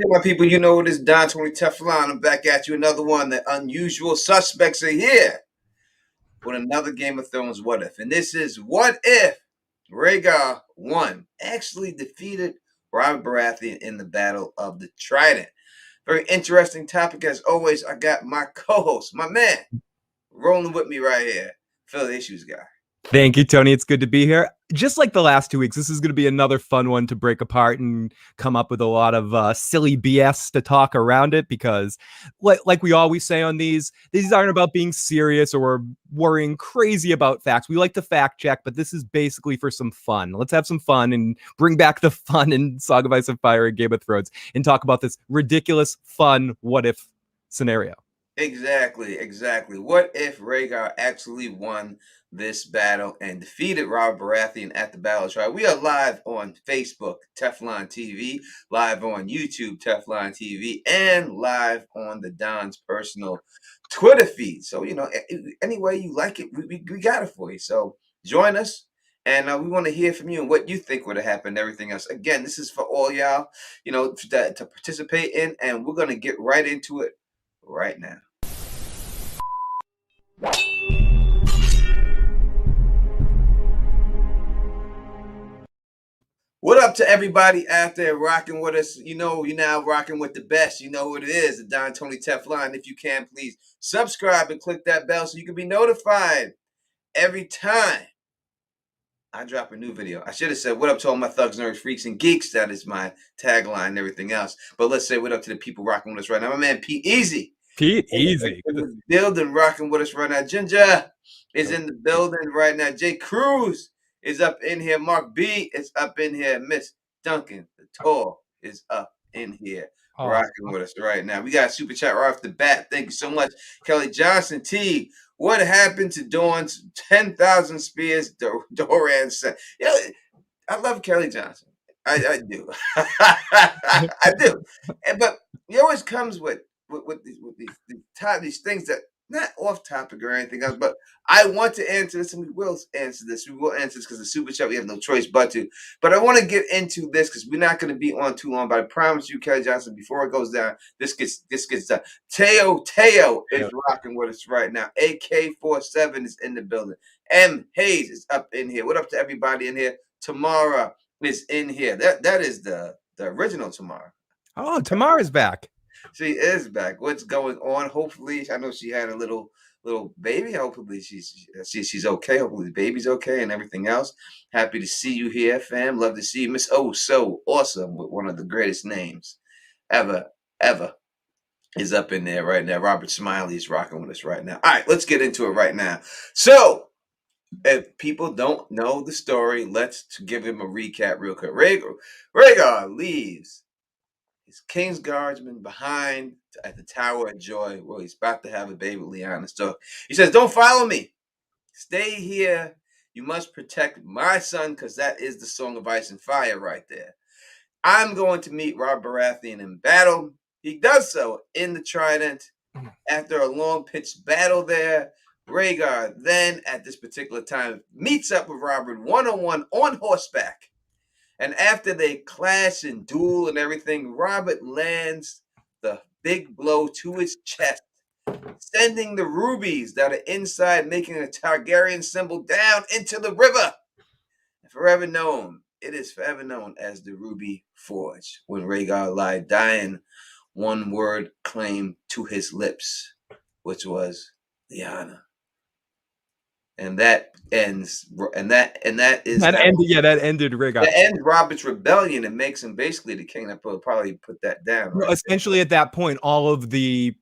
do, my people? You know it is Don Tony Teflon. I'm back at you. Another one. The unusual suspects are here with another Game of Thrones What If. And this is What If Rhaegar won, actually defeated Robert Baratheon in the Battle of the Trident. Very interesting topic as always. I got my co-host, my man, rolling with me right here, Phil the Issues guy. Thank you, Tony. It's good to be here. Just like the last 2 weeks, this is going to be another fun one to break apart and come up with a lot of silly BS to talk around it because, like we always say on these aren't about being serious or worrying crazy about facts. We like to fact check, but this is basically for some fun. Let's have some fun and bring back the fun in Song of Ice and Fire and Game of Thrones and talk about this ridiculous, fun what-if scenario. Exactly. What if Rhaegar actually won this battle and defeated Robert Baratheon at the Battle of Trident? We are live on Facebook, Teflon TV, live on YouTube, Teflon TV, and live on the Don's personal Twitter feed. So, any way you like it, we got it for you. So join us. And we want to hear from you and what you think would have happened, everything else. Again, this is for all y'all, to participate in, and we're going to get right into it right now. What up to everybody out there rocking with us? You're now rocking with the best. You know what it is, the Don Tony Teflon. If you can, please subscribe and click that bell so you can be notified every time I drop a new video. I should have said, what up to all my thugs, nerds, freaks, and geeks? That is my tagline and everything else. But let's say what up to the people rocking with us right now. My man, Pete Easy. Pete Easy. In the building rocking with us right now. Ginger is in the building right now. Jay Cruz is up in here. Mark B is up in here. Miss Duncan the Tall is up in here rocking with us right now. We got a super chat right off the bat. Thank you so much. Kelly Johnson T. What happened to Dawn's 10,000 spears? Doran said. I love Kelly Johnson. I do. I do. But it always comes with these things that not off topic or anything else, but I want to answer this, and we will answer this. We will answer this because the super chat, we have no choice but to. But I want to get into this because we're not going to be on too long. But I promise you, Kelly Johnson, before it goes down, this gets done. Teo is rocking with us right now. AK47 is in the building. M Hayes is up in here. What up to everybody in here? Tamara is in here. That is the original Tamara. Oh, Tamara's back. She is back. What's going on? Hopefully, I know she had a little baby. Hopefully, she's okay. Hopefully, the baby's okay and everything else. Happy to see you here, fam. Love to see you, Miss Oh So Awesome with one of the greatest names ever is up in there right now. Robert Smiley is rocking with us right now. All right, let's get into it right now. So, if people don't know the story, let's give him a recap real quick. Rhaegar leaves his King's Guardsman behind at the Tower of Joy, where he's about to have a baby with Lyanna Stark. He says, don't follow me. Stay here. You must protect my son, because that is the Song of Ice and Fire right there. I'm going to meet Robert Baratheon in battle. He does so in the Trident. After a long-pitched battle there, Rhaegar then, at this particular time, meets up with Robert one-on-one on horseback. And after they clash and duel and everything, Robert lands the big blow to his chest, sending the rubies that are inside, making a Targaryen symbol down into the river. It is forever known as the Ruby Forge. When Rhaegar lay dying, one word claimed to his lips, which was Lyanna. And that ended Rhaegar. That ends Robert's rebellion and makes him basically the king. That probably put that down. Right? Essentially, at that point, all of the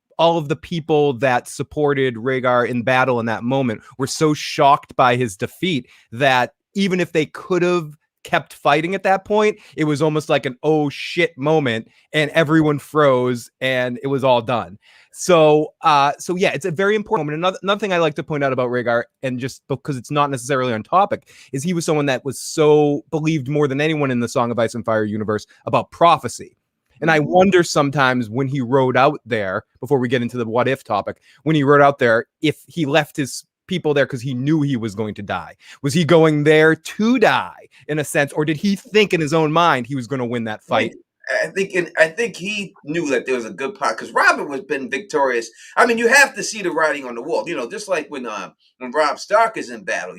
people that supported Rhaegar in battle in that moment were so shocked by his defeat that even if they could have kept fighting at that point, it was almost like an oh shit moment, and everyone froze and it was all done. So yeah, it's a very important moment. Another thing I like to point out about Rhaegar, and just because it's not necessarily on topic, is he was someone that was so believed more than anyone in the Song of Ice and Fire universe about prophecy. And I wonder sometimes when he rode out there, before we get into the what if topic, when he rode out there, if he left his people there because he knew he was going to die. Was he going there to die in a sense, or did he think in his own mind he was going to win that fight? I think he knew that there was a good pot because Robert was been victorious. I mean, you have to see the writing on the wall. Just like when Rob Stark is in battle,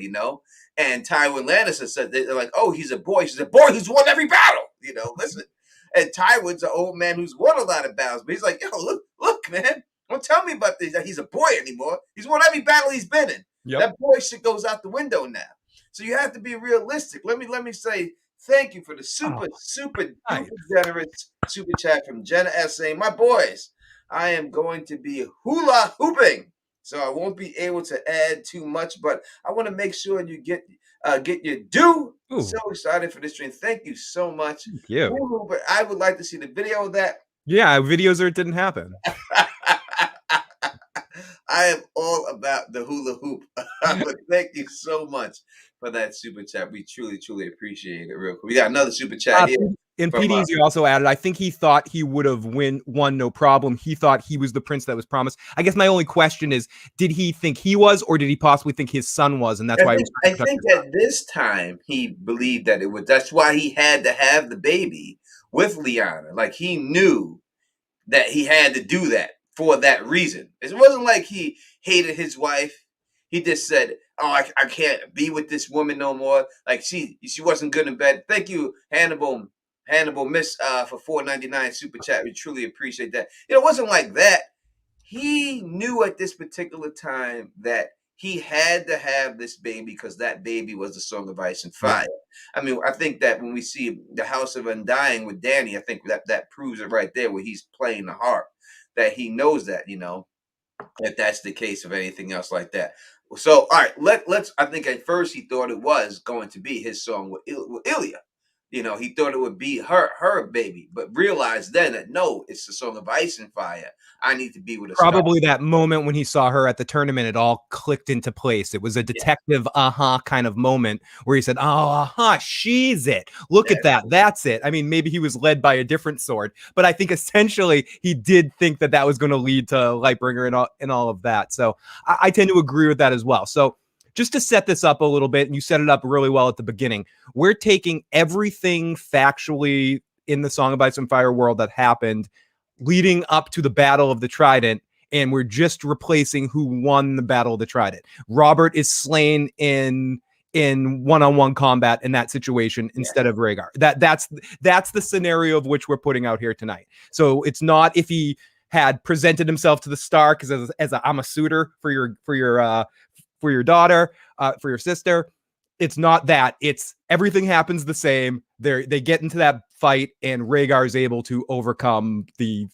and Tywin Lannister said they're like, "Oh, he's a boy." She's a boy who's won every battle. Listen, and Tywin's an old man who's won a lot of battles, but he's like, "Yo, look, man, don't tell me about this. That he's a boy anymore. He's won every battle he's been in. Yep. That boy shit goes out the window now." So you have to be realistic. Let me say thank you for the super nice. generous super chat from Jenna S saying, "My boys, I am going to be hula hooping, so I won't be able to add too much, but I want to make sure you get your due." Ooh. So excited for this stream. Thank you so much. Thank you. But I would like to see the video of that. Yeah, videos or it didn't happen. I am all about the hula hoop. But thank you so much for that super chat. We truly, truly appreciate it. Real quick. We got another super chat here. And PDZ also added, I think he thought he would have won no problem. He thought he was the prince that was promised. I guess my only question is, did he think he was, or did he possibly think his son was? And that's why I think at this time he believed that it was. That's why he had to have the baby with Lyanna. Like he knew that he had to do that for that reason. It wasn't like he hated his wife. He just said, "Oh, I can't be with this woman no more." Like she wasn't good in bed. Thank you, Hannibal Miss for $4.99 super chat. We truly appreciate that. It wasn't like that. He knew at this particular time that he had to have this baby because that baby was the Song of Ice and Fire. I mean, I think that when we see the House of Undying with Dany, I think that proves it right there where he's playing the harp, that he knows that, if that's the case of anything else like that. So, all right, let's. I think at first he thought it was going to be his song with Ilya. He thought it would be her baby, but realized then that no, it's the Song of Ice and Fire. I need to be with a probably star. That moment when he saw her at the tournament, it all clicked into place. It was a detective kind of moment where he said, "Oh, she's it. Look at that. That's it." I mean, maybe he was led by a different sword, but I think essentially he did think that was going to lead to Lightbringer and all of that. So I tend to agree with that as well. So just to set this up a little bit, and you set it up really well at the beginning, we're taking everything factually in the Song of Ice and Fire world that happened leading up to the Battle of the Trident, and we're just replacing who won the Battle of the Trident. Robert is slain in one-on-one combat in that situation instead of Rhaegar. That's the scenario of which we're putting out here tonight. So it's not if he had presented himself to the Stark as I'm a suitor for your daughter, for your sister. It's not that. It's everything happens the same. They get into that fight, and Rhaegar is able to overcome he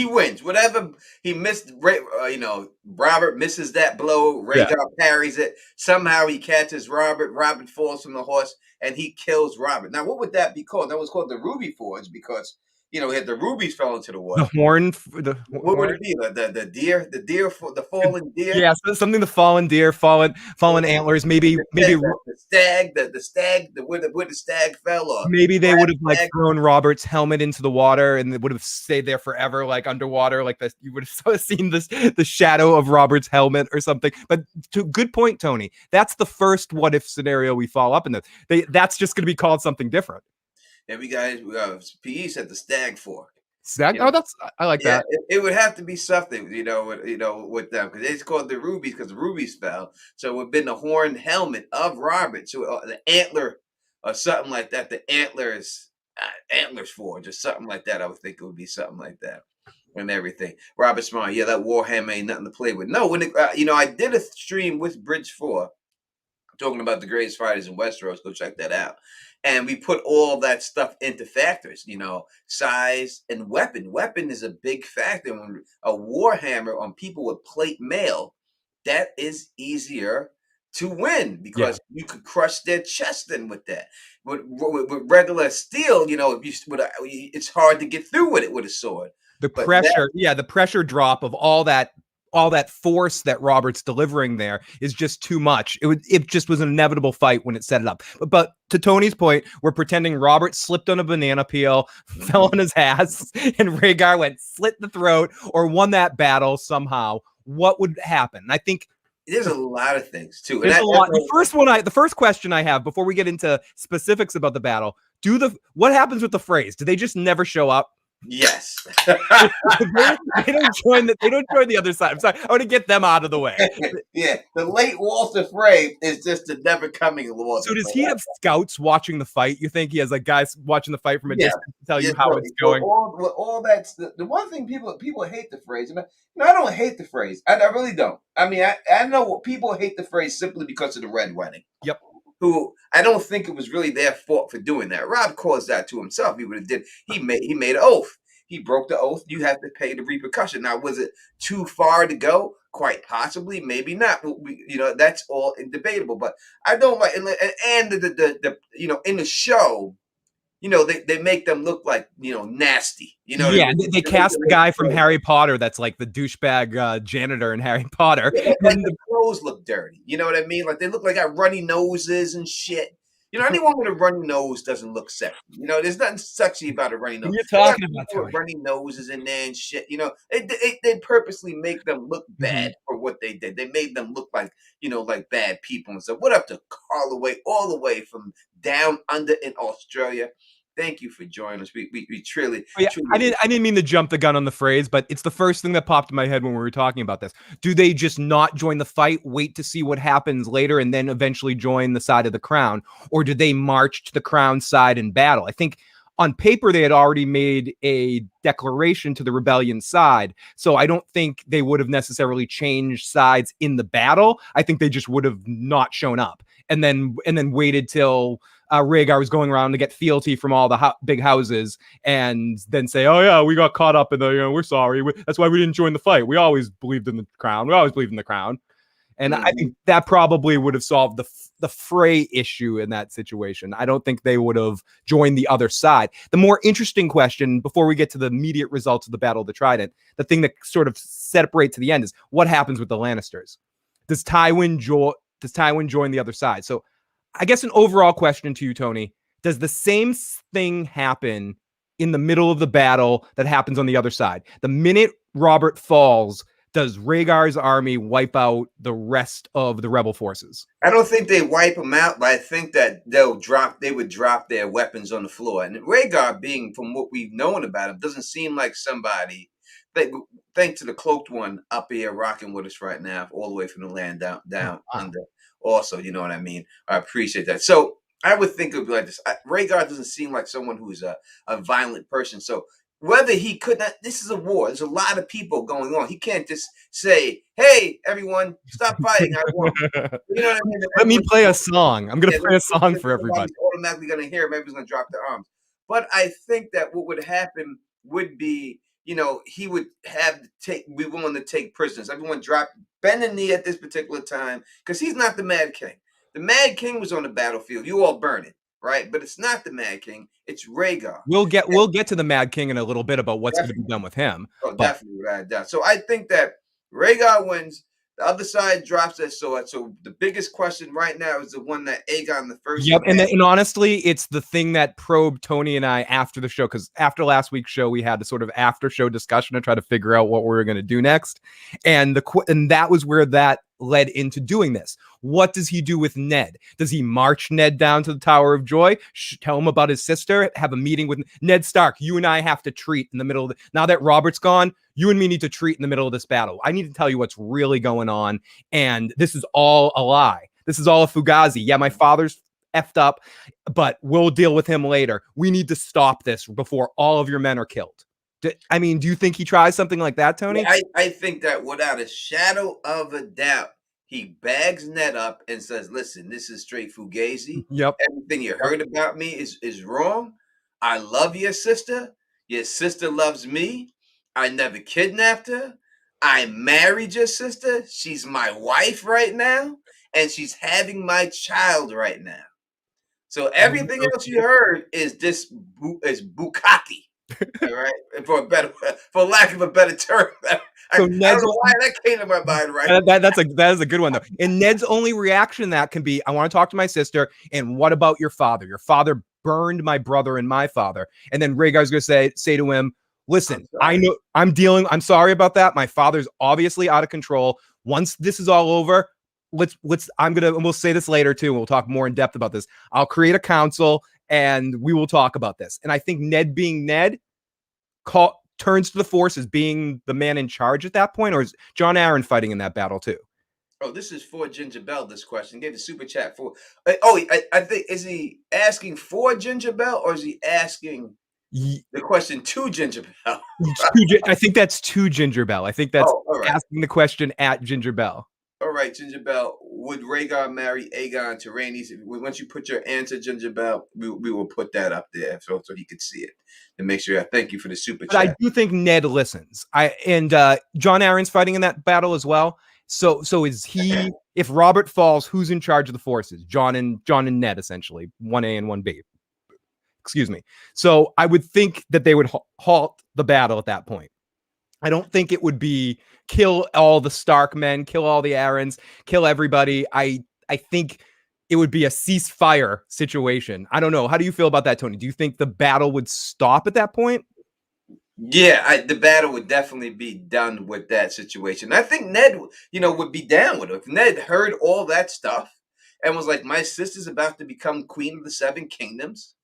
wins. Whatever he missed, Robert misses that blow. Rhaegar parries it. Somehow he catches Robert. Robert falls from the horse, and he kills Robert. Now, what would that be called? That was called the Ruby Forge because he had the rubies fell into the water. The horn. What would it be? The deer, the fallen deer. Yeah, so something. The fallen deer, fallen antlers. Maybe the stag. Where the stag fell off. Maybe they would have thrown Robert's helmet into the water, and it would have stayed there forever, like underwater, like this. You would have seen the shadow of Robert's helmet or something. But good point, Tony. That's the first what if scenario we fall up in this. That's just going to be called something different. And we PE said the stag fork. Stag? Oh, I like that. It would have to be something, with them because it's called the rubies because the rubies fell. So it would have been the horned helmet of Robert. So the antler or something like that. The antlers forge or something like that. I would think it would be something like that and everything. Robert Smart, that Warhammer ain't nothing to play with. No, when I did a stream with Bridge 4 talking about the greatest fighters in Westeros. Go check that out. And we put all that stuff into factors, size and weapon. Weapon is a big factor. When a warhammer on people with plate mail, that is easier to win because you could crush their chest in with that. With regular steel, it's hard to get through with it with a sword. The pressure drop of all that force that Robert's delivering there is just too much. It just was an inevitable fight when it set it up. But to Tony's point, we're pretending Robert slipped on a banana peel, fell on his ass, and Rhaegar went slit the throat or won that battle somehow. What would happen? I think there's a lot of things too. The first question I have before we get into specifics about the battle, What happens with the Freys? Do they just never show up? Yes. They don't join the other side. I'm sorry. I want to get them out of the way. Yeah, the late Walter Frey is just the never coming Walter So does Frey. he have scouts watching the fight? You think he has like guys watching the fight from a distance to tell you how it's going? All that's the one thing people hate the phrase. And I don't hate the phrase. I really don't. I mean, I know what people hate the phrase simply because of the Red Wedding. Yep. Who I don't think it was really their fault for doing that. Rob caused that to himself. He would have did. He made an oath. He broke the oath. You have to pay the repercussion. Now, was it too far to go? Quite possibly, maybe not. That's all debatable. But I don't like, and the in the show, they make them look like nasty. Yeah, what I mean? They cast the guy from Harry Potter that's like the douchebag janitor in Harry Potter. Yeah, and the clothes look dirty. You know what I mean? Like they look like got runny noses and shit. Anyone with a runny nose doesn't look sexy. There's nothing sexy about a runny nose. You're talking about runny noses in there and shit. They purposely make them look bad for what they did. They made them look like like bad people and stuff. What up to Carlaway, all the way from down under in Australia. Thank you for joining us. We truly. I didn't mean to jump the gun on the phrase, but it's the first thing that popped in my head when we were talking about this. Do they just not join the fight, wait to see what happens later, and then eventually join the side of the crown? Or do they march to the crown side in battle? I think on paper they had already made a declaration to the rebellion side, so I don't think they would have necessarily changed sides in the battle. I think they just would have not shown up and then waited till Rhaegar was going around to get fealty from all the big houses and then say, oh yeah, we got caught up in the, we're sorry. That's why we didn't join the fight. We always believed in the crown. And I think that probably would have solved the Frey issue in that situation. I don't think they would have joined the other side. The more interesting question, before we get to the immediate results of the Battle of the Trident, the thing that sort of separates to the end is what happens with the Lannisters. Does Tywin join the other side? So I guess an overall question to you, Tony, does the same thing happen in the middle of the battle that happens on the other side? The minute Robert falls, does Rhaegar's army wipe out the rest of the rebel forces? I don't think they wipe them out, but I think that they would drop their weapons on the floor. And Rhaegar, being from what we've known about him, doesn't seem like somebody thanks to the cloaked one up here rocking with us right now, all the way from the land down under. Also, you know what I mean? I appreciate that. So I would think it would be like this. Rhaegar doesn't seem like someone who's a violent person. So whether he could not, this is a war. There's a lot of people going on. He can't just say, hey, everyone, stop fighting. I won. You know what I mean? Let me play a song. I'm going to play a song for everybody. Automatically going to hear him. Everybody's going to drop their arms. But I think that what would happen would be, he would be willing to take prisoners. Everyone bend the knee at this particular time because he's not the Mad King. The Mad King was on the battlefield. You all burn it, right? But it's not the Mad King. It's Rhaegar. We'll get to the Mad King in a little bit about what's going to be done with him. Oh, definitely, without a doubt. So I think that Rhaegar wins. The other side drops their sword. So the biggest question right now is the one that Aegon the First. Yep, and honestly, it's the thing that probed Tony and I after the show, because after last week's show, we had the sort of after-show discussion to try to figure out what we were going to do next, and that was where that led into doing this. What does he do with Ned? Does he march Ned down to the Tower of Joy? Tell him about his sister? Have a meeting with Ned Stark? You and I have to treat in the middle of now that Robert's gone. You and me need to treat in the middle of this battle. I need to tell you what's really going on. And this is all a lie. This is all a fugazi. Yeah, my father's effed up, but we'll deal with him later. We need to stop this before all of your men are killed. Do you think he tries something like that, Tony? Yeah, I think that without a shadow of a doubt, he bags Ned up and says, listen, this is straight fugazi. Yep. Everything you heard about me is wrong. I love your sister. Your sister loves me. I never kidnapped her. I married your sister. She's my wife right now. And she's having my child right now. So everything else you heard is bukkake. All right, for lack of a better term. I don't know why that came to my mind right. That is a good one though. And Ned's only reaction to that can be, I want to talk to my sister. And what about your father? Your father burned my brother and my father. And then Rhaegar's going to say to him, listen, I know I'm sorry about that. My father's obviously out of control. Once this is all over, we'll say this later too. We'll talk more in depth about this. I'll create a council and we will talk about this. And I think Ned being Ned turns to the Force as being the man in charge at that point, or is Jon Arryn fighting in that battle too? Oh, this is for Ginger Bell. This question gave the super chat for. I think, is he asking for Ginger Bell, or is he asking the question to Ginger Bell? I think that's to Ginger Bell. I think that's right. asking the question at Ginger Bell. All right, Ginger Bell. Would Rhaegar marry Aegon to Rhaenys? Once you put your answer, Ginger Bell, we will put that up there so he could see it and make sure. Thank you for the super chat. But I do think Ned listens. And Jon Arryn's fighting in that battle as well. So is he? If Robert falls, who's in charge of the forces? Jon and Ned, essentially, 1A and 1B. Excuse me. So I would think that they would halt the battle at that point. I don't think it would be kill all the Stark men, kill all the Aarons, kill everybody. I think it would be a ceasefire situation. I don't know. How do you feel about that, Tony? Do you think the battle would stop at that point? Yeah, the battle would definitely be done with that situation. I think Ned, would be down with it. If Ned heard all that stuff and was like, my sister's about to become queen of the Seven Kingdoms,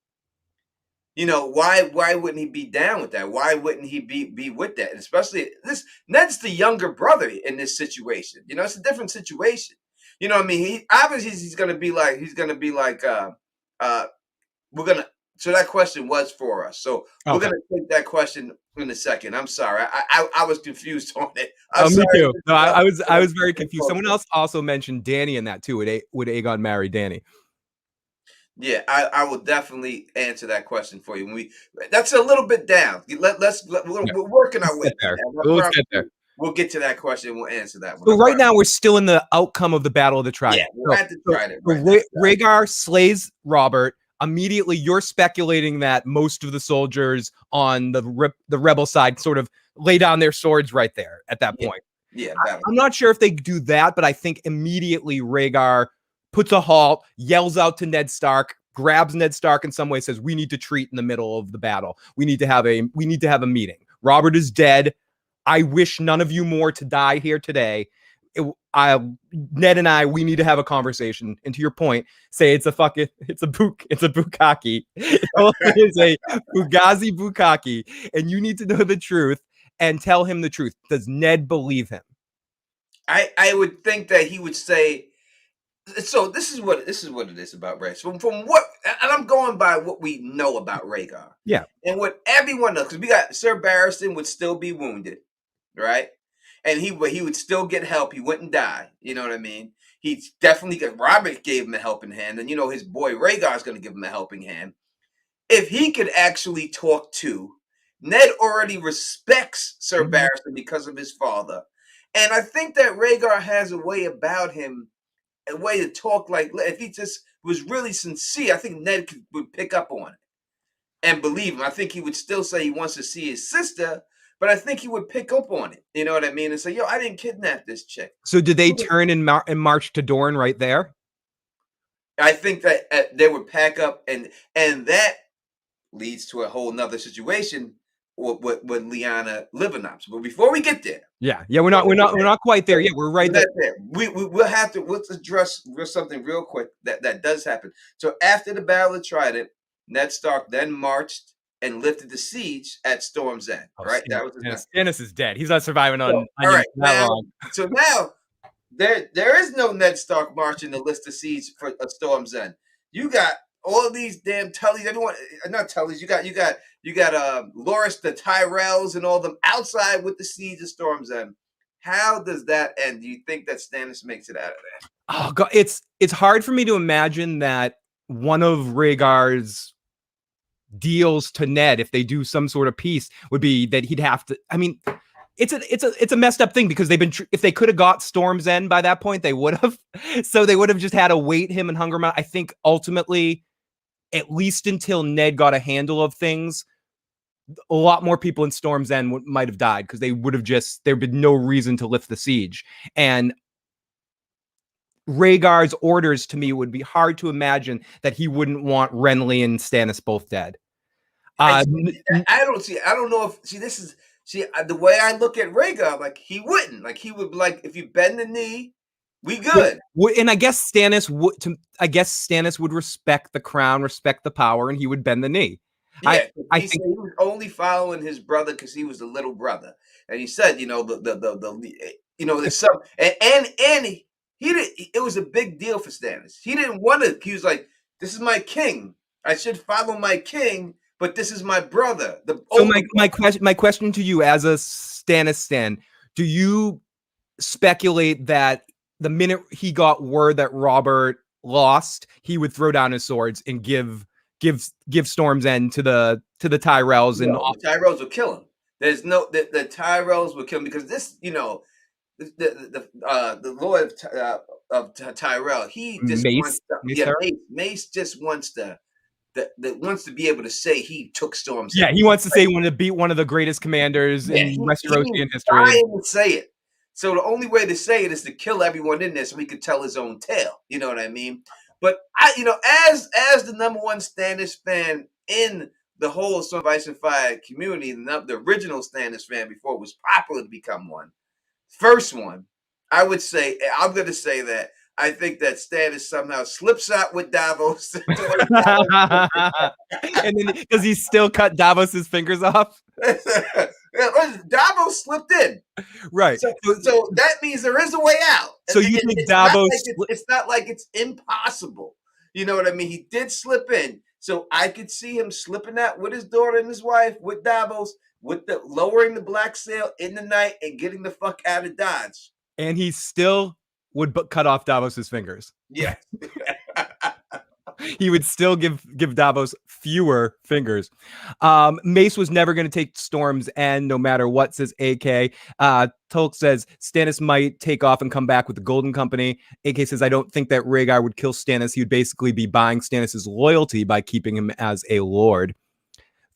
why wouldn't he be down with that? Why wouldn't he be with that? And especially Ned's the younger brother in this situation. It's a different situation. You know what I mean? He obviously he's gonna be like we're gonna. So that question was for us. So we're gonna take that question in a second. I'm sorry, I was confused on it. Me too. No, I was very confused. Someone else also mentioned Dany in that too. Would Aegon marry Dany? Yeah, I will definitely answer that question for you. That's a little bit down. We're working our way there. Let's get there. We'll get to that question and we'll answer that one. So right now we're still in the outcome of the Battle of the Trident. Yeah, we're at the Trident. Rhaegar slays Robert. Immediately, you're speculating that most of the soldiers on the rebel side sort of lay down their swords right there at that point. Yeah, I'm not sure if they do that, but I think immediately Rhaegar puts a halt, yells out to Ned Stark, grabs Ned Stark in some way, says, "We need to treat in the middle of the battle. We need to have a meeting. Robert is dead. I wish none of you more to die here today. Ned and we need to have a conversation." And to your point, say it's a bukkake. It's a Fugazi bukkake, and you need to know the truth and tell him the truth. Does Ned believe him? I would think that he would say. So this is what it is about Rhaegar. From what, and I'm going by what we know about Rhaegar. Yeah, and what everyone knows, because we got Sir Barristan would still be wounded, right? And he would still get help. He wouldn't die. You know what I mean? He definitely Robert gave him a helping hand, and his boy Rhaegar is going to give him a helping hand. If he could actually talk to Ned, already respects Sir Barristan because of his father, and I think that Rhaegar has a way about him, a way to talk. Like if he just was really sincere, I think Ned would pick up on it and believe him. I think he would still say he wants to see his sister, but I think he would pick up on it. You know what I mean? And say, "Yo, I didn't kidnap this chick." So did they turn and march to Dorne right there? I think that they would pack up, and that leads to a whole nother situation with Lyanna living up. But before we get there, we're not quite there yet. We're right there. We'll have to let's address something real quick that does happen. So after the Battle of Trident, Ned Stark then marched and lifted the siege at Storm's End. Right, that was Stannis is dead. He's not surviving on. All right, so now there is no Ned Stark marching to lift the siege for a Storm's End. You got all of these damn Tullys, everyone, not Tullys. You got Loras, the Tyrells, and all them outside with the siege of Storm's End. How does that end? Do you think that Stannis makes it out of there? Oh God, it's hard for me to imagine that one of Rhaegar's deals to Ned, if they do some sort of peace, would be that he'd have to. I mean, it's a messed up thing because if they could have got Storm's End by that point, they would have. So they would have just had to wait him and hunger him out. I think ultimately, at least until Ned got a handle of things, a lot more people in Storm's End might have died because they would have there'd been no reason to lift the siege. And Rhaegar's orders to me would be hard to imagine that he wouldn't want Renly and Stannis both dead. I don't know if the way I look at Rhaegar, like he wouldn't, like he would, like if you bend the knee, We good. And I guess Stannis would respect the crown, respect the power, and he would bend the knee. Yeah, I he said think he was only following his brother because he was the little brother, and he said, there's some, and he did. It was a big deal for Stannis. He didn't want to. He was like, "This is my king. I should follow my king, but this is my brother, the so. older brother." My question to you, as a Stannis stan, do you speculate that the minute he got word that Robert lost, he would throw down his swords and give Storm's End to the Tyrells? And No, the Tyrells will kill him. There's no the Tyrells will kill him because this, the Lord of Tyrell, he just wants to, Mace her? Mace just wants wants to be able to say he took Storm's Yeah, End. he wants to say he wanted to beat one of the greatest commanders Yeah, in he Westerosi was history. trying to say it. So the only way to say it is to kill everyone in there so he could tell his own tale. You know what I mean? But as the number one Stannis fan in the whole Storm of Ice and Fire community, the original Stannis fan before it was popular to become one, first one, I'm going to say that I think that Stannis somehow slips out with Davos. And then because he still cut Davos's fingers off. Davos slipped in. Right. So that means there is a way out. So you think Davos? It's not like it's impossible. You know what I mean? He did slip in. So I could see him slipping out with his daughter and his wife, with Davos, with the lowering the black sail in the night and getting the fuck out of Dodge. And he still would cut off Davos's fingers. Yeah. He would still give Davos fewer fingers. Mace was never going to take Storm's End no matter what, says AK. Tolk says Stannis might take off and come back with the Golden Company. AK says, I don't think that Rhaegar would kill Stannis. He would basically be buying Stannis' loyalty by keeping him as a lord.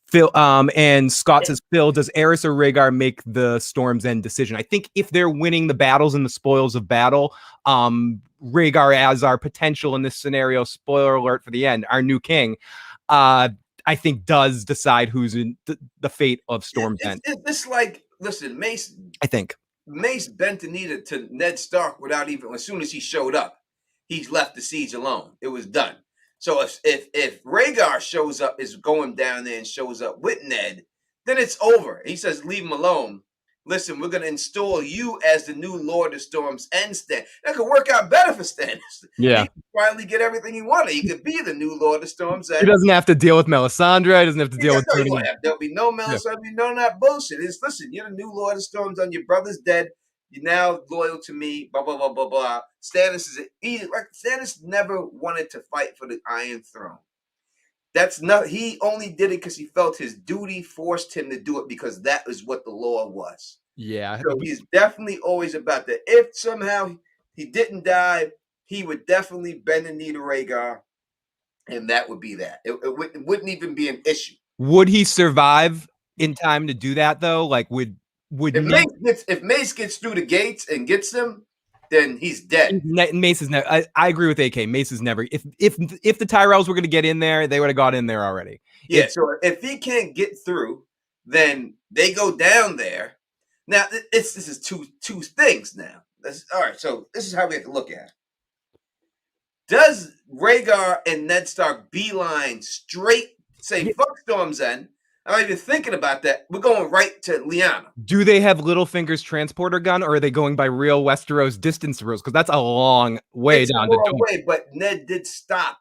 Phil, and Scott says, Phil, does Aerys or Rhaegar make the Storm's End decision? I think if they're winning the battles and the spoils of battle, Rhaegar, as our potential in this scenario, spoiler alert for the end, our new king, I think does decide who's in the fate of Storm's End. It's like, listen, Mace. I think Mace bent the knee to Ned Stark without even, as soon as he showed up, he's left the siege alone. It was done. So if Rhaegar shows up, is going down there and shows up with Ned, then it's over. He says, leave him alone. Listen, we're going to install you as the new Lord of Storm's End. That could work out better for Stannis. Yeah. He could finally get everything he wanted. He could be the new Lord of Storm's End. He doesn't have to deal with Melisandre. He doesn't have to deal with There'll be no Melisandre. There'll be none of that bullshit. It's, listen, you're the new Lord of Storm's End. Your brother's dead. You're now loyal to me, blah, blah, blah, blah, blah. Stannis Stannis never wanted to fight for the Iron Throne. He only did it because he felt his duty forced him to do it because that is what the law was. Yeah. So he's definitely always about that. If somehow he didn't die, he would definitely bend the knee to Rhaegar, and that would be that. It wouldn't even be an issue. Would he survive in time to do that, though? Like, if Mace gets through the gates and gets them, then he's dead. Mace is never. I agree with AK. Mace is never. If the Tyrells were going to get in there, they would have got in there already. Yeah. So if he can't get through, then they go down there. Now this is two things. Now, all right. So this is how we have to look at it. Does Rhaegar and Ned Stark beeline straight, say fuck Storm's End? I'm not even thinking about that. We're going right to Lyanna. Do they have Littlefinger's transporter gun, or are they going by real Westeros distance rules? Because that's a long way down. But Ned did stop.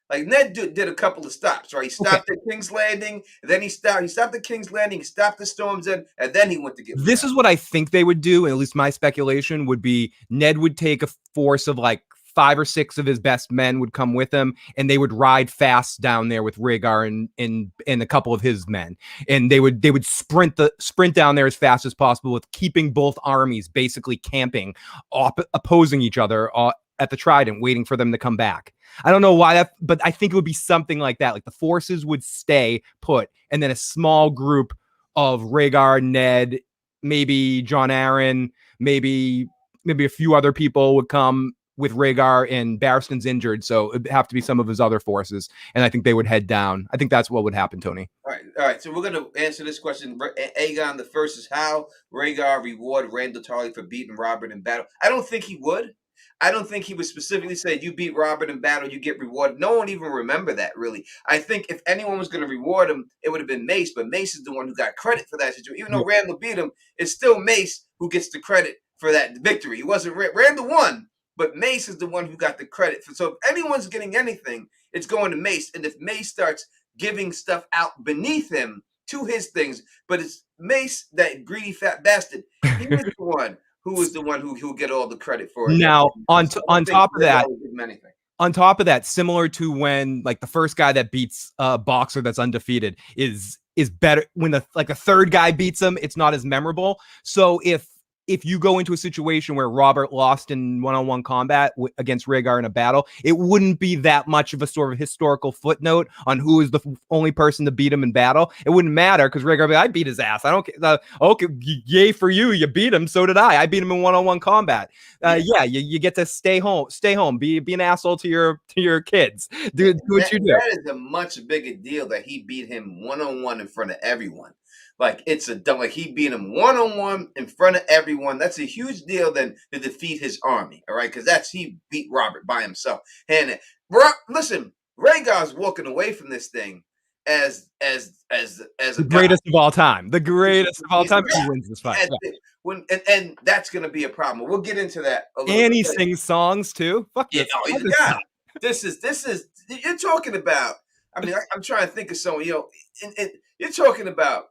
Like Ned did a couple of stops, right? He stopped at King's Landing, and then he stopped at King's Landing, he stopped at Storm's End, and then he went to get. This is what I think they would do, and at least my speculation would be Ned would take a force of like 5 or 6 of his best men would come with him, and they would ride fast down there with Rhaegar and a couple of his men, and they would sprint down there as fast as possible, with keeping both armies basically camping, opposing each other at the Trident, waiting for them to come back. I don't know why but I think it would be something like that. Like the forces would stay put, and then a small group of Rhaegar, Ned, maybe Jon Arryn, maybe a few other people would come with Rhaegar, and Barristan's injured, so it'd have to be some of his other forces, and I think they would head down. I think that's what would happen, Tony. All right. So we're going to answer this question. Aegon the First is how Rhaegar reward Randall Tarly for beating Robert in battle. I don't think he would. I don't think he was specifically saying you beat Robert in battle, you get rewarded. No one even remember that really. I think if anyone was going to reward him, it would have been Mace, but Mace is the one who got credit for that situation. Even though Randall beat him, it's still Mace who gets the credit for that victory. It wasn't Randall won, but Mace is the one who got the credit for. So if anyone's getting anything, it's going to Mace. And if Mace starts giving stuff out beneath him to his things, but it's Mace, that greedy fat bastard. He was the one who was the one who'll get all the credit for it. Now, on top of that, on top of that, similar to when like the first guy that beats a boxer that's undefeated is better when the third guy beats him, it's not as memorable. So if you go into a situation where Robert lost in one-on-one combat against Rhaegar in a battle, it wouldn't be that much of a sort of historical footnote on who is the only person to beat him in battle. It wouldn't matter because Rhaegar would be, I beat his ass. I don't care. Okay, yay for you. You beat him. So did I. I beat him in one-on-one combat. You get to stay home. Be an asshole to your kids. Do what you do. That is a much bigger deal that he beat him one-on-one in front of everyone. Like it's a dumb, like he beat him one-on-one in front of everyone. That's a huge deal than to defeat his army. All right, because he beat Robert by himself. And listen, Rhaegar's walking away from this thing as the greatest of all time. The greatest of all time. He wins this fight. And that's going to be a problem. We'll get into that. And he sings songs too. Fuck yeah, this is you're talking about. I mean, I'm trying to think of someone. And you're talking about.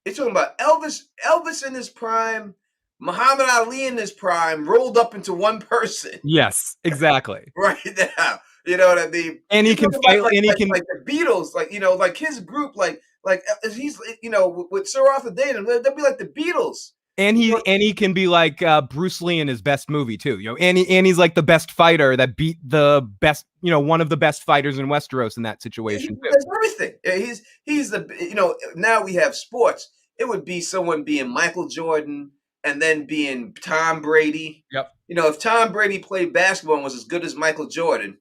You're talking about Elvis in his prime, Muhammad Ali in his prime, rolled up into one person. Yes, exactly. Right now, you know what I mean. And he can fight. Like the Beatles, like his group, like he's with Sir Arthur Dayton, they'll be like the Beatles. And he can be like Bruce Lee in his best movie too, and he's like the best fighter that beat the best, one of the best fighters in Westeros in that situation. He does everything. He's the now we have sports. It would be someone being Michael Jordan and then being Tom Brady. Yep. If Tom Brady played basketball and was as good as Michael Jordan,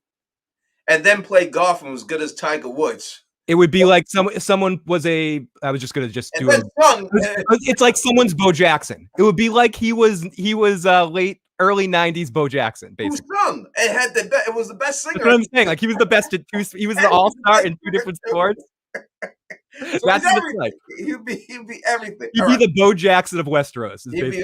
and then played golf and was good as Tiger Woods. It would be like someone was I was just gonna do it. It's like someone's Bo Jackson. It would be like he was early 90s Bo Jackson, basically. Who sung? It was the best singer. That's what I'm saying. Like he was the best at he was the all-star in 2 different sports. So that's what it's like. He'd be everything. He'd be the Bo Jackson of Westeros. He'd be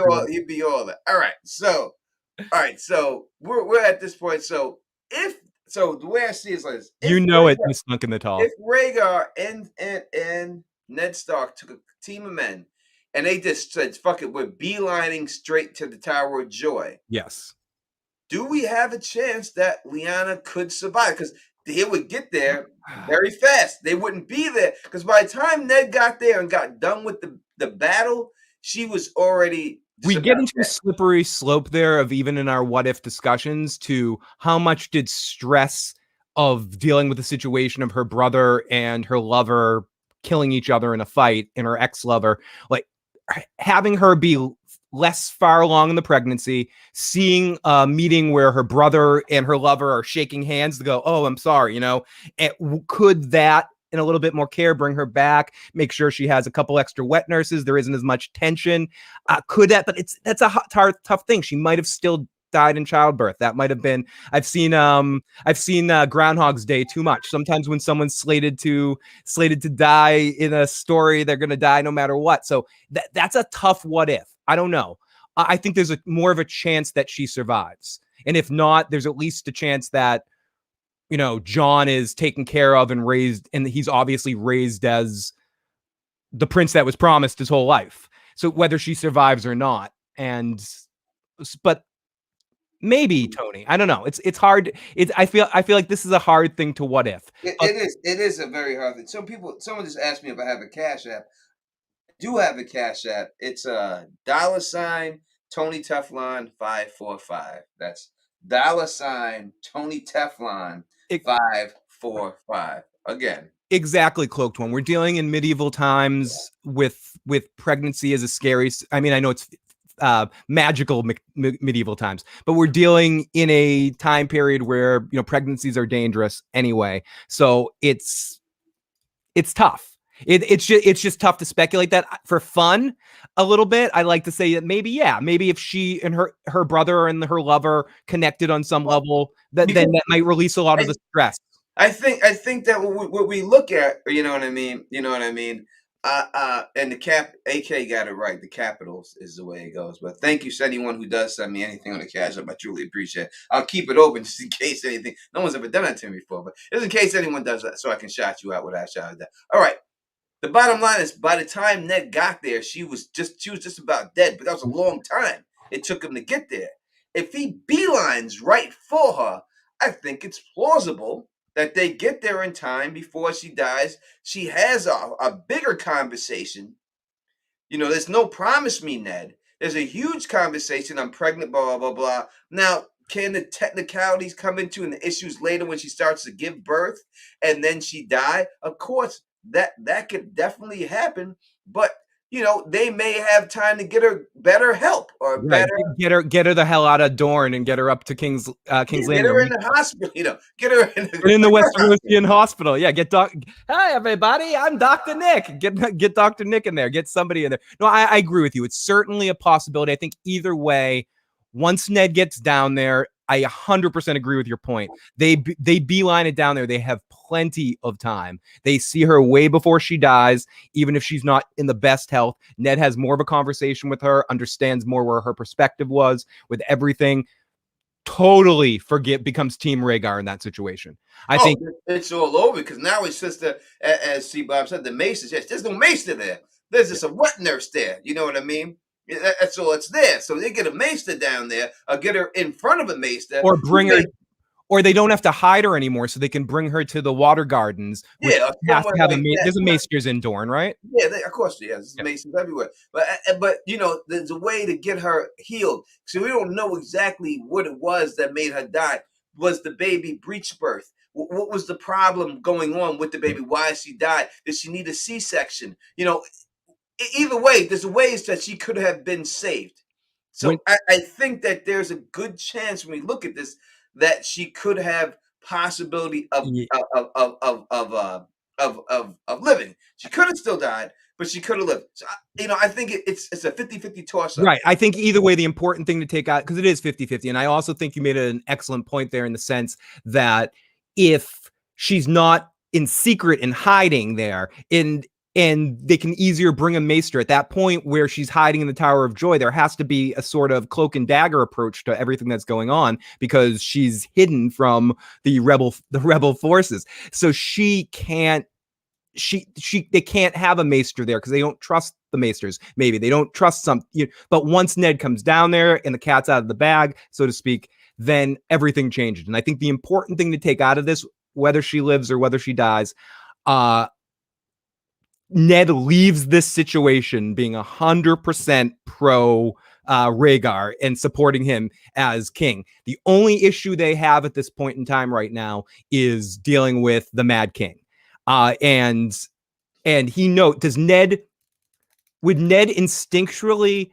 all that. All right. So we're at this point. So the way I see it is like this. It stunk in the tall. If Rhaegar and Ned Stark took a team of men and they just said, fuck it, we're beelining straight to the Tower of Joy. Yes. Do we have a chance that Lyanna could survive? Because they would get there very fast. They wouldn't be there. Because by the time Ned got there and got done with the battle, she was already... We get into a slippery slope there of even in our what if discussions to how much did stress of dealing with the situation of her brother and her lover killing each other in a fight and her ex-lover, like having her be less far along in the pregnancy, seeing a meeting where her brother and her lover are shaking hands to go, oh, I'm sorry, could that in a little bit more care bring her back, make sure she has a couple extra wet nurses, there isn't as much tension, could that, but that's a tough thing. She might have still died in childbirth. That might have been, I've seen Groundhog's Day too much. Sometimes when someone's slated to die in a story, they're going to die no matter what. So that's a tough what if. I don't know. I think there's more of a chance that she survives. And if not, there's at least a chance that, Jon is taken care of and raised, and he's obviously raised as the prince that was promised his whole life. So whether she survives or not, but maybe Tony, I don't know. It's hard. I feel like this is a hard thing to what if. It is a very hard thing. Someone just asked me if I have a Cash App. I do have a Cash App. It's a $ Tony Teflon 545. That's $ Tony Teflon 545. Again. Exactly, Cloaked One. We're dealing in medieval times with pregnancy as a scary. I mean, I know it's magical medieval times, but we're dealing in a time period where pregnancies are dangerous anyway. So it's tough. It's just tough to speculate that for fun a little bit. I like to say that maybe if she and her brother and her lover connected on some level, then that might release a lot of the stress. I think that what we look at, you know what I mean, and the AK got it right. The Capitals is the way it goes. But thank you to anyone who does send me anything on the cash app. I truly appreciate it. I'll keep it open just in case anything. No one's ever done that to me before, but just in case anyone does that, so I can shout you out with that shout out. All right. The bottom line is, by the time Ned got there, she was just about dead. But that was a long time it took him to get there. If he beelines right for her, I think it's plausible that they get there in time before she dies. She has a bigger conversation. There's no promise me, Ned. There's a huge conversation. I'm pregnant, blah, blah, blah, blah. Now, can the technicalities come into and the issues later when she starts to give birth and then she die? Of course, that could definitely happen. But they may have time to get her better help or Right. better. Get her the hell out of Dorne and get her up to King's Get Landing. her in the hospital. Get her in the Westerosi Hospital. Yeah, get Doc. Hi everybody, I'm Dr. Nick. Get Dr. Nick in there. Get somebody in there. No, I agree with you. It's certainly a possibility. I think either way, once Ned gets down there, I 100% agree with your point. They beeline it down there. They have plenty of time. They see her way before she dies, even if she's not in the best health. Ned has more of a conversation with her, understands more where her perspective was with everything. Totally becomes Team Rhaegar in that situation. I think it's all over because now it's just as C. Bob said, the maesters. Yes, there's no maester there. There's just a wet nurse there. You know what I mean? That's all it's there. So they get a maester down there, or get her in front of a maester, or bring her, or they don't have to hide her anymore, so they can bring her to the water gardens. Which has to have there's a maesters in Dorne, right? Yeah, of course, there's maesters everywhere. But there's a way to get her healed. So we don't know exactly what it was that made her die. Was the baby breech birth? What was the problem going on with the baby? Why she died? Did she need a C-section? Either way, there's ways that she could have been saved. So I think that there's a good chance when we look at this that she could have possibility of living. She could have still died, but she could have lived. So, I think it's a 50-50 toss-up. Right. I think either way, the important thing to take out, because it is 50-50, and I also think you made an excellent point there in the sense that if she's not in secret and hiding there, and they can easier bring a maester at that point where she's hiding in the Tower of Joy, there has to be a sort of cloak and dagger approach to everything that's going on because she's hidden from the rebel forces. So they can't have a maester there because they don't trust the maesters. Maybe they don't trust but once Ned comes down there and the cat's out of the bag, so to speak, then everything changes. And I think the important thing to take out of this, whether she lives or whether she dies, Ned leaves this situation being 100% pro Rhaegar and supporting him as king. The only issue they have at this point in time right now is dealing with the Mad King. And would Ned instinctually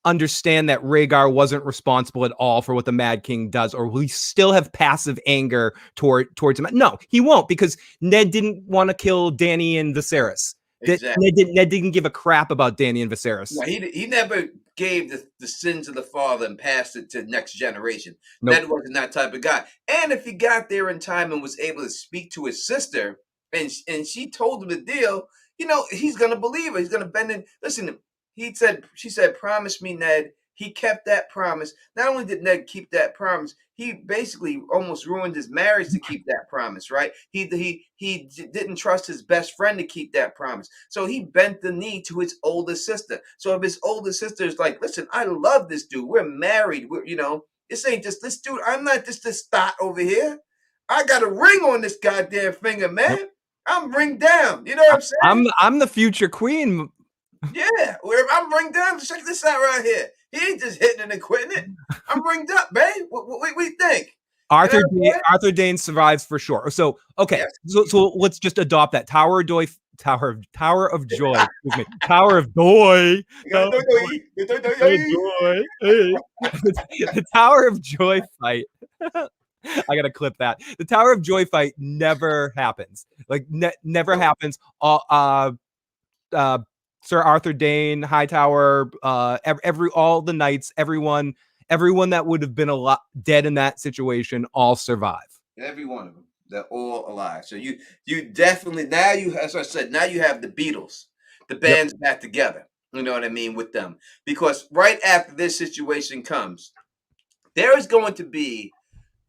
understand that Rhaegar wasn't responsible at all for what the Mad King does, or will he still have passive anger towards him? No, he won't, because Ned didn't want to kill Dany and Viserys. Exactly. Ned didn't give a crap about Dany and Viserys. No, he never gave the sins of the father and passed it to the next generation. Nope. Ned wasn't that type of guy. And if he got there in time and was able to speak to his sister, and she told him the deal, he's gonna believe her. He's gonna bend in. Listen, she said, "Promise me, Ned." He kept that promise. Not only did Ned keep that promise, he basically almost ruined his marriage to keep that promise, right? He didn't trust his best friend to keep that promise. So he bent the knee to his older sister. So if his older sister is like, listen, I love this dude. We're married. This ain't just this dude. I'm not just this thought over here. I got a ring on this goddamn finger, man. Yep. I'm ringed down. You know what I'm saying? I'm the future queen. Yeah, I'm ringed down. Check this out right here. He ain't just hitting it and quitting it. I'm ringed up, babe. What we think? Arthur Dayne survives for sure. So okay, yes. so let's just adopt that Tower of Joy. Excuse me. Tower of Joy. The Tower of Joy fight. I gotta clip that. The Tower of Joy fight never happens. Like never happens. Sir Arthur Dane, Hightower, all the knights, everyone that would have been a lot dead in that situation, all survive. Every one of them, they're all alive. So you definitely now you, as I said, now you have the Beatles, the Yep. band's back together. You know what I mean with them, because right after this situation comes, there is going to be,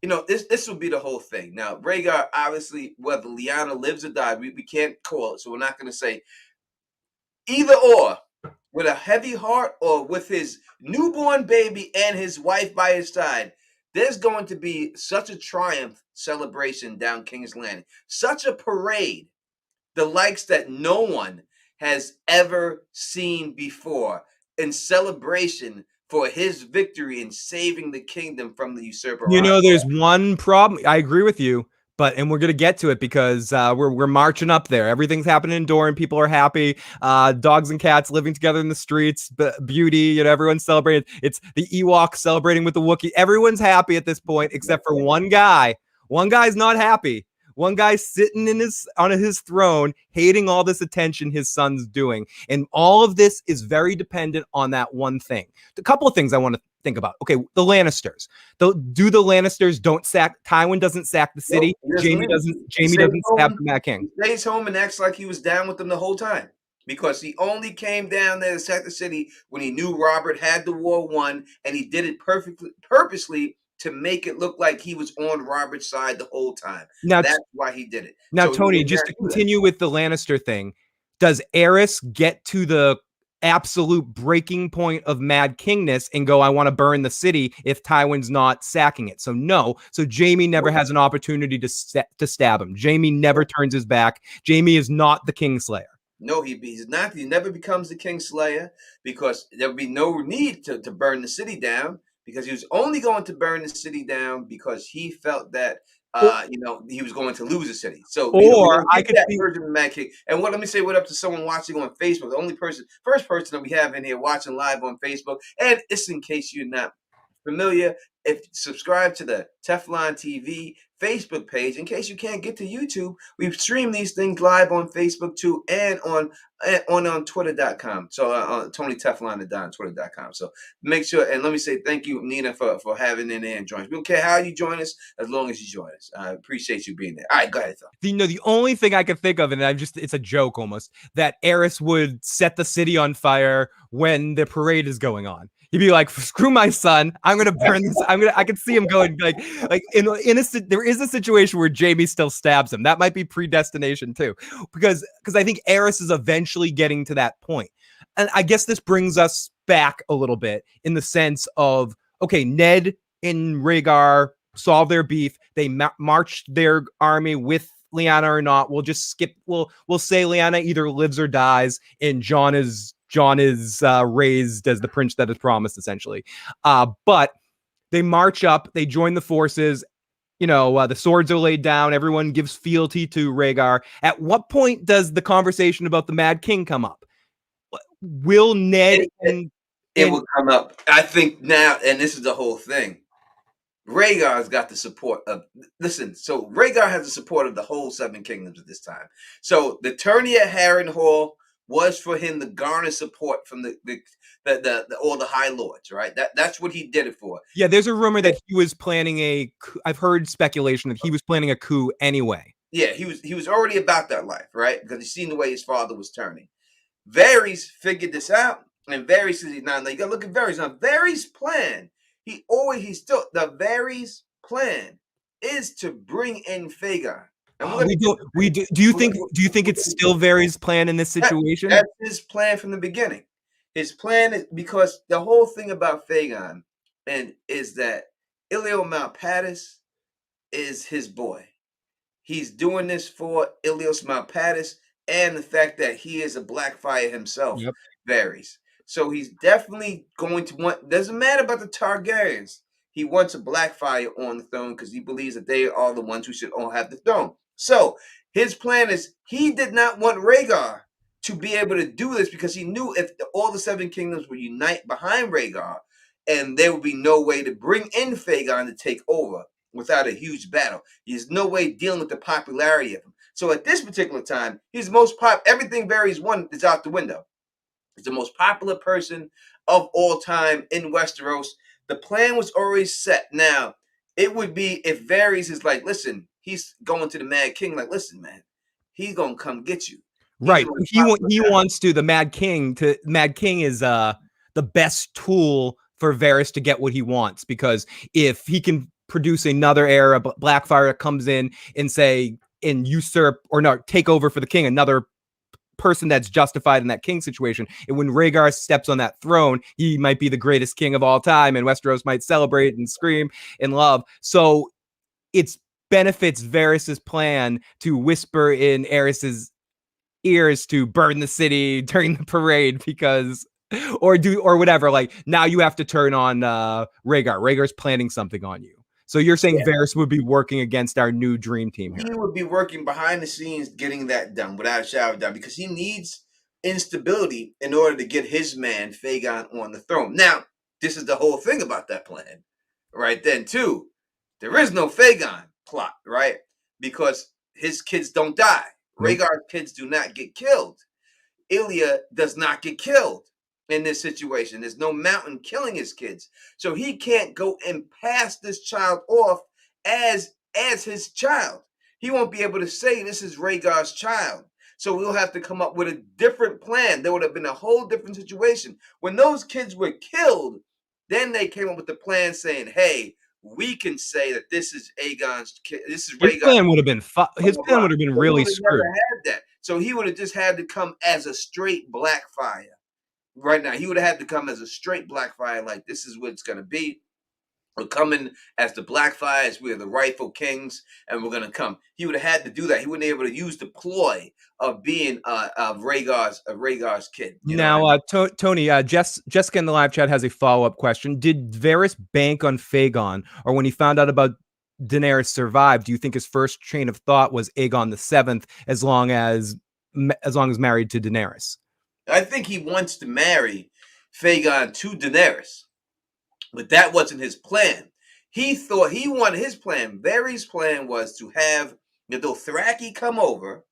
this will be the whole thing. Now, Rhaegar, obviously, whether Lyanna lives or dies, we can't call it, so we're not going to say either or. With a heavy heart or with his newborn baby and his wife by his side, there's going to be such a triumph celebration down King's Landing, such a parade, the likes that no one has ever seen before, in celebration for his victory in saving the kingdom from the usurper. There's one problem. I agree with you, and we're gonna get to it because we're marching up there. Everything's happening indoor, and people are happy. Dogs and cats living together in the streets, beauty. Everyone's celebrating. It's the Ewoks celebrating with the Wookiee. Everyone's happy at this point, except for one guy. One guy's not happy. One guy's sitting on his throne, hating all this attention his son's doing, and all of this is very dependent on that one thing. A couple of things I want to think about. Okay, the Lannisters. The Lannisters don't sack? Tywin doesn't sack the city. Nope, Jamie doesn't stab the Mad King. He stays home and acts like he was down with them the whole time, because he only came down there to sack the city when he knew Robert had the war won, and he did it purposely to make it look like he was on Robert's side the whole time. That's why he did it. Now, so Tony, just to continue with the Lannister thing, does Aerys get to the absolute breaking point of Mad Kingness and go, I want to burn the city if Tywin's not sacking it? So no. So Jamie never has an opportunity to stab him. Jamie never turns his back. Jamie is not the Kingslayer. No, he's not. He never becomes the Kingslayer, because there would be no need to burn the city down, because he was only going to burn the city down because he felt that he was going to lose the city. So I could see version of Mad King. And let me say what up to someone watching on Facebook. The first person that we have in here watching live on Facebook. And it's in case you're not familiar, if subscribe to the Teflon TV Facebook page. In case you can't get to YouTube, we stream these things live on Facebook too, and on Twitter.com. So Tony Teflon and Don Twitter.com. So make sure, and let me say thank you, Nina, for having in there and joining us. We don't care how you join us, as long as you join us. I appreciate you being there. All right, go ahead, Phil. The only thing I could think of, and it's a joke almost, that Aerys would set the city on fire when the parade is going on. He'd be like, "Screw my son! I'm gonna burn this." I could see him going there is a situation where Jamie still stabs him. That might be predestination too, because I think Aerys is eventually getting to that point. And I guess this brings us back a little bit in the sense of, okay, Ned and Rhaegar solve their beef. They marched their army with Lyanna or not. We'll just skip. We'll say Lyanna either lives or dies, and Jon is raised as the prince that is promised, essentially. But they march up, they join the forces. The swords are laid down. Everyone gives fealty to Rhaegar. At what point does the conversation about the Mad King come up? Will Ned it will come up, I think, now, and this is the whole thing. Rhaegar's got the support of, so Rhaegar has the support of the whole Seven Kingdoms at this time. So the tourney at Harrenhal was for him to garner support from the all the High Lords, right? That's what he did it for. Yeah, there's a rumor that he was planning I've heard speculation that he was planning a coup anyway. Yeah, he was already about that life, right? Because he's seen the way his father was turning. Varys figured this out, and Varys says, now you gotta look at Varys. Now Varys' plan, the Varys' plan is to bring in Rhaegar. Do you think it's still Varys' plan in this situation? That's his plan from the beginning. His plan is, because the whole thing about Rhaegar is that Ilio Malpatis is his boy. He's doing this for Ilios Malpatis, and the fact that he is a Blackfire himself, Varys. So he's definitely going to want, doesn't matter about the Targaryens. He wants a Blackfire on the throne because he believes that they are the ones who should all have the throne. So his plan is, he did not want Rhaegar to be able to do this, because he knew if all the Seven Kingdoms would unite behind Rhaegar, and there would be no way to bring in Rhaegar to take over without a huge battle. There's no way dealing with the popularity of him. So at this particular time, he's the most pop. Everything Varys won is out the window. He's the most popular person of all time in Westeros. The plan was already set. Now, it would be if Varys is like, listen, he's going to the Mad King, like, listen, man, he's gonna come get you. He's the Right. most He popular guy. wants to the Mad King to Mad King is the best tool for Varys to get what he wants, because if he can produce another heir, Blackfire that comes in and say and usurp or not take over for the king, another person that's justified in that king situation. And when Rhaegar steps on that throne, he might be the greatest king of all time, and Westeros might celebrate and scream and love. So it's benefits Varys's plan to whisper in Aerys's ears to burn the city during the parade, because or whatever. Like, now you have to turn on Rhaegar. Rhaegar's planning something on you. So you're saying Yeah. Varys would be working against our new dream team here? He would be working behind the scenes getting that done without a shadow of a doubt, because he needs instability in order to get his man Fagon on the throne. Now, this is the whole thing about that plan, right? Then, too, there is no Fagon plot, right? Because his kids don't die. Nope. Rhaegar's kids do not get killed. Ilya does not get killed in this situation. There's no mountain killing his kids. So he can't go and pass this child off as his child. He won't be able to say this is Rhaegar's child. So we'll have to come up with a different plan. There would have been a whole different situation. When those kids were killed, then they came up with the plan saying, hey, we can say that this is Aegon's kid. This is His Rhaegar's. plan would have been his plan would have been But he really would have never screwed. had that. So he would have just had to come as a straight Blackfire. Right now, he would have had to come as a straight Blackfire, like this is what it's going to be. We're coming as the Blackfires. We're the rightful kings, and we're going to come. He would have had to do that. He wouldn't be able to use the ploy of being Rhaegar's kid. You know what I Now, mean? Tony, Jessica in the live chat has a follow-up question. Did Varys bank on Fagon, or when he found out about Daenerys survived, do you think his first train of thought was Aegon the Seventh, as long as married to Daenerys? I think he wants to marry Fagon to Daenerys, but that wasn't his plan. He thought he wanted his plan. Varys' plan was to have the Dothraki come over,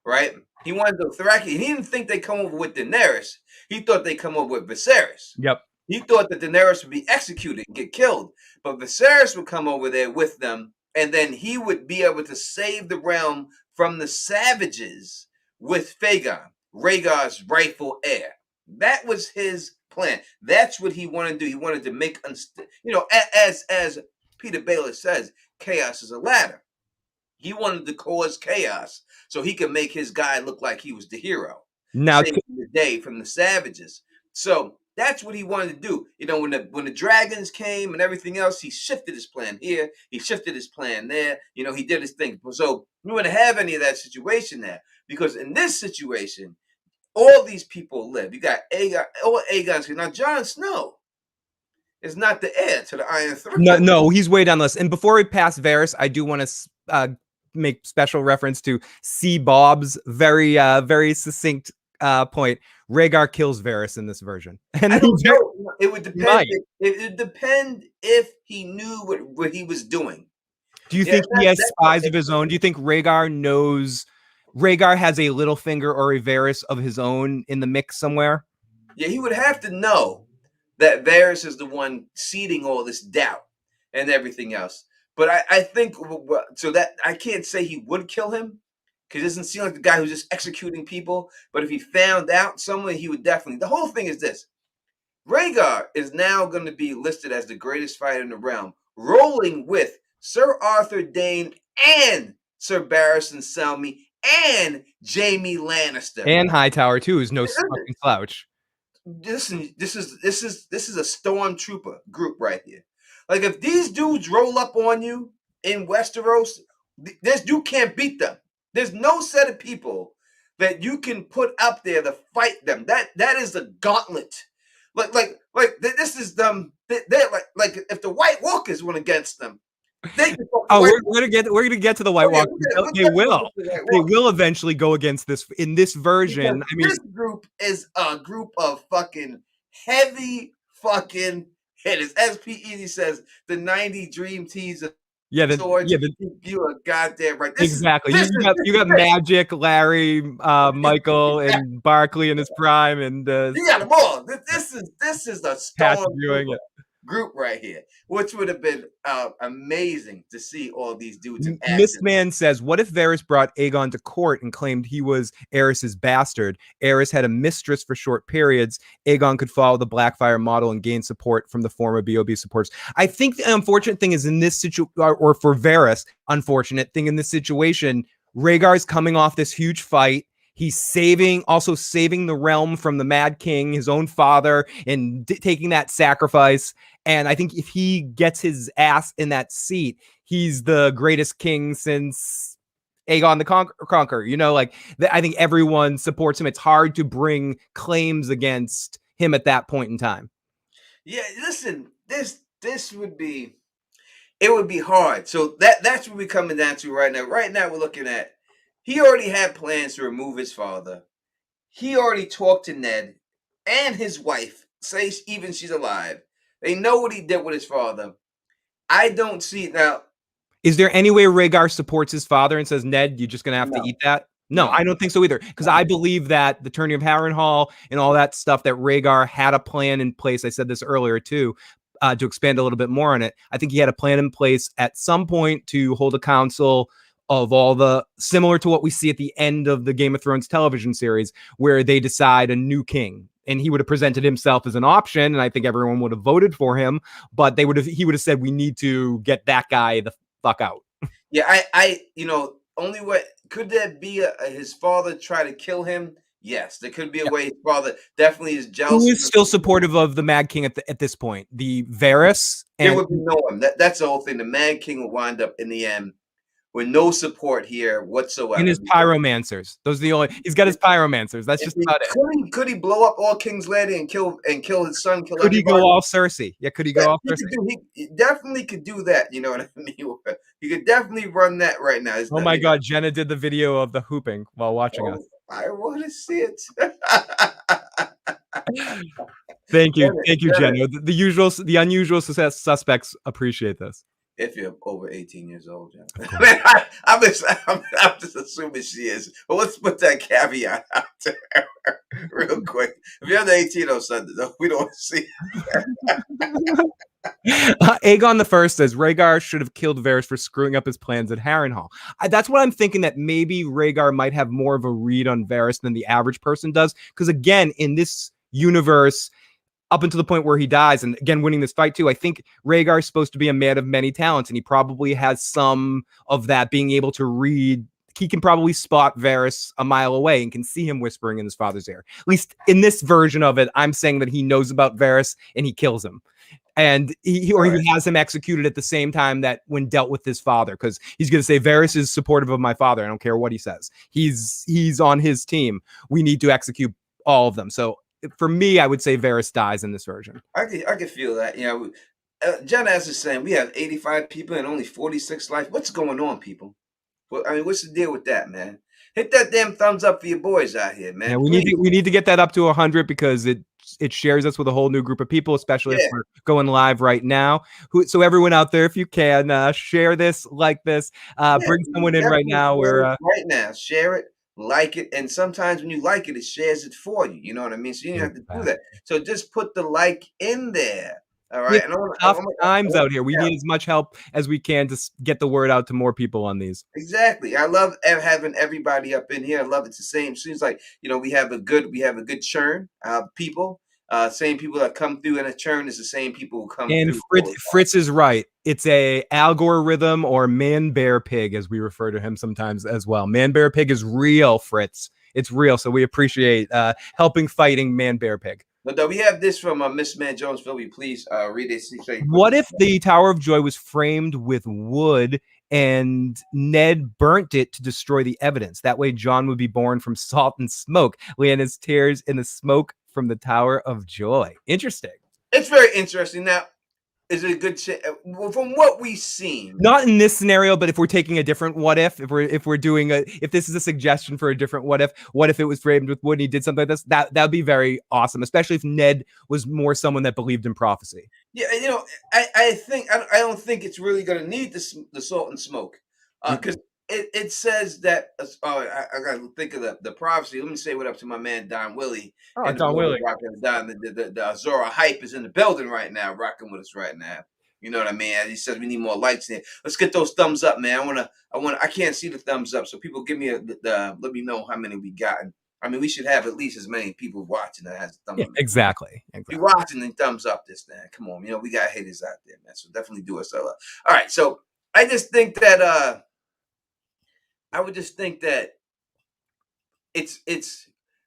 right? He wanted the Dothraki. He didn't think they'd come over with Daenerys. He thought they'd come over with Viserys. Yep. He thought that Daenerys would be executed and get killed, but Viserys would come over there with them, and then he would be able to save the realm from the savages with Fagon, Rhaegar's rightful heir. That was his plan. That's what he wanted to do. He wanted to make, as Peter Baelish says, chaos is a ladder. He wanted to cause chaos so he could make his guy look like he was the hero, Now, saving the day from the savages. So that's what he wanted to do. When the dragons came and everything else, he shifted his plan here. He shifted his plan there. He did his thing. So we wouldn't have any of that situation there, because in this situation, all these people live. You got Aegon, all Aegon's. Now Jon Snow is not the heir to the Iron Throne. no, he's way down the list. And before we pass Varys, I do want to make special reference to C. Bob's very succinct point. Rhaegar kills Varys in this version. And I don't know. It would depend. It would depend if he knew what he was doing. Do you think he has spies of his own? Do you think Rhaegar knows? Rhaegar has a Littlefinger or a Varys of his own in the mix somewhere? Yeah, he would have to know that Varys is the one seeding all this doubt and everything else. But I think so that I can't say he would kill him, because it doesn't seem like the guy who's just executing people. But if he found out someone, he would definitely. The whole thing is this: Rhaegar is now going to be listed as the greatest fighter in the realm, rolling with Sir Arthur Dayne and Sir Barristan Selmy and Jaime Lannister and Hightower too, who's no fucking slouch. This is a stormtrooper group right here. Like, if these dudes roll up on you in Westeros, you can't beat them. There's no set of people that you can put up there to fight them. That is a gauntlet. Like this is them. They're like if the White Walkers went against them, they could. We're gonna get to the White Walkers. They will eventually go against this in this version. Because this group is a group of fucking heavy fucking hitters. As P. Easy says, the 90 Dream Teams. Yeah, swords. yeah, You are goddamn right. exactly. This is You got Magic, Larry, Michael, and Barkley in his prime, and you got them all. This is the Patrick Ewing. stormtrooper group right here, which would have been amazing to see all these dudes in Miss action. Man says, what if Varys brought Aegon to court and claimed he was Aerys's bastard? Aerys had a mistress for short periods. Aegon could follow the Blackfire model and gain support from the former BOB supporters. I think the unfortunate thing is in this situation, or for Varys, unfortunate thing in this situation, Rhaegar's coming off this huge fight. He's also saving the realm from the Mad King, his own father, and taking that sacrifice. And I think if he gets his ass in that seat, he's the greatest king since Aegon the Conqueror. You know, like I think everyone supports him. It's hard to bring claims against him at that point in time. Yeah, listen, this would be it would be hard. So that's what we're coming down to right now. Right now we're looking at he already had plans to remove his father. He already talked to Ned and his wife, say even she's alive. They know what he did with his father. I don't see now. Is there any way Rhaegar supports his father and says, Ned, you're just going to have to eat that? No, I don't think so either. Because I believe that the turning of Harrenhal and all that stuff, that Rhaegar had a plan in place. I said this earlier too, to expand a little bit more on it. I think he had a plan in place at some point to hold a council of all the, similar to what we see at the end of the Game of Thrones television series, where they decide a new king. And he would have presented himself as an option, and I think everyone would have voted for him. But he would have said, we need to get that guy the fuck out. Yeah, only way could there be his father try to kill him? Yes, there could be a way his father definitely is jealous. Who is still supportive of the Mad King at this point? The Varys? There would be no one. That's the whole thing. The Mad King will wind up in the end with no support here whatsoever. And his pyromancers. Those are the only. He's got his pyromancers. That's just about it. Could he blow up all King's Landing and kill his son? Could he go all Cersei? Yeah, could he go all Cersei? He definitely could do that. You know what I mean? He could definitely run that right now. Oh my God, Jenna did the video of the hooping while watching us. I want to see it. Thank you, Jenna. The unusual suspects appreciate this. If you're over 18 years old, I'm just assuming she is. But let's put that caveat out there real quick. If you're under 18 on Sunday, we don't see. Aegon the First says Rhaegar should have killed Varys for screwing up his plans at Harrenhal. That's what I'm thinking, that maybe Rhaegar might have more of a read on Varys than the average person does. Because again, in this universe, up until the point where he dies, and again, winning this fight too, I think Rhaegar is supposed to be a man of many talents, and he probably has some of that, being able to read. He can probably spot Varys a mile away and can see him whispering in his father's ear. At least in this version of it, I'm saying that he knows about Varys and he kills him. And he has him executed at the same time that when dealt with his father, because he's going to say Varys is supportive of my father. I don't care what he says. He's on his team. We need to execute all of them. So for me, I would say Varys dies in this version. I can feel that. John S is saying we have 85 people and only 46 life. What's going on, people? Well, I mean, what's the deal with that, man? Hit that damn thumbs up for your boys out here, man. Yeah, we need to get that up to 100 because it shares us with a whole new group of people, especially if we're going live right now. So everyone out there, if you can, share this, like this, bring someone in right now. Right now, share it, like it, and sometimes when you like it, it shares it for you. You know what I mean? So you don't have to do that. So just put the like in there. All right. Tough times out here. We need as much help as we can to get the word out to more people on these. Exactly. I love having everybody up in here. I love it's the same. Seems like we have a good churn. People, same people that come through, and a churn is the same people who come through. And Fritz is right. It's a Al Gore rhythm, or man bear pig, as we refer to him sometimes as well. Man bear pig is real, Fritz. It's real. So we appreciate helping fighting man bear pig. But we have this from Miss Man Jones. Will you please read it? What if the Tower of Joy was framed with wood and Ned burnt it to destroy the evidence? That way Jon would be born from salt and smoke. Lyanna's tears in the smoke from the Tower of Joy. Interesting. It's very interesting. Now, Is it a good chance? Well, from what we've seen, Not in this scenario, but if we're taking a different what if we're doing if this is a suggestion for a different what if it was framed with Wood and he did something like this, that'd be very awesome, especially if Ned was more someone that believed in prophecy. yeah, I think I don't think it's really going to need the salt and smoke, because it says that. I got to think of the prophecy. Let me say what up to my man Don Willie Oh, and the Don boys Willie. rocking Don. The Azora hype is in the building right now, rocking with us right now. You know what I mean? As he says, we need more likes in. Let's get those thumbs up, man. I can't see the thumbs up, so people give me let me know how many we got. I mean, we should have at least as many people watching that has a thumb Yeah, up. exactly. If you're watching, then thumbs up this, man. Come on, we got haters out there, man. So definitely do us a lot. All right, so I just think that I would just think that it's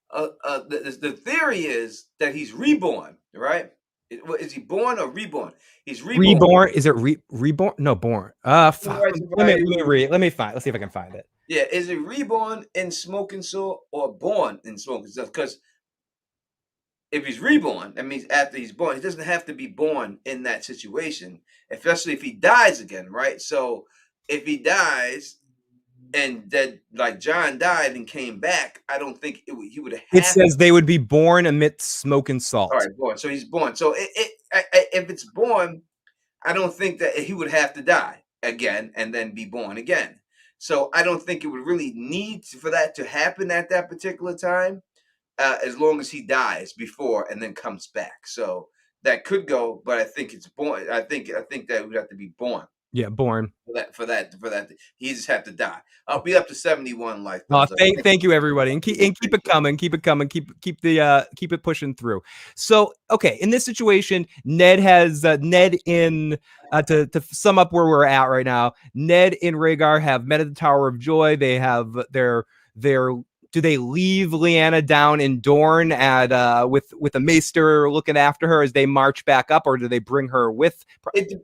the theory is that he's reborn, right? Is he born or reborn? He's reborn. Reborn? Is it reborn? No, born. Let me find. Let's see if I can find it. Yeah, is it reborn in smoking sore or born in smoking sore? Because if he's reborn, that means after he's born, he doesn't have to be born in that situation, especially if he dies again, right? So if he dies and that like John died and came back, I don't think he would It have. says they would be born amidst smoke and All salt. right, born. So he's born. So if it's born, I don't think that he would have to die again and then be born again. So I don't think it would really need for that to happen at that particular time. As long as he dies before and then comes back. So that could go, but I think it's born. I think that would have to be born Yeah, born. for that. He just have to die. I'll be up to 71 life thumbs up. Thank you everybody, and keep it coming, keep it pushing through. So okay, in this situation, Ned has Ned in to sum up where we're at right now. Ned and Rhaegar have met at the Tower of Joy. They have their do they leave Lyanna down in Dorne at with a maester looking after her as they march back up, or do they bring her with?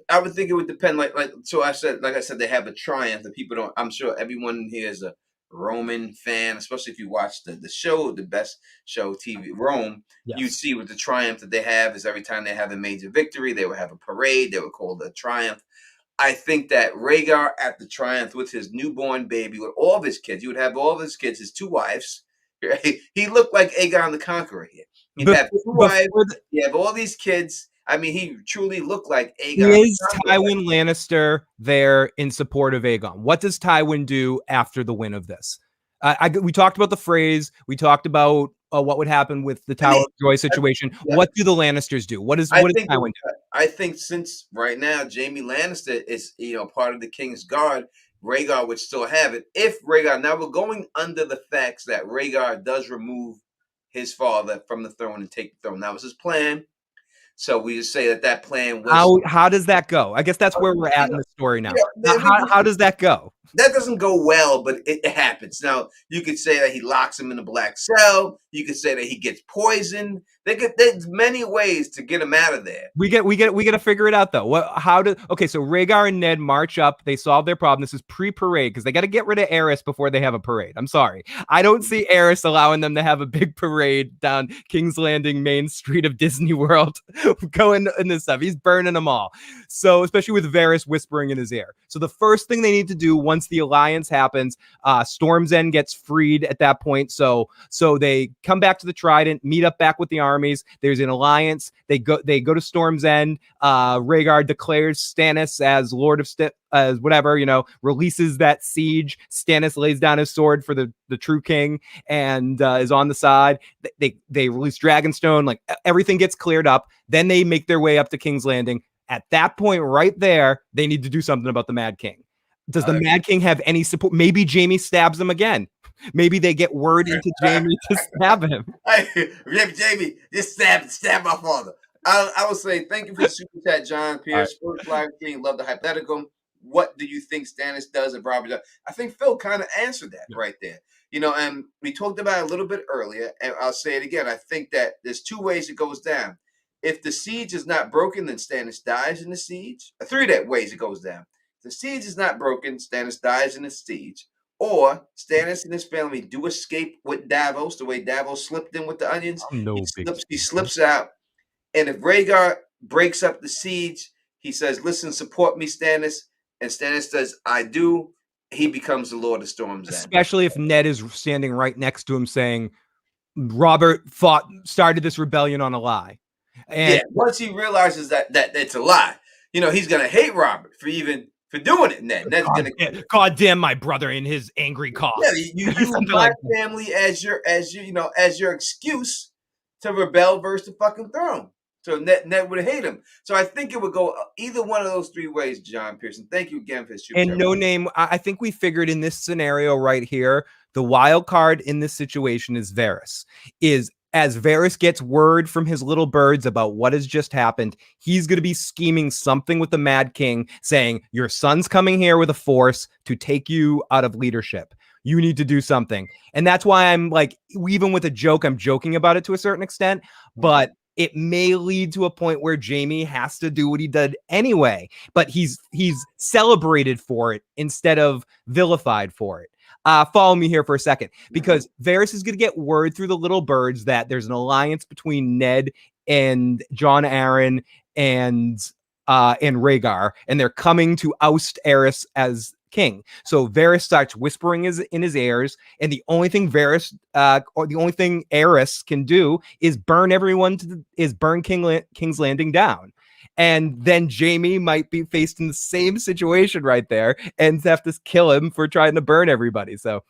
I would think it would depend. So like I said, they have a triumph that people don't. I'm sure everyone here is a Roman fan, especially if you watch the show, the best show TV, Rome. Yes. You see what the triumph that they have is every time they have a major victory, they will have a parade. They would call it a triumph. I think that Rhaegar at the triumph with his newborn baby, with all of his kids, you would have all of his kids, his two wives. Right? He looked like Aegon the Conqueror here. He'd have two wives. You have all these kids. I mean, he truly looked like Aegon. Is Tywin Lannister there in support of Aegon? What does Tywin do after the win of this? We talked about the phrase. We talked about what would happen with the Tower of Joy situation. Yeah. What do the Lannisters do? What does Tywin do? I think since right now Jaime Lannister is part of the King's Guard, Rhaegar would still have it. If Rhaegar, now we're going under the facts that Rhaegar does remove his father from the throne and take the throne. That was his plan. So we just say that plan was. How does that go? I guess that's where we're at in the story now. How does that go? That doesn't go well, but it happens. Now, you could say that he locks him in a black cell. You could say that he gets poisoned. There's many ways to get him out of there. We got to figure it out though. Okay, so Rhaegar and Ned march up. They solve their problem. This is pre-parade because they got to get rid of Aerys before they have a parade. I'm sorry. I don't see Aerys allowing them to have a big parade down King's Landing Main Street of Disney World going in this stuff. He's burning them all. So, especially with Varys whispering in his ear. So the first thing they need to do once the alliance happens, Storm's End gets freed at that point. So they come back to the Trident, meet up back with the armies. There's an alliance. They go to Storm's End. Rhaegar declares Stannis as Lord of as whatever, releases that siege. Stannis lays down his sword for the true king and is on the side. They release Dragonstone. Like everything gets cleared up. Then they make their way up to King's Landing. At that point, right there, they need to do something about the Mad King. Does the Mad King have any support? Maybe Jaime stabs him again. Maybe they get word into Jaime to stab him. Jaime, just stab my father. I will say thank you for the super chat, John Pierce. First Live King, love the hypothetical. What do you think Stannis does and Robbie does? I think Phil kind of answered that right there. And we talked about it a little bit earlier, and I'll say it again. I think that there's two ways it goes down. If the siege is not broken, then Stannis dies in the siege. Three ways it goes down. If the siege is not broken, Stannis dies in the siege. Or Stannis and his family do escape with Davos, the way Davos slipped in with the onions. He slips out. And if Rhaegar breaks up the siege, he says, "Listen, support me, Stannis," and Stannis says, "I do." He becomes the Lord of Storm's End. Especially if Ned is standing right next to him saying, Robert started this rebellion on a lie. Yeah, And once he realizes that it's a lie, he's gonna hate Robert for doing it. Ned's gonna, God damn my brother in his angry cough. yeah, you use my family as your excuse to rebel versus the fucking throne. So Ned would hate him. So I think it would go either one of those three ways, John Pearson. Thank you again for this. And no name. I think we figured in this scenario right here, the wild card in this situation is Varys. As Varys gets word from his little birds about what has just happened, he's going to be scheming something with the Mad King, saying, your son's coming here with a force to take you out of leadership. You need to do something. And that's why I'm like, even with a joke, I'm joking about it to a certain extent, but it may lead to a point where Jaime has to do what he did anyway, but he's celebrated for it instead of vilified for it. Follow me here for a second, because Varys is going to get word through the little birds that there's an alliance between Ned and Jon Arryn and Rhaegar, and they're coming to oust Aerys as king. So Varys starts whispering in his ears, and the only thing Aerys can do is burn King's Landing down. And then Jaime might be faced in the same situation right there and have to kill him for trying to burn everybody. So,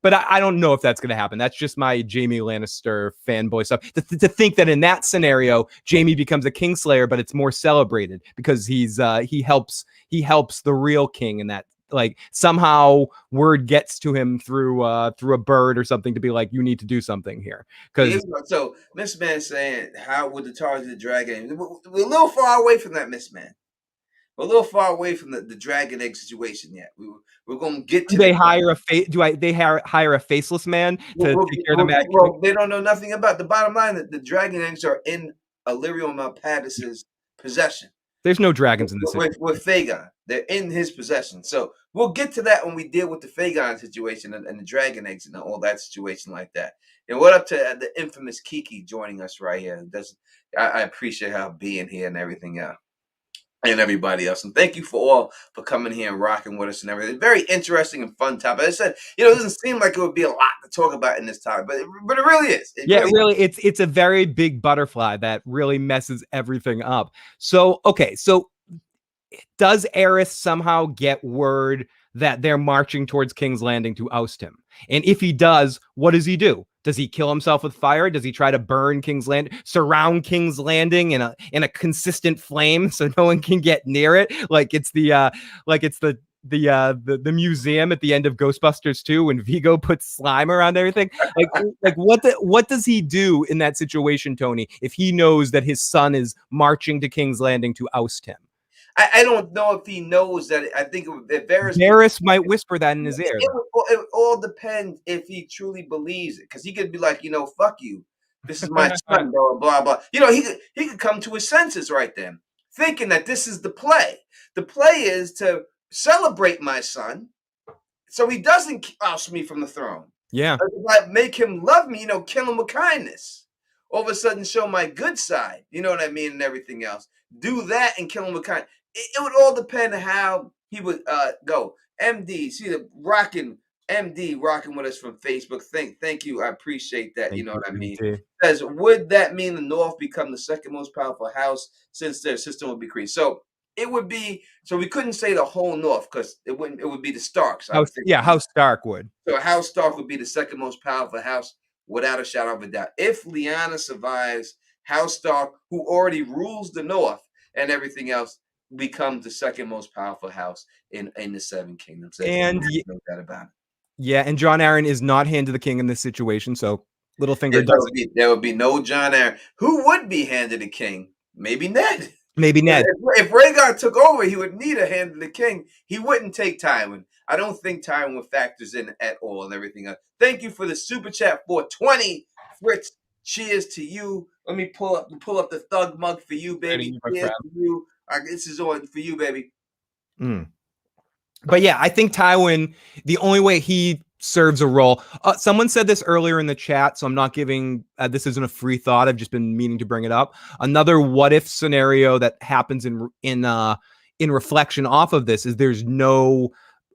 but I don't know if that's going to happen. That's just my Jaime Lannister fanboy stuff. To think that in that scenario, Jaime becomes a Kingslayer, but it's more celebrated because he helps the real king in that. Like somehow word gets to him through a bird or something to be like, you need to do something here. Because so Miss Man saying, how would the Target of the Dragon? We're a little far away from that, Miss Man. We're a little far away from the dragon egg situation yet. We're going to get to. They hire a faceless man to take care of the Mad King? They don't know nothing about the bottom line. That the dragon eggs are in Illyrio Malpatis's possession. There's no dragons in this with Rhaegar. They're in his possession. So we'll get to that when we deal with the Rhaegar situation and the dragon eggs and all that situation like that. And what up to the infamous Kiki joining us right here? I appreciate her being here and everything else. And everybody else. And thank you for coming here and rocking with us and everything. Very interesting and fun topic. I said, it doesn't seem like it would be a lot to talk about in this topic, but it really is. It's a very big butterfly that really messes everything up. So, okay. So does Aerys somehow get word that they're marching towards King's Landing to oust him? And if he does, what does he do? Does he kill himself with fire? Does he try to burn King's Landing, surround King's Landing in a consistent flame so no one can get near it? Like it's the museum at the end of Ghostbusters 2 when Vigo puts slime around everything. Like what does he do in that situation, Tony, if he knows that his son is marching to King's Landing to oust him? I don't know if he knows that. I think Varys might whisper that in his ear. It all depends if he truly believes it, because he could be like, fuck you. This is my son, blah, blah, blah. He could come to his senses right then, thinking that this is the play. The play is to celebrate my son so he doesn't oust me from the throne. Yeah. Like, make him love me, kill him with kindness. All of a sudden show my good side, you know what I mean, and everything else. Do that and kill him with kindness. It would all depend on how he would go. MD, see the MD rocking with us from Facebook. Thank you. I appreciate that. You know what I mean? Says, would that mean the North become the second most powerful house since their system would be created? So it would be. So we couldn't say the whole North because it wouldn't. It would be the Starks. House Stark would. So House Stark would be the second most powerful house without a shadow of a doubt. If Lyanna survives, House Stark, who already rules the North and everything else, becomes the second most powerful house in the Seven Kingdoms. And no doubt about it. Yeah, and Jon Arryn is not hand to the king in this situation, so Littlefinger doesn't. There would be no Jon Arryn. Who would be handed the king? Maybe Ned. Maybe Ned. If Rhaegar took over, he would need a hand of the king. He wouldn't take Tywin. I don't think Tywin factors in at all and everything else. Thank you for the super chat for 20. Fritz, cheers to you. Let me pull up the thug mug for you, baby. Cheers to you. This is on for you, baby. But yeah, I think Tywin, the only way he serves a role. Someone said this earlier in the chat, so I'm not giving this isn't a free thought. I've just been meaning to bring it up. Another what if scenario that happens in reflection off of this is there's no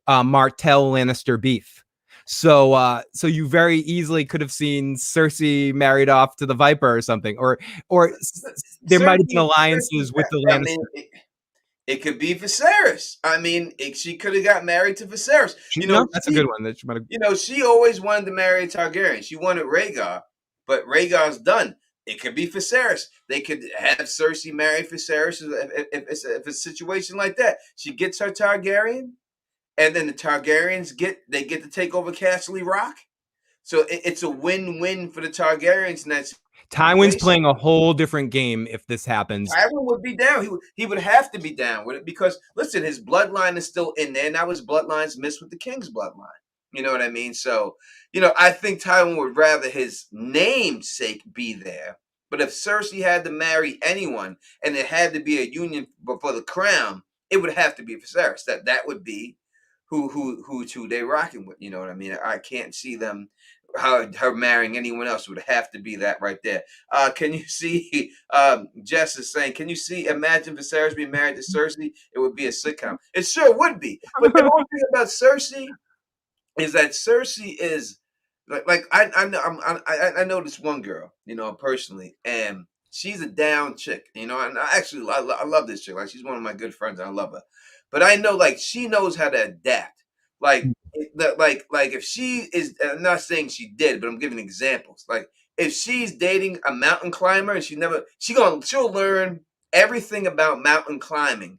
Martell Lannister beef. So you very easily could have seen Cersei married off to the Viper or something, or there might have been alliances with the I mean, Lannister. it could be Viserys. I mean, she could have got married to Viserys. No, that's a good one. That she might have. She always wanted to marry a Targaryen. She wanted Rhaegar, but Rhaegar's done. It could be Viserys. They could have Cersei marry Viserys if it's a situation like that. She gets her Targaryen, and then the Targaryens get to take over Castle Rock. So it's a win-win for the Targaryens in that Tywin's situation. playing a whole different game if this happens. Tywin would be down. He would have to be down with it because listen, his bloodline is still in there. Now his bloodline's mixed with the king's bloodline. You know what I mean? So, I think Tywin would rather his namesake be there. But if Cersei had to marry anyone and it had to be a union for the crown, it would have to be Viserys. That would be who they rocking with. You know what I mean? I can't see them her marrying anyone else. Would have to be that right there. Can you see? Jess is saying, can you imagine Viserys being married to Cersei? It would be a sitcom. It sure would be. But the whole thing about Cersei is that Cersei is like I know this one girl, personally, and she's a down chick, and I love this chick. Like she's one of my good friends, and I love her. But I know like she knows how to adapt. Like if she is, I'm not saying she did, but I'm giving examples. Like if she's dating a mountain climber and she'll learn everything about mountain climbing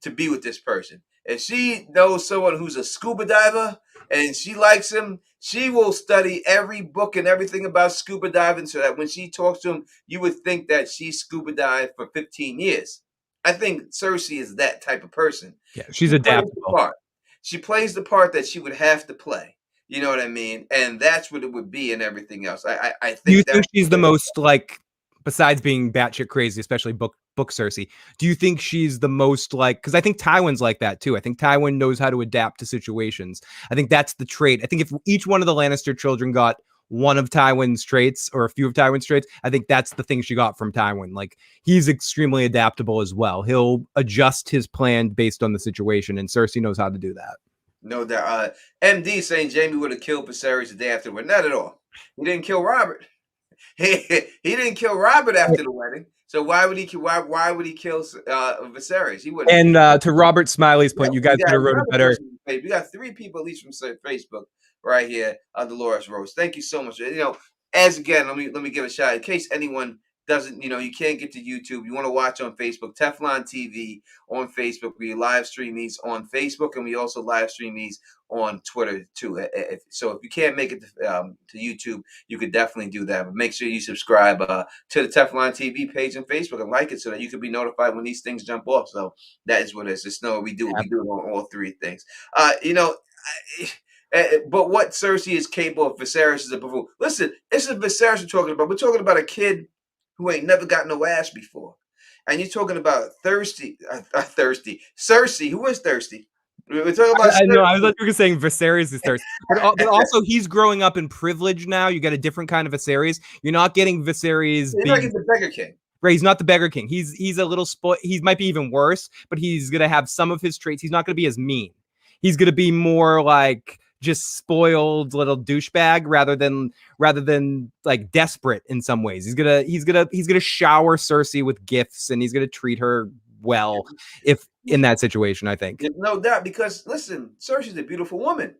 to be with this person. If she knows someone who's a scuba diver and she likes him, she will study every book and everything about scuba diving so that when she talks to him, you would think that she scuba dived for 15 years. I think Cersei is that type of person. Yeah, she's She plays the adaptable. part. She plays the part that she would have to play. You know what I mean? And that's what it would be and everything else. I Do you think think that's she's the most like, besides being batshit crazy, especially book Cersei? Do you think she's the most like? Because I think Tywin's like that too. I think Tywin knows how to adapt to situations. I think that's the trait. I think if each one of the Lannister children got one of Tywin's traits or a few of Tywin's traits, I think that's the thing she got from Tywin. Like he's extremely adaptable as well. He'll adjust his plan based on the situation, and Cersei knows how to do that. No doubt. MD saying Jamie would have killed Viserys the day after the wedding. Not at all. He didn't kill Robert. He didn't kill Robert after the wedding. So why would he kill Viserys? He wouldn't. And to Robert Smiley's point, you guys could have wrote a better. We got 3 people at least from Facebook right here. Dolores Rose. Thank you so much. As again, let me give a shout out in case anyone doesn't, you can't get to YouTube. You want to watch on Facebook, Teflon TV on Facebook. We live stream these on Facebook, and we also live stream these on Twitter too. So if you can't make it to YouTube, you could definitely do that. But make sure you subscribe to the Teflon TV page on Facebook and like it so that you can be notified when these things jump off. So that is what it is. Just know we do. We do it on all 3 things. But what Cersei is capable of, Viserys is a buffoon. Listen, this is Viserys we're talking about. We're talking about a kid who ain't never got no ass before. And you're talking about thirsty Cersei. Who is thirsty? We're talking about I know. I thought you were saying Viserys is thirsty, but also he's growing up in privilege now. You get a different kind of Viserys. You're not getting Viserys. He's like the beggar king. Right, he's not the beggar king. He's a little spoiled. He might be even worse, but he's gonna have some of his traits. He's not gonna be as mean. He's gonna be more like just spoiled little douchebag rather than like desperate in some ways. He's gonna shower Cersei with gifts and he's gonna treat her well if in that situation, I think. No doubt, because listen, Cersei's a beautiful woman.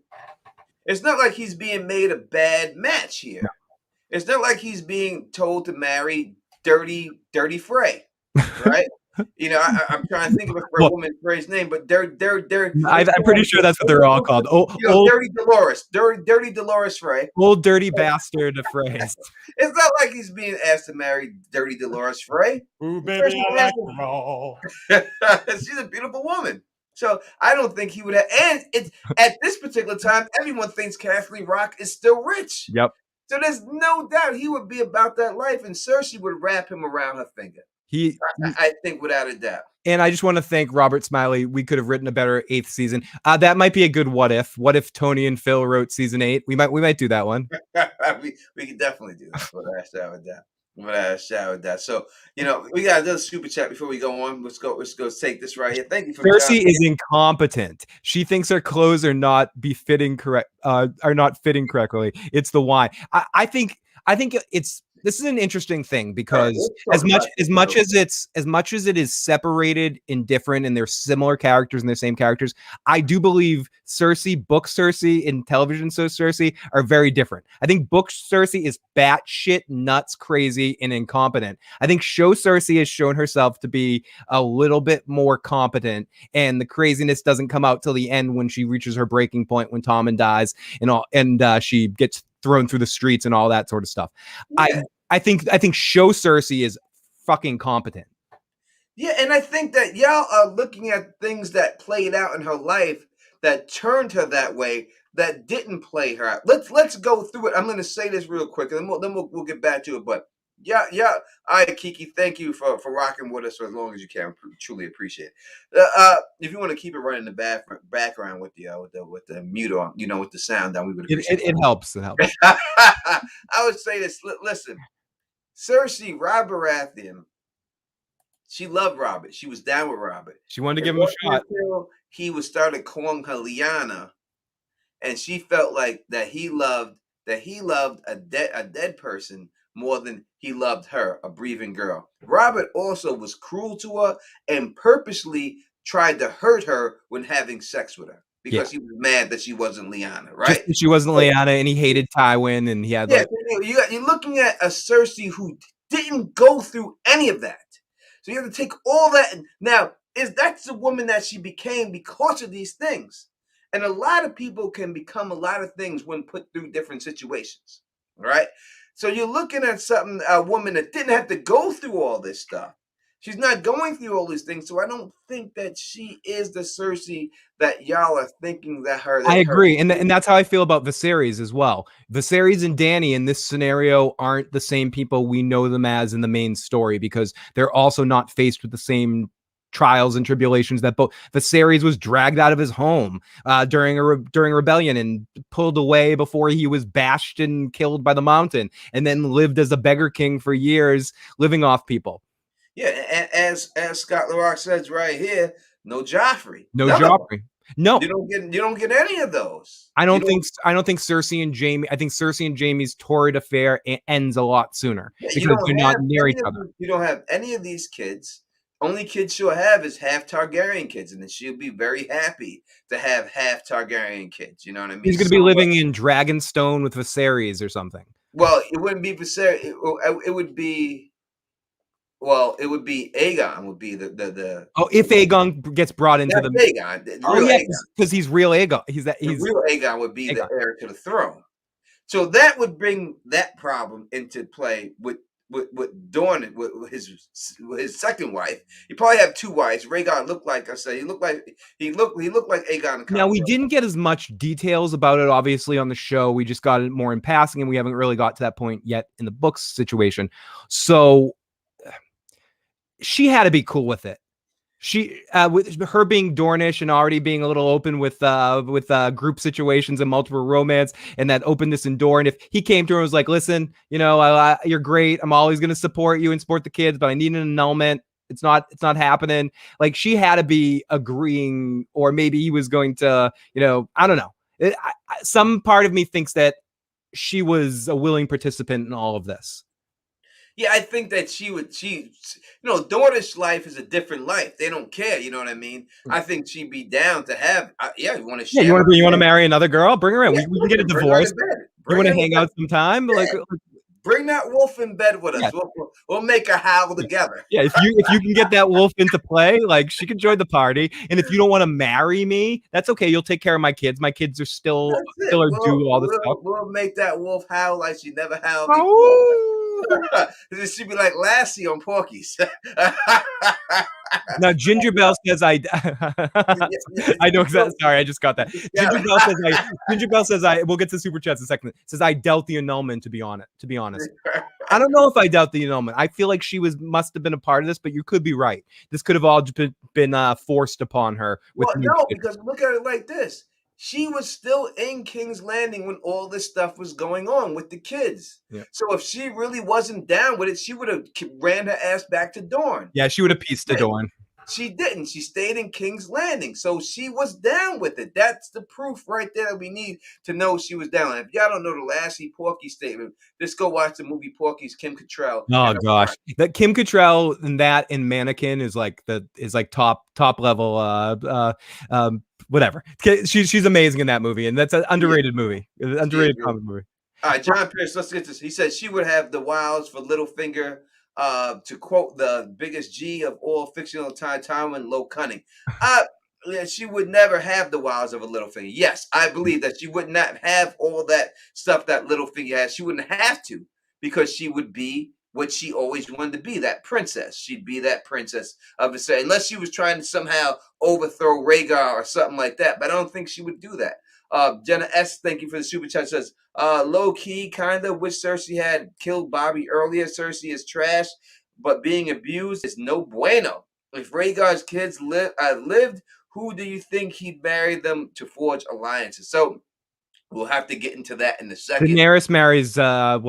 It's not like he's being made a bad match here. No. It's not like he's being told to marry dirty Frey, right? I'm trying to think of a woman's Frey's name, but they're I'm pretty sure that's what they're all called. Dirty Dolores Frey. Old dirty bastard of Frey. It's not like he's being asked to marry dirty Dolores Frey. Ooh, baby, I like them all. She's a beautiful woman. So I don't think he would have. And it's at this particular time, everyone thinks Kathleen Rock is still rich. Yep. So there's no doubt he would be about that life, and Cersei would wrap him around her finger. He I think without a doubt. And I just want to thank Robert Smiley. We could have written a better 8th season. That might be a good what if. What if Tony and Phil wrote season 8? We might do that one. we can definitely do that without a shadow of doubt. Without a shadow of doubt. So, we got another super chat before we go on. Let's go take this right here. Thank you for Cersei is incompetent. She thinks her clothes are not fitting correctly. It's the why. I think this is an interesting thing because as much as it is separated and different and they're similar characters and they're same characters, I do believe book Cersei and television Cersei are very different. I think book Cersei is batshit nuts crazy and incompetent. I think show Cersei has shown herself to be a little bit more competent, and the craziness doesn't come out till the end when she reaches her breaking point when Tommen dies and she gets thrown through the streets and all that sort of stuff. Yeah. I think show Cersei is fucking competent. Yeah, and I think that y'all are looking at things that played out in her life that turned her that way, that didn't play her out. Let's go through it. I'm going to say this real quick, and then we'll get back to it. But yeah. All right, Kiki, thank you for rocking with us for as long as you can. Truly appreciate it. If you want to keep it running in the background with the mute on, with the sound down, we would appreciate it. It helps. It helps. I would say this. Listen, Cersei, Rob Baratheon, she loved Robert. She was down with Robert. She wanted to give him a shot. He was started calling her Lyanna, and she felt like that he loved a dead person more than he loved her, a breathing girl. Robert also was cruel to her and purposely tried to hurt her when having sex with her because he was mad that she wasn't Lyanna, right? She wasn't Lyanna, and he hated Tywin, and he had you're looking at a Cersei who didn't go through any of that. So you have to take all that. Now, that's the woman that she became because of these things. And a lot of people can become a lot of things when put through different situations, right? So you're looking at a woman that didn't have to go through all this stuff. She's not going through all these things, so I don't think that she is the Cersei that y'all are thinking that her. I agree, and that's how I feel about Viserys as well. Viserys and Dany in this scenario aren't the same people we know them as in the main story because they're also not faced with the same trials and tribulations that both Viserys was dragged out of his home during a rebellion and pulled away before he was bashed and killed by the mountain, and then lived as a beggar king for years, living off people. Yeah, as Scott LaRock says right here, no Joffrey. No Joffrey. No. You don't get any of those. I don't think Cersei and Jaime. I think Cersei and Jaime's torrid affair ends a lot sooner because they're not near each other. You don't have any of these kids. Only kids she'll have is half Targaryen kids, and then she'll be very happy to have half Targaryen kids. You know what I mean? He's going to be living in Dragonstone with Viserys or something. Well, it wouldn't be Viserys. It would be. Well, it would be Aegon. Would be the. Oh, if Aegon gets brought into the Aegon, because he's real Aegon. He's real Aegon would be the heir to the throne. So that would bring that problem into play with Dorne, with his second wife. He probably have two wives. Rhaegar looked like I said. He looked like Aegon. Now we didn't get as much details about it, obviously, on the show. We just got it more in passing, and we haven't really got to that point yet in the books situation. So she had to be cool with it. She, with her being Dornish and already being a little open with group situations and multiple romance and that openness in Dorne. If he came to her and was like, "Listen, you're great. I'm always going to support you and support the kids, but I need an annulment. It's not happening." Like she had to be agreeing, or maybe he was going to, I don't know. Some part of me thinks that she was a willing participant in all of this. Yeah, I think that Dornish life is a different life. They don't care, you know what I mean? I think she'd be down to have, you want to share. Yeah, you want to marry another girl? Bring her in. Yeah, we can get a divorce. You want to hang out sometime? Yeah. Bring that wolf in bed with us. Yeah. We'll make a howl together. Yeah, if you can get that wolf into play, like she can join the party. And if you don't want to marry me, that's okay. You'll take care of my kids. My kids are still do all this stuff. We'll make that wolf howl like she never howled before. She'd be like Lassie on Porky's. Now Ginger Bell says I know exactly. Sorry, I just got that. Ginger Bell says we'll get to super chats in a second. Says I dealt the annulment to be honest. I don't know if I doubt the annulment. I feel like she must have been a part of this, but you could be right. This could have all been forced upon her with Well, new no, kids. because look at it like this. She was still in King's Landing when all this stuff was going on with the kids. Yeah. So if she really wasn't down with it, she would have ran her ass back to Dorne. Yeah, she would have pieced it on. She didn't. She stayed in King's Landing. So she was down with it. That's the proof right there that we need to know she was down. And if y'all don't know the Lassie Porky statement, just go watch the movie Porky's Kim Cattrall. Oh And gosh, that Kim Cattrall and that in Mannequin is like top level. Whatever. She's amazing in that movie, and that's an underrated movie, an underrated comic movie. All right, John Pierce, let's get this. He said she would have the wiles for Littlefinger, to quote the biggest G of all fictional time, Tywin, low cunning. Yeah, she would never have the wiles of a Littlefinger. Yes, I believe that she would not have all that stuff that Littlefinger has. She wouldn't have to, because she would be what she always wanted to be, that princess. She'd be that princess of the set, unless she was trying to somehow overthrow Rhaegar or something like that. But I don't think she would do that. Jenna S, thank you for the super chat. Says, low key, kind of wish Cersei had killed Bobby earlier. Cersei is trash, but being abused is no bueno. If Rhaegar's kids lived, who do you think he'd marry them to forge alliances? So we'll have to get into that in a second. Daenerys marries Rob.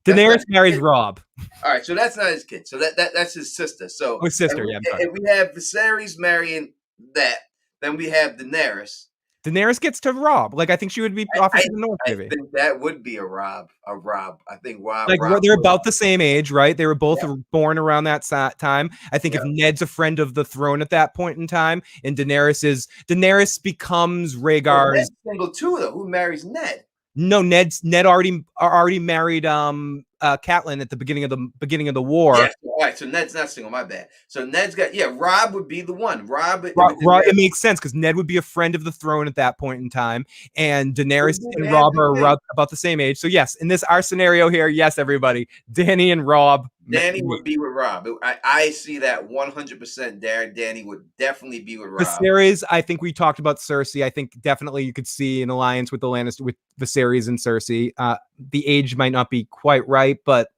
Daenerys marries Rob. All right, so that's not his kid. So that's his sister. So his sister, yeah. If we have Viserys marrying that, then we have Daenerys. Daenerys gets to Rob. Like, I think she would be off to the north. I think that would be a Rob. I think Rob. Like, Rob they're about the same age, right? They were both born around that time. I think if Ned's a friend of the throne at that point in time, and Daenerys becomes Rhaegar's. Well, Ned's single too, though. Who marries Ned? No, Ned already married Catelyn at the beginning of the war. Yeah, all right, so Ned's not single. My bad. So Ned's got Rob would be the one. Rob it makes sense because Ned would be a friend of the throne at that point in time, and Daenerys and Rob are about the same age. So yes, in our scenario here, yes, everybody, Dany and Rob. Dany would be with Rob. I see that 100% there. Dany would definitely be with Rob. Viserys, I think we talked about Cersei. I think definitely you could see an alliance with the Lannister, with Viserys and Cersei. The age might not be quite right, but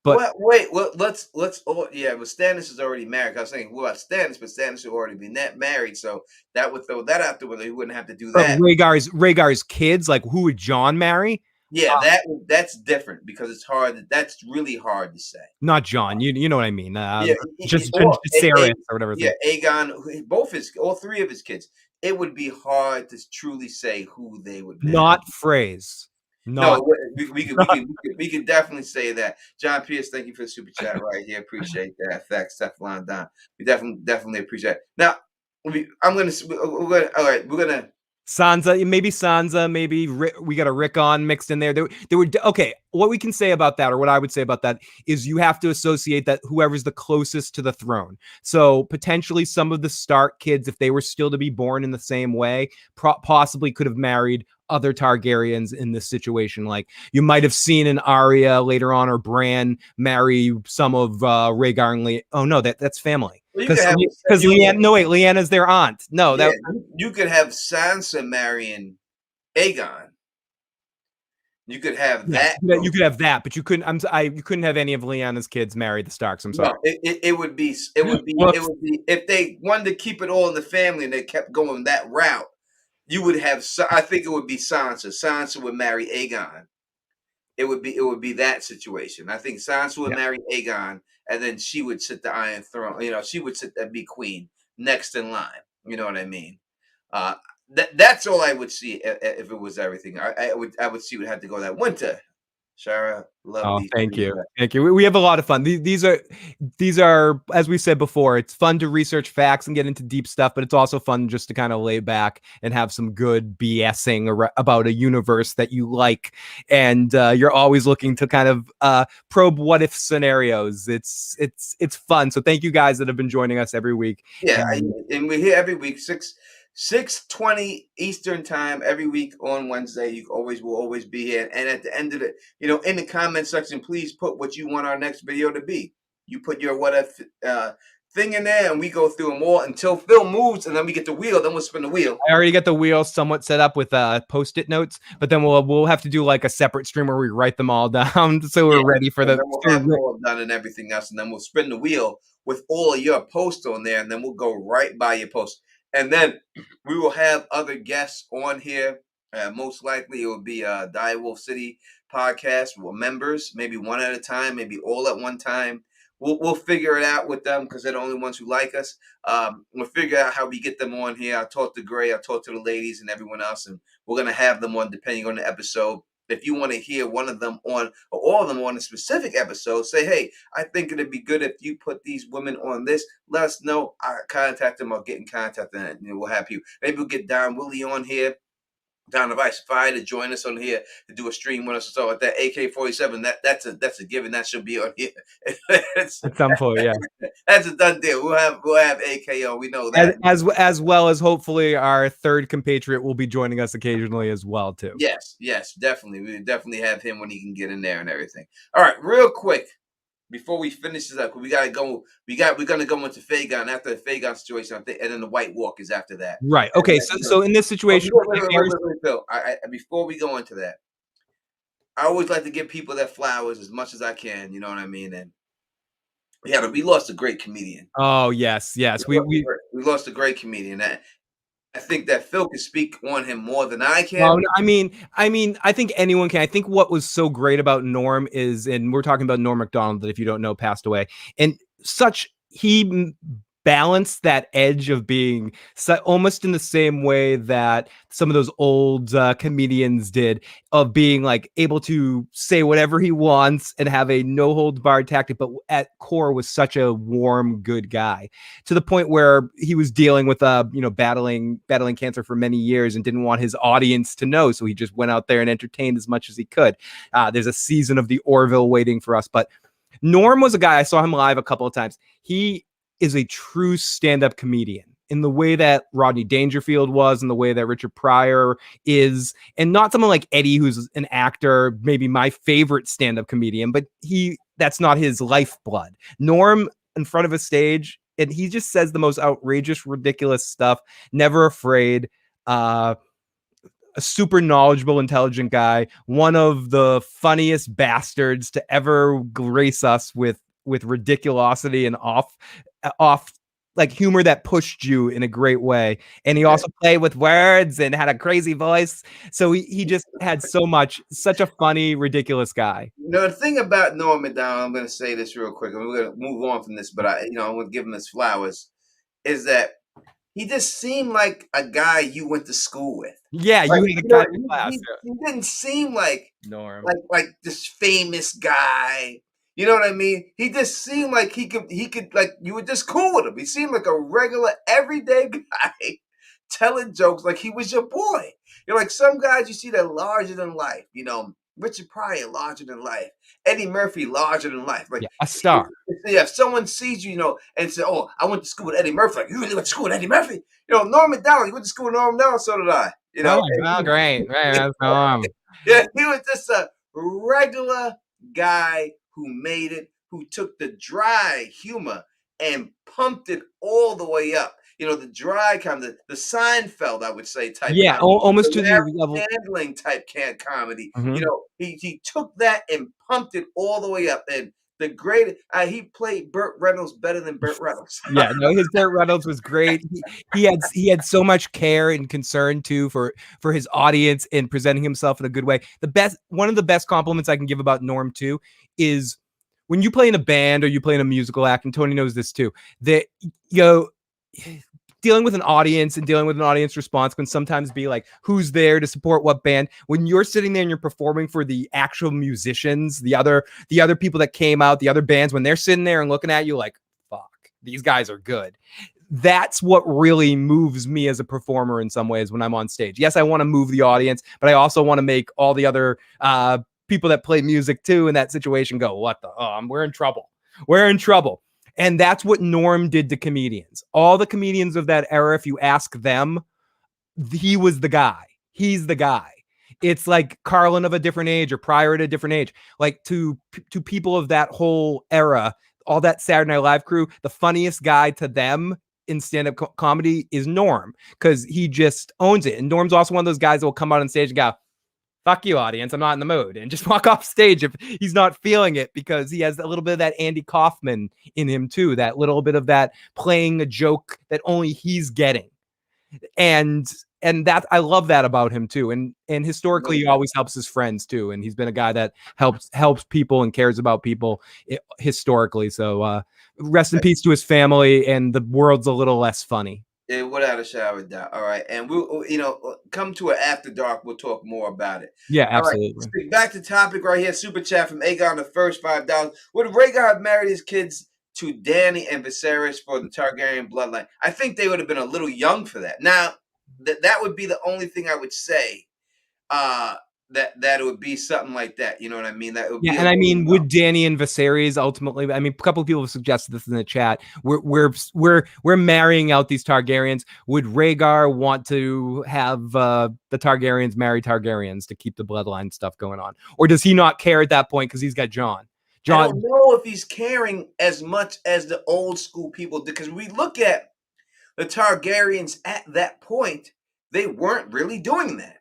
wait. Well, let's. Oh, yeah, but Stannis is already married. I was saying, what about Stannis? But Stannis would already be married, so that would throw that out the window. He wouldn't have to do that. Rhaegar's kids, like who would Jon marry? Yeah, that's different because it's hard. That's really hard to say. Not Jon, you know what I mean? Just Sarah or whatever. Yeah, Aegon, all three of his kids. It would be hard to truly say who they would be. Not Freys. No, we can definitely say that. John Pierce, thank you for the super chat right here. Appreciate that. Facts, Teflon Don. We definitely appreciate it. Now, we're gonna Sansa, maybe we got a Rickon mixed in there. They were okay. What we can say about that, or what I would say about that, is you have to associate that whoever's the closest to the throne. So potentially some of the Stark kids, if they were still to be born in the same way, possibly could have married other Targaryens in this situation. Like you might have seen an Arya later on, or Bran marry some of Rhaegar and oh no, that's family. Because Lyanna's their aunt. No, you could have Sansa marrying Aegon. You could have that. You could have that, but you couldn't. You couldn't have any of Lyanna's kids marry the Starks. I'm sorry. No, it would be if they wanted to keep it all in the family and they kept going that route. You would have. I think it would be Sansa. Sansa would marry Aegon. It would be that situation. I think Sansa would marry Aegon, and then she would sit the Iron Throne. She would sit and be queen next in line. You know what I mean? That's all I would see if it was everything. I would see would have to go that winter. Shara, lovely. Thank you. We have a lot of fun. These are, as we said before, it's fun to research facts and get into deep stuff, but it's also fun just to kind of lay back and have some good BSing about a universe that you like, and you're always looking to kind of probe what if scenarios. It's fun. So thank you guys that have been joining us every week. Yeah, and we're here every week 6:20 Eastern time every week on Wednesday. You will always be here. And at the end of in the comment section, please put what you want our next video to be. You put your what if thing in there, and we go through them all until Phil moves, and then we get the wheel. Then we'll spin the wheel. I already got the wheel somewhat set up with post-it notes, but then we'll have to do like a separate stream where we write them all down so we're ready for And the. then we'll have them all done and everything else, and then we'll spin the wheel with all of your posts on there, and then we'll go right by your post, and then we will have other guests on here. Most likely, it will be a Direwolf City podcast with members, maybe one at a time, maybe all at one time. We'll figure it out with them because they're the only ones who like us. We'll figure out how we get them on here. I'll talk to Gray, I'll talk to the ladies and everyone else, and we're gonna have them on depending on the episode. If you want to hear one of them on or all of them on a specific episode, say, hey, I think it'd be good if you put these women on this. Let us know. I contact them or get in contact, and we'll have you. Maybe we'll get Don Willie on here. Down the Vice Fire to join us on here to do a stream with us or something like that. AK-47, that's a given. That should be on here. At some point, yeah. That's a done deal. We'll have AK on. We know that. As well as hopefully our third compatriot will be joining us occasionally as well too. Yes, definitely. We definitely have him when he can get in there and everything. All right, real quick. Before we finish this up, we gotta go. We're gonna go into Rhaegar after the Rhaegar situation, and then the White Walk is after that. Right. Okay. So in this situation, Phil, before we go into that, I always like to give people their flowers as much as I can. You know what I mean? And we lost a great comedian. Oh yes. We lost a great comedian. I think that Phil can speak on him more than I can. I mean, I think anyone can. I think what was so great about Norm is, and we're talking about Norm Macdonald, that if you don't know, passed away, and he balanced that edge of being almost in the same way that some of those old comedians did, of being like able to say whatever he wants and have a no holds barred tactic, but at core was such a warm, good guy, to the point where he was dealing with battling cancer for many years and didn't want his audience to know, so he just went out there and entertained as much as he could. There's a season of the Orville waiting for us, but Norm was a guy, I saw him live a couple of times. He is a true stand-up comedian in the way that Rodney Dangerfield was, in the way that Richard Pryor is, and not someone like Eddie, who's an actor, maybe my favorite stand-up comedian, but that's not his lifeblood. Norm in front of a stage, and he just says the most outrageous, ridiculous stuff, never afraid, a super knowledgeable, intelligent guy, one of the funniest bastards to ever grace us with ridiculosity and off like humor that pushed you in a great way. And he also played with words and had a crazy voice. So he just had such a funny, ridiculous guy. The thing about Norm Macdonald, I'm going to say this real quick, and we're going to move on from this, but I'm going to give him his flowers, is that he just seemed like a guy you went to school with. Yeah, you had a guy in class. He didn't seem like Norm, like this famous guy. You know what I mean? He just seemed like he could like, you were just cool with him. He seemed like a regular, everyday guy telling jokes like he was your boy. Like some guys you see that larger than life. Richard Pryor, larger than life. Eddie Murphy, larger than life. Like a star. If someone sees you, and say, "Oh, I went to school with Eddie Murphy," like, you really went to school with Eddie Murphy? Norm Macdonald, you went to school with Norm Macdonald, so did I. Oh, great. That's Norm. Yeah, he was just a regular guy who made it, who took the dry humor and pumped it all the way up. The dry kind of the Seinfeld, I would say, type. Yeah, almost to the level handling type comedy. Mm-hmm. He took that and pumped it all the way up. And the great, he played Burt Reynolds better than Burt Reynolds. Yeah, no, his Burt Reynolds was great. He had so much care and concern too for his audience and presenting himself in a good way. One of the best compliments I can give about Norm too is when you play in a band or you play in a musical act, and Tony knows this too, that dealing with an audience and dealing with an audience response can sometimes be like, who's there to support what band? When you're sitting there and you're performing for the actual musicians, the other people that came out, the other bands, when they're sitting there and looking at you like, fuck, these guys are good. That's what really moves me as a performer in some ways when I'm on stage. Yes, I want to move the audience, but I also want to make all the other people that play music too in that situation go, we're in trouble. We're in trouble. And that's what Norm did to comedians. All the comedians of that era, if you ask them, he was the guy. He's the guy. It's like Carlin of a different age or Pryor at a different age. Like to people of that whole era, all that Saturday Night Live crew, the funniest guy to them in stand-up comedy is Norm, because he just owns it. And Norm's also one of those guys that will come out on stage and go, fuck you, audience, I'm not in the mood, and just walk off stage if he's not feeling it, because he has a little bit of that Andy Kaufman in him too, that little bit of that playing a joke that only he's getting. And that, I love that about him too. And historically, he always helps his friends too, and he's been a guy that helps people and cares about people historically. So rest in peace to his family, and the world's a little less funny. Yeah, without a shadow of doubt. All right, and we'll come to it after dark. We'll talk more about it. Yeah, All right, absolutely. back to topic right here. Super chat from Aegon, the first $5. Would Rhaegar have married his kids to Dany and Viserys for the Targaryen bloodline? I think they would have been a little young for that. Now, that would be the only thing I would say. That it would be something like that. You know what I mean? That would be. And I mean, would Dany and Viserys ultimately? I mean, a couple of people have suggested this in the chat. We're marrying out these Targaryens. Would Rhaegar want to have the Targaryens marry Targaryens to keep the bloodline stuff going on, or does he not care at that point because he's got Jon? I don't know if he's caring as much as the old school people did, because we look at the Targaryens at that point, they weren't really doing that.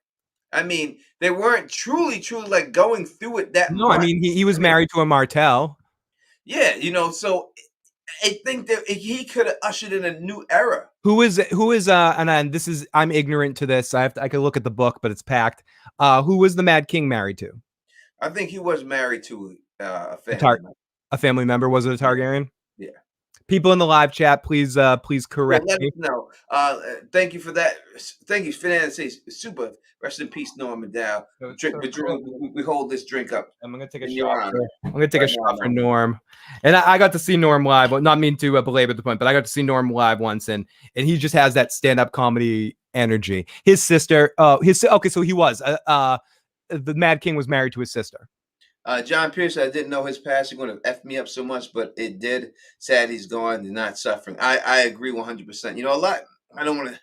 I mean, they weren't truly like going through it that much. No, I mean, he was married to a Martell. Yeah, so I think that he could have ushered in a new era. Who is and this is, I'm ignorant to this. I could look at the book, but it's packed. Who was the Mad King married to? I think he was married to a family member. Was it a Targaryen? Yeah. People in the live chat, please correct me. No, thank you for that. Thank you, Finances. Super. Rest in peace, Norman Dow. We hold this drink up. I'm gonna take a shot. I'm gonna take a shot for Norm. And I got to see Norm live. Well, not mean to belabor the point, but I got to see Norm live once, and he just has that stand-up comedy energy. His sister, so he was the Mad King was married to his sister. John Pierce, I didn't know his passing would have effed me up so much, but it did. Sad he's gone and not suffering. I agree 100%. A lot. I don't want to.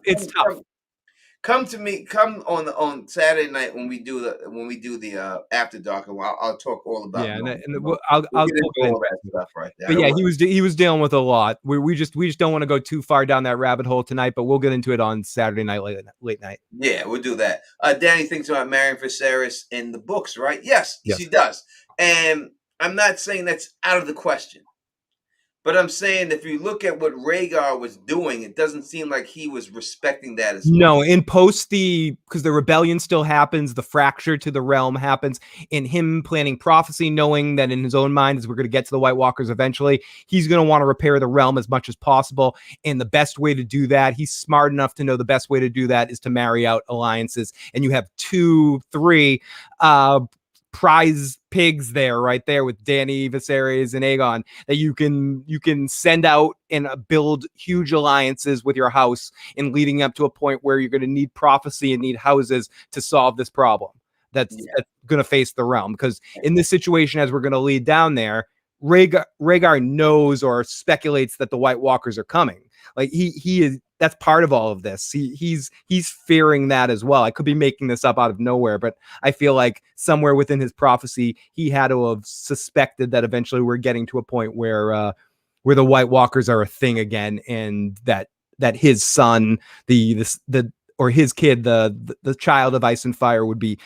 It's tough. Come to me. Come on Saturday night when we do the after dark, and I'll talk all about. Yeah, I'll get into all that stuff right there. But yeah, he was dealing with a lot. We just don't want to go too far down that rabbit hole tonight, but we'll get into it on Saturday night late night. Yeah, we'll do that. Dany thinks about marrying Viserys in the books, right? Yes, she does, and I'm not saying that's out of the question. But I'm saying if you look at what Rhaegar was doing, it doesn't seem like he was respecting that as much. No, in because the rebellion still happens, the fracture to the realm happens, in him planning prophecy, knowing that in his own mind, as we're going to get to the White Walkers eventually, he's going to want to repair the realm as much as possible. And the best way to do that, he's smart enough to know the best way to do that is to marry out alliances. And you have 2, 3 prize pigs right there with Dany, Viserys, and Aegon that you can send out and build huge alliances with your house, and leading up to a point where you're going to need prophecy and need houses to solve this problem that's going to face the realm. Because in this situation, as we're going to lead down there, Rhaegar knows or speculates that the White Walkers are coming. Like he is. That's part of all of this. He's fearing that as well. I could be making this up out of nowhere, but I feel like somewhere within his prophecy, he had to have suspected that eventually we're getting to a point where the White Walkers are a thing again, and that his son, or his kid, the child of ice and fire, would be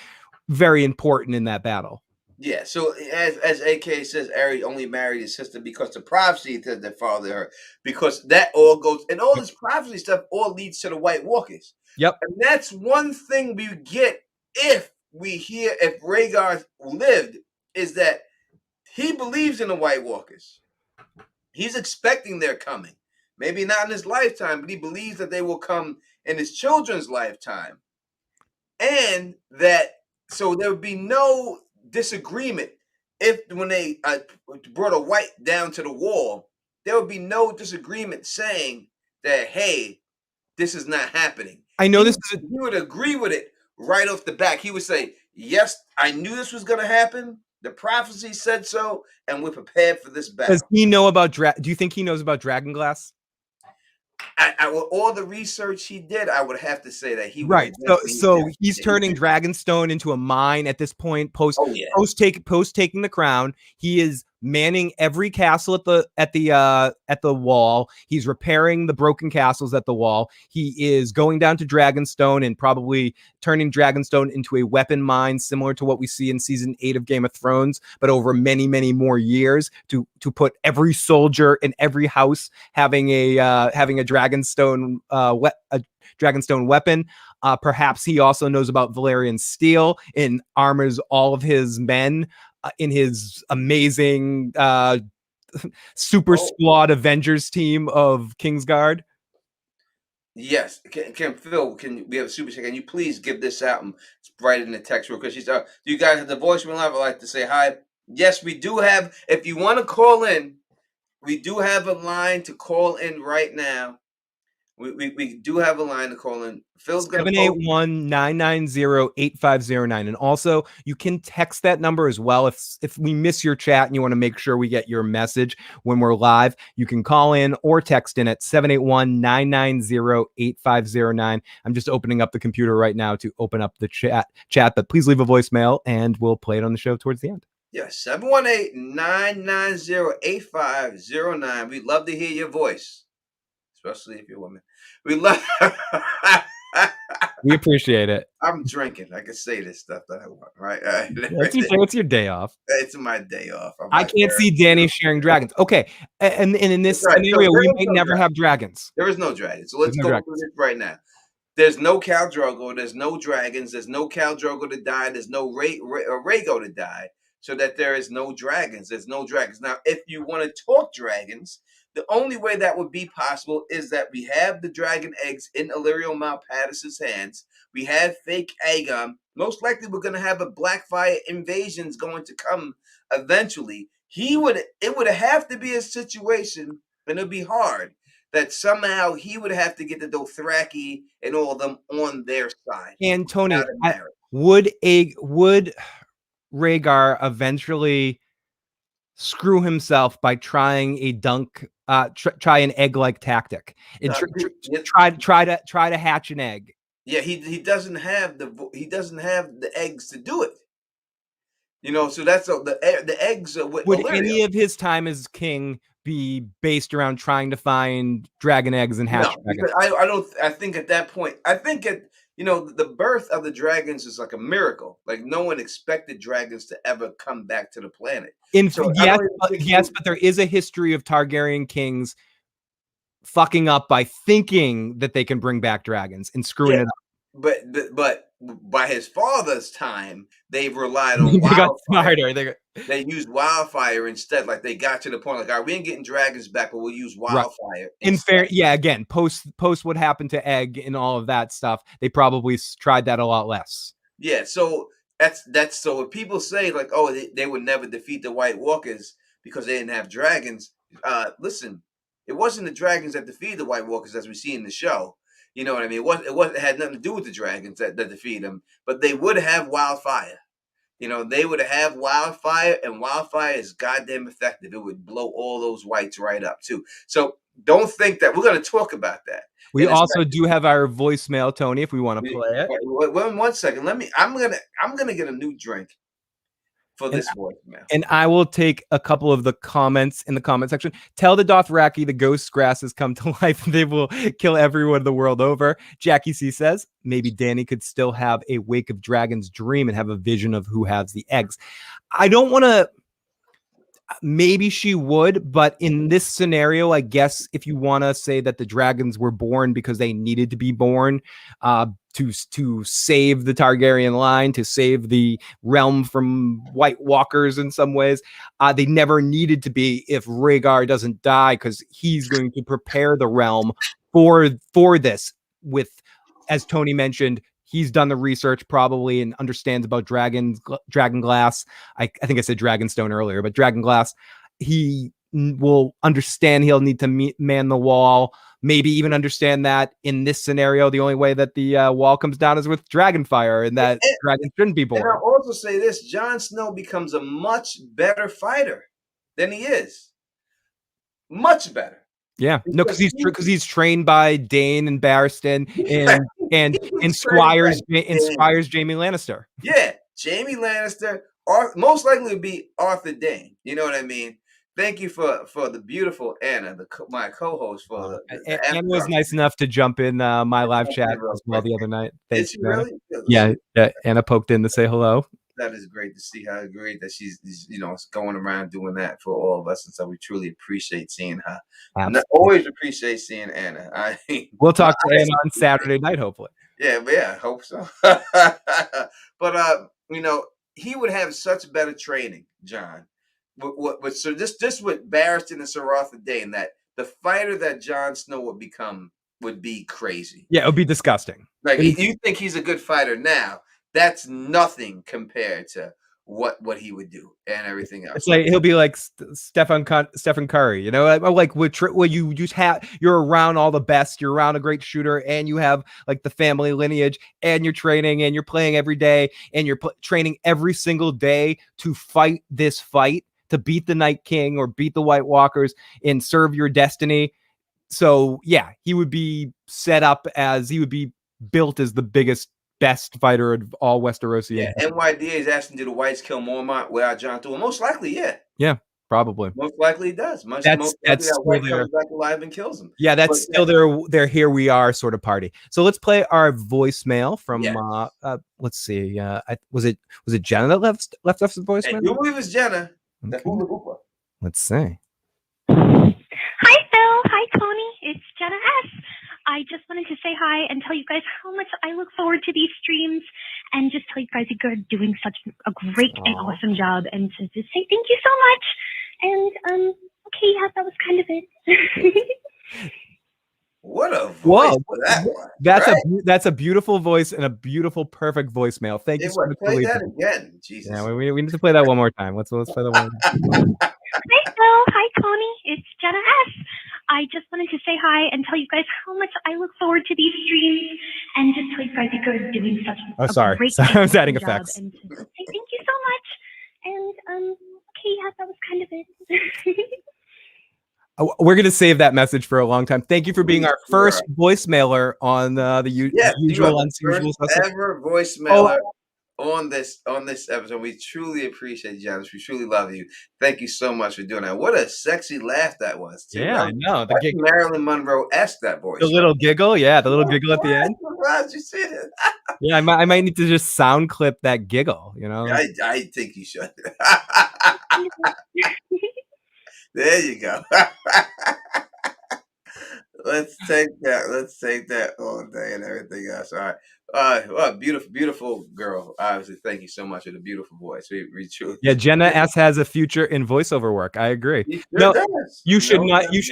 very important in that battle. Yeah, so as AK says, Aery only married his sister because the prophecy that their father heard, because that all goes, and all this prophecy stuff all leads to the White Walkers. Yep. And that's one thing we get if Rhaegar lived, is that he believes in the White Walkers. He's expecting their coming. Maybe not in his lifetime, but he believes that they will come in his children's lifetime. And that, so there would be no disagreement if when they brought a white down to the wall, there would be no disagreement saying that, hey, this is not happening. I know he would agree with it right off the back. He would say, yes, I knew this was going to happen. The prophecy said so, and we're prepared for this battle. Does he know about do you think he knows about Dragonglass? With all the research he did, I would have to say that he would Right. So eventually. so he's turning Dragonstone into a mine at this point. Oh yeah. Post taking the crown, he is manning every castle at the wall. He's repairing the broken castles at the wall. He is going down to Dragonstone and probably turning Dragonstone into a weapon mine, similar to what we see in season 8 of Game of Thrones, but over many, many more years to put every soldier in every house having a Dragonstone a Dragonstone weapon. Perhaps he also knows about Valyrian steel and armors all of his men in his amazing super Oh squad Avengers team of Kingsguard. yes. Can Phil? Can we have a super chat? Can you please give this out and write it in the text real quick? She's. Do you guys have the voicemail live? I'd like to say hi. Yes, we do have. If you want to call in, we do have a line to call in right now. We do have a line to call in. Phil's gonna post. 781-990-8509. And also you can text that number as well. If we miss your chat and you want to make sure we get your message when we're live, you can call in or text in at 781-990-8509. I'm just opening up the computer right now to open up the chat, but please leave a voicemail and we'll play it on the show towards the end. Yes, 718-990-8509. We'd love to hear your voice, especially if you're a woman. We love. We appreciate it. I'm drinking. I can say this stuff that I want, right? It's your day off. It's my day off. I can't see Danny sharing dragons. Okay, and in this scenario, we might never have dragons. There is no dragons. So let's go through this right now. There's no Khal Drogo. There's no dragons. There's no Khal Drogo to die. There's no Rhaegar to die. So that there is no dragons. There's no dragons. Now, if you want to talk dragons, the only way that would be possible is that we have the dragon eggs in Illyrio Malpatis's hands. We have fake Aegon. Most likely, we're going to have a Blackfire invasions going to come eventually. It would have to be a situation, and it'd be hard, that somehow he would have to get the Dothraki and all of them on their side. And Tony, would Rhaegar eventually screw himself by trying a try an egg-like tactic and try to hatch an egg? Yeah, he doesn't have the eggs to do it. You know, so that's the eggs. Would any of his time as king be based around trying to find dragon eggs and hatch dragons? I don't. I think at that point, the birth of the dragons is like a miracle. Like no one expected dragons to ever come back to the planet. Yes, but there is a history of Targaryen kings fucking up by thinking that they can bring back dragons and screwing it up. But by his father's time, they've relied on wildfire. Got smarter. They used wildfire instead. Like they got to the point, like, all right, we ain't getting dragons back, but we'll use wildfire. Right. In fair, yeah. Again, post what happened to Egg and all of that stuff, they probably tried that a lot less. Yeah. So that's so when people say like, oh, they would never defeat the White Walkers because they didn't have dragons. Listen, it wasn't the dragons that defeated the White Walkers as we see in the show. You know what I mean? It had nothing to do with the dragons that defeat them, but they would have wildfire. You know, they would have wildfire, and wildfire is goddamn effective. It would blow all those whites right up too. So don't think that we're going to talk about that. We also do have our voicemail, Tony, if we want to play it. One second. I'm gonna get a new drink for this voicemail. And I will take a couple of the comments in the comment section. Tell the Dothraki the ghost grass has come to life and they will kill everyone the world over. Jackie C says, maybe Danny could still have a Wake of Dragons dream and have a vision of who has the eggs. I don't want to... Maybe she would, but in this scenario, I guess if you want to say that the dragons were born because they needed to be born to save the Targaryen line, to save the realm from White Walkers in some ways, they never needed to be if Rhaegar doesn't die, because he's going to prepare the realm for this with, as Tony mentioned, he's done the research probably and understands about dragon glass. I think I said Dragonstone earlier, but dragon glass. He will understand he'll need to man the wall. Maybe even understand that in this scenario, the only way that the wall comes down is with dragon fire, and that dragons shouldn't be born. And I'll also say this: Jon Snow becomes a much better fighter than he is. Much better. Yeah, no, because he's trained by Dane and Barristan and Squires Jaime Lannister. Yeah, Jaime Lannister. Most likely would be Arthur Dane. You know what I mean? Thank you for the beautiful Anna, my co-host for the Anna was nice enough to jump in my live chat as well the other night. Did she really? Yeah, Anna poked in to say hello. That is great to see how great that she's going around doing that for all of us, and so we truly appreciate seeing her. And I always appreciate seeing Anna. We'll talk to Anna on Saturday night, hopefully. Yeah, I hope so. But he would have such better training, John. So this with Barristan and Sir Arthur Dane, that the fighter that Jon Snow would be crazy. Yeah, it would be disgusting. Like you think he's a good fighter now. That's nothing compared to what he would do and everything else. It's like he'll be like Stephen Curry, like you just you're around all the best, you're around a great shooter, and you have like the family lineage, and you're training, and you're playing every day, and you're training every single day to fight this fight to beat the Night King or beat the White Walkers and serve your destiny. So yeah, he would be built as the best fighter of all Westerosi. Yeah, NYDA is asking, do the Whites kill Mormont without Jon through? Most likely, yeah. Yeah, probably. Most likely it does. Most that's likely that White comes back alive and kills him. Yeah, that's still their here we are sort of party. So let's play our voicemail from let's see. Was it Jenna that left us the voicemail? I do believe it's Jenna. Okay. Let's see. Hi Phil, hi Tony, it's Jenna S. I just wanted to say hi and tell you guys how much I look forward to these streams, and just tell you guys you're doing such a great and awesome job, and to just say thank you so much. And okay, yeah, that was kind of it. What a voice for that one. That's a beautiful voice and a beautiful, perfect voicemail. Thank you so much. Play that again. Jesus. Yeah, we need to play that one more time. Let's play that one. Hi Phil, hi Tony, it's Jenna S. I just wanted to say hi and tell you guys how much I look forward to these streams, and just tell you guys you're doing such a great I was adding effects. And to say thank you so much. And okay, yeah, that was kind of it. We're going to save that message for a long time. Thank you for being our first voicemailer on the usual unusual ever voicemailer on this episode. We truly appreciate you, Janice. We truly love you. Thank you so much for doing that. What a sexy laugh that was, too. Yeah, I know. The Marilyn Monroe-esque, that voice. The little giggle, the little giggle at the end. You see it? Yeah, I might need to just sound clip that giggle, I think you should. There you go. Let's take that all day and everything else. All right. Well, beautiful girl. Obviously, thank you so much for the beautiful voice. We truly. Yeah, Jenna S has a future in voiceover work. I agree. You should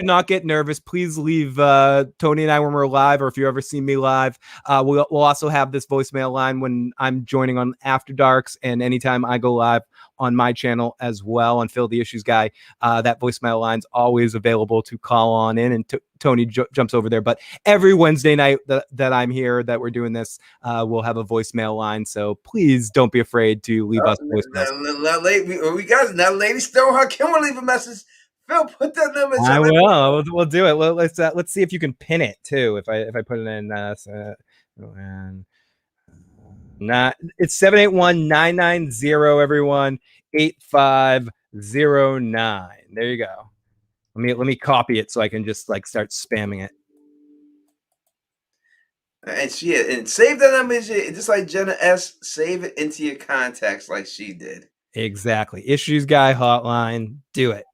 not get nervous. Please leave Tony and I when we're live, or if you ever see me live. We'll also have this voicemail line when I'm joining on After Darks, and anytime I go live on my channel as well on Phil the Issues Guy. That voicemail line's always available to call on in, and Tony jumps over there. But every Wednesday night that I'm here, that we're doing this, we'll have a voicemail line. So please don't be afraid to leave us voicemails. We got it now, Lady Stoneheart. Can we leave a message? Phil, put that number. I will. We'll do it. Let's see if you can pin it too. If I put it in. It's 781-990 everyone 8509. There you go. Let me copy it so I can just start spamming it. And save that number, just like Jenna S. Save it into your contacts like she did. Exactly. Issues Guy hotline. Do it.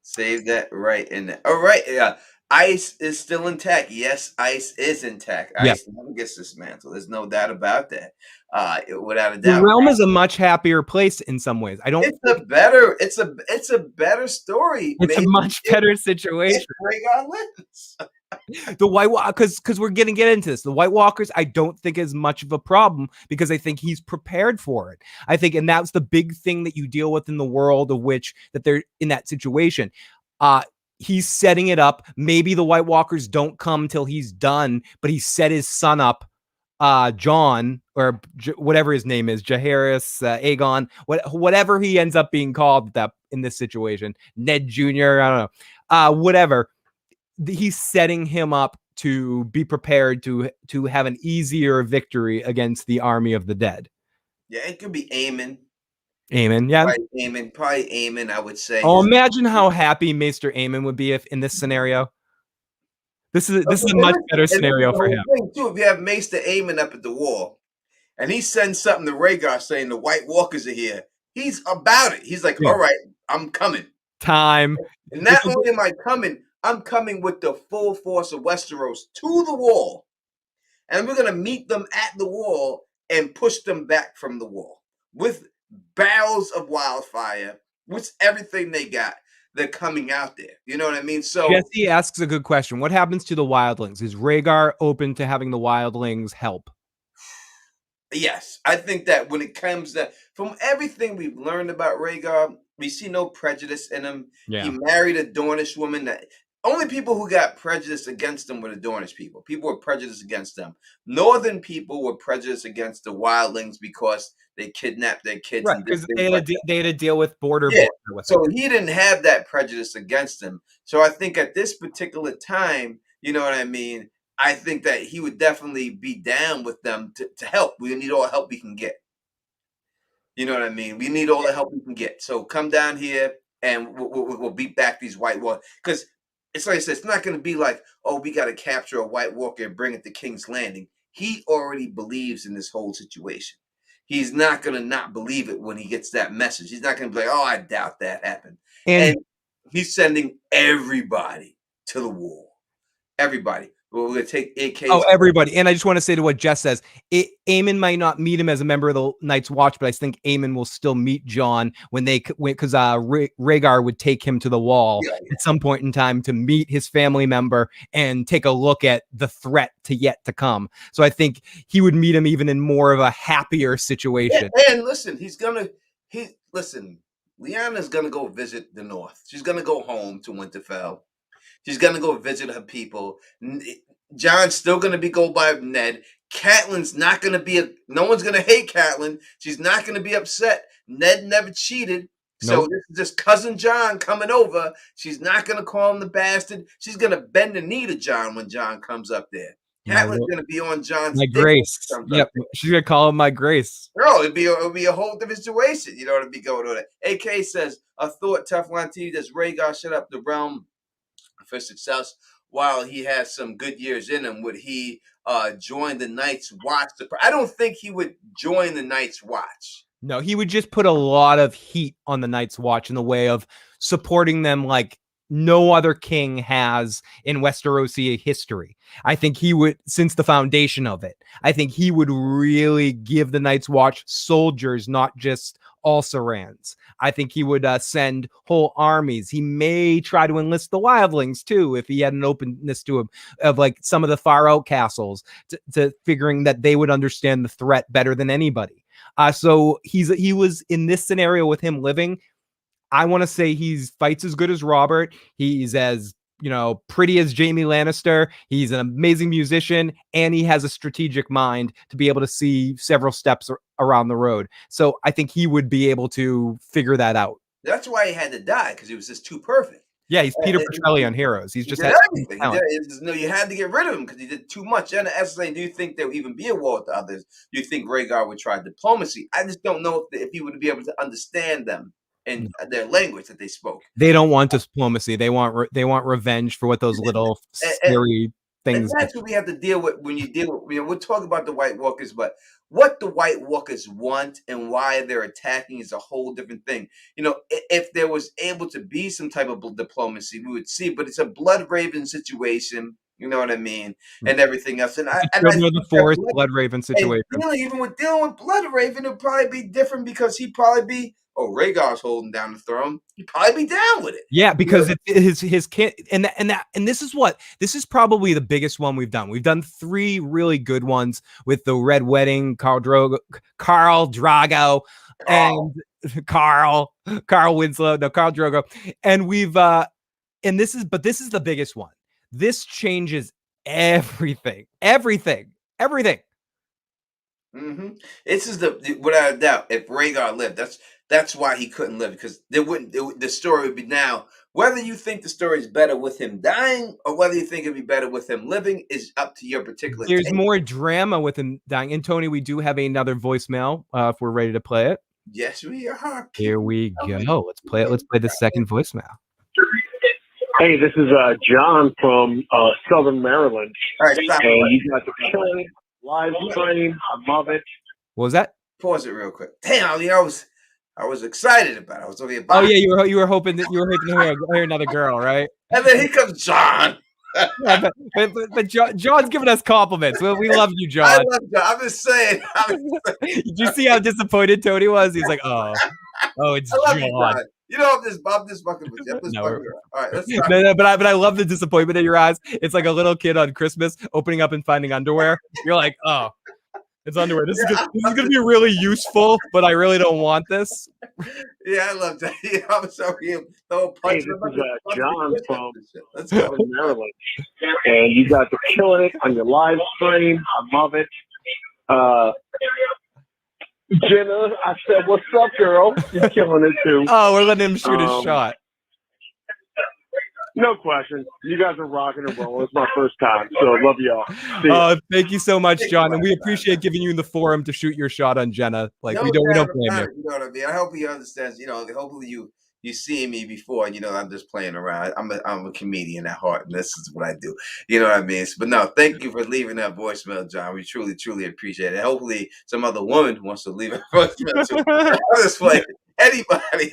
Save that right in there. All right. Yeah. Ice is still intact. Yes, Ice is intact. Ice never gets dismantled. There's no doubt about that. Without a doubt. The realm is a much happier place in some ways. It's a better story. It's a much better situation. The White Walkers, because we're gonna get into this. The White Walkers, I don't think is much of a problem because I think he's prepared for it. I think, and that's the big thing that you deal with in the world of which that they're in that situation. He's setting it up. Maybe the White Walkers don't come till he's done, but he set his son up, John, or whatever his name is, Jaehaerys, Aegon, whatever he ends up being called in this situation, Ned Jr., I don't know. whatever. He's setting him up to be prepared to have an easier victory against the army of the dead. Yeah, it could be Aemon. Aemon, yeah. Probably Aemon, I would say. Oh, imagine how happy Maester Aemon would be if in this scenario. This is a much better scenario for him. Too, if you have Maester Aemon up at the wall, and he sends something to Rhaegar saying the White Walkers are here, he's about it. He's like, all right, I'm coming. Time. And not only am I coming, I'm coming with the full force of Westeros to the wall. And we're going to meet them at the wall and push them back from the wall with barrels of wildfire, with everything they got. They're coming out there. You know what I mean? So Jesse asks a good question. What happens to the wildlings? Is Rhaegar open to having the wildlings help? Yes, I think that when it comes to, from everything we've learned about Rhaegar, we see no prejudice in him. Yeah. He married a Dornish woman. That only people who got prejudice against him were the Dornish people. People were prejudiced against them. Northern people were prejudiced against the wildlings because they kidnapped their kids. Right, because they had to deal with border. So he didn't have that prejudice against him. So I think at this particular time, you know what I mean? I think that he would definitely be down with them to help. We need all the help we can get. You know what I mean? We need all the help we can get. So come down here and we'll beat back these White Walkers. Because it's like I said, it's not going to be like, oh, we got to capture a White Walker and bring it to King's Landing. He already believes in this whole situation. He's not going to not believe it when he gets that message. He's not going to be like, oh, I doubt that happened. And he's sending everybody to the wall. Everybody. We're going to take AKs. Oh, everybody. And I just want to say to what Jess says, Aemon might not meet him as a member of the Night's Watch, but I think Aemon will still meet Jon because Rhaegar would take him to the wall at some point in time to meet his family member and take a look at the threat yet to come. So I think he would meet him even in more of a happier situation. Yeah, and listen, Lyanna's going to go visit the North. She's going to go home to Winterfell. She's going to go visit her people. Jon's still going to go by Ned. Catelyn's not going to no one's going to hate Catelyn. She's not going to be upset. Ned never cheated. So this is just cousin Jon coming over. She's not going to call him the bastard. She's going to bend the knee to Jon when Jon comes up there. Catelyn's going to be on Jon's my grace. Yep, she's going to call him my grace. No, it'll be a whole different situation. You know what I mean? Going on it. AK says, a thought Teflon TV, does Rhaegar shut up the realm for success while he has some good years in him? Would he join the Night's Watch? I don't think he would join the Night's Watch. No, he would just put a lot of heat on the Night's Watch in the way of supporting them like no other king has in Westerosi history. I think he would, since the foundation of it, I think he would really give the Night's Watch soldiers, not just also-rans. I think he would send whole armies. He may try to enlist the wildlings too, if he had an openness to him, of like some of the far out castles, to figuring that they would understand the threat better than anybody. So he was in this scenario with him living. I want to say he's fights as good as Robert. He's as pretty as Jaime Lannister. He's an amazing musician, and he has a strategic mind to be able to see several steps around the road. So I think he would be able to figure that out. That's why he had to die, because he was just too perfect. Yeah, he's Peter Petrelli on Heroes. He's just everything. You had to get rid of him because he did too much. And as I say, do you think there would even be a war with the others? Do you think Rhaegar would try diplomacy? I just don't know if he would be able to understand them and their language that they spoke. They don't want diplomacy. They want revenge for what those little scary things. And that's what we have to deal with when you deal with. We'll talk about the White Walkers, but what the White Walkers want and why they're attacking is a whole different thing. If there was able to be some type of diplomacy, we would see. But it's a blood raven situation. You know what I mean, and everything else. And I the forest blood raven situation. Even with dealing with blood raven, it'd probably be different because he'd probably be. Oh, Rhaegar's holding down the throne. He'd probably be down with it. Yeah, because his kid, and this is probably the biggest one we've done. We've done 3 really good ones with the Red Wedding, Khal Drogo, and Carl Winslow, Khal Drogo, and we've this is the biggest one. This changes everything. Mm-hmm. This is without a doubt. If Rhaegar lived, that's why he couldn't live, because the story would be now Whether you think the story is better with him dying or whether you think it'd be better with him living is up to your particular There's take. more drama with him dying. And Tony, we do have another voicemail if we're ready to play it. Yes, we are. Here we go. Let's play it. Let's play the second voicemail. Hey, this is John from Southern Maryland. All right, stop And it. you got the killing live stream. I love it. What was that? Pause it real quick. Damn, I was excited about it. I was over here. Oh yeah, you were hoping to hear another girl, right? And then here comes John. Yeah, but John's giving us compliments. Well, we love you, I John. love John. I'm just saying. Did you see how disappointed Tony was? He's like, oh, it's I love John. you, John. You know, I'm just fucking with you. I'm just No, fucking with you. All right, let's start. No, but I love the disappointment in your eyes. It's like a little kid on Christmas opening up and finding underwear. You're like, oh, it's underwear. This is gonna be really useful, but I really don't want this. Yeah, I love that. Yeah, I'm sorry. Throw a punch. Hey, this is John from Let's go. Southern Maryland. And you guys are killing it on your live stream. I love it. Jenna, I said, what's up, girl? You're killing it, too. Oh, we're letting him shoot his shot. No question. You guys are rocking and rolling. It's my first time, so love y'all. See ya. Thank you so much, John, and we appreciate giving you the forum to shoot your shot on Jenna. Like No we don't blame you. You know what I mean? I hope he understands. You know, hopefully you see me before. You know, I'm just playing around. I'm a comedian at heart, and this is what I do. You know what I mean? But no, thank you for leaving that voicemail, John. We truly appreciate it. Hopefully, some other woman wants to leave a voicemail too. I'll just play anybody.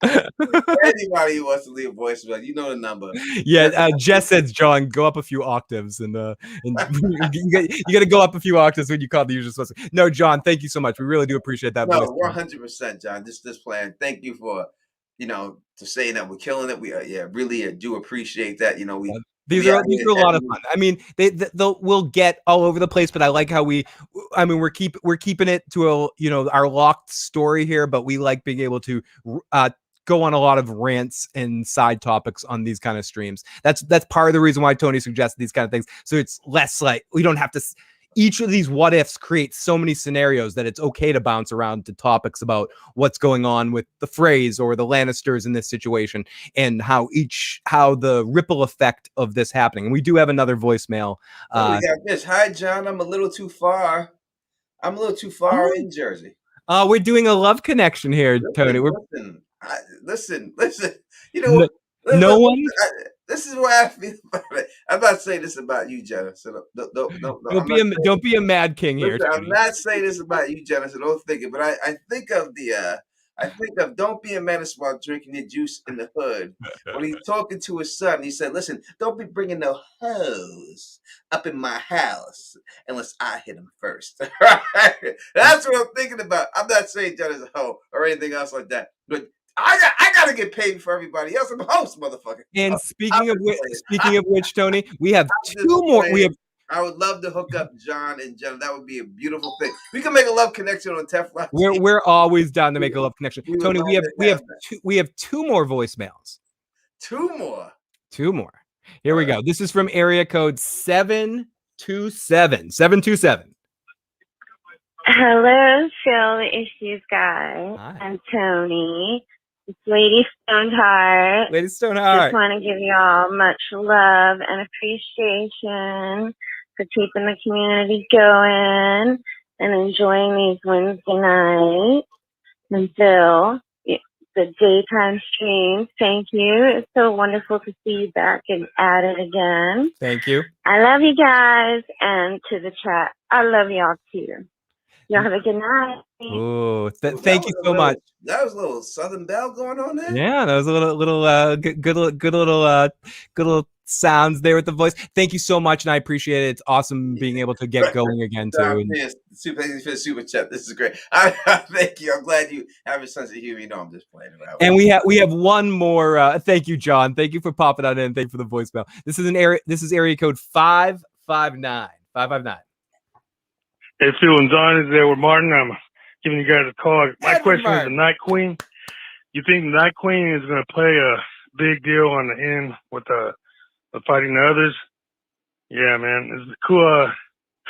Anybody who wants to leave a voicemail, you know the number. Yeah, Jess says, John, go up a few octaves, and you got to go up a few octaves when you call the usual suspect. No, John, thank you so much. We really do appreciate that. No, 100%, John. This plan. Thank you for, to saying that we're killing it. We really do appreciate that. You know, these are a lot of fun. I mean, we'll get all over the place, but I like how we're keeping it to our locked story here, but we like being able to go on a lot of rants and side topics on these kind of streams. That's part of the reason why Tony suggested these kind of things. So it's less like we don't have to. Each of these what ifs creates so many scenarios that it's okay to bounce around to topics about what's going on with the Freys or the Lannisters in this situation and how the ripple effect of this happening. And we do have another voicemail. We got this. Hi, John. I'm a little too far in Jersey. We're doing a love connection here, Tony. Listen. You know, no one. This is why I feel about it. I'm not saying this about you, Jenna. So don't be a mad king here. Listen, I'm not saying this about you, Jenna. So don't think it. But I think of don't be a menace while drinking your juice in the hood. When he's talking to his son, he said, "Listen, don't be bringing no hoes up in my house unless I hit him first." That's what I'm thinking about. I'm not saying Jenna's a hoe or anything else like that, but I gotta get paid for everybody else. I'm a host, motherfucker. And speaking of which, Tony, we have two more. I would love to hook up John and Jenna. That would be a beautiful thing. We can make a love connection on Teflon. We're always down to make a love connection. Tony, we have two more voicemails. Two more. Here we go. This is from area code 727. 727. Hello, Chill the Issues guy. Hi. I'm Tony. It's Lady Stoneheart. Lady Stoneheart. Just want to give you all much love and appreciation for keeping the community going and enjoying these Wednesday nights. And Bill, the daytime stream, thank you. It's so wonderful to see you back and at it again. Thank you. I love you guys, and to the chat, I love y'all too. Y'all have a good night. Oh, thank you so much. That was a little Southern Belle going on there. Yeah, that was a little good little sounds there with the voice. Thank you so much, and I appreciate it. It's awesome being able to get going again too. Super chat. This is great. Thank you. I'm glad you have a sense of humor. You know, I'm just playing around. And we have one more. Thank you, John. Thank you for popping on in. Thank you for the voicemail. This is area code 559. 559. Hey, Phil and Don is there with Martin. I'm giving you guys a call. My question Martin. is the Night Queen. You think the Night Queen is going to play a big deal on the end with the fighting the others? Yeah, man. It's cool.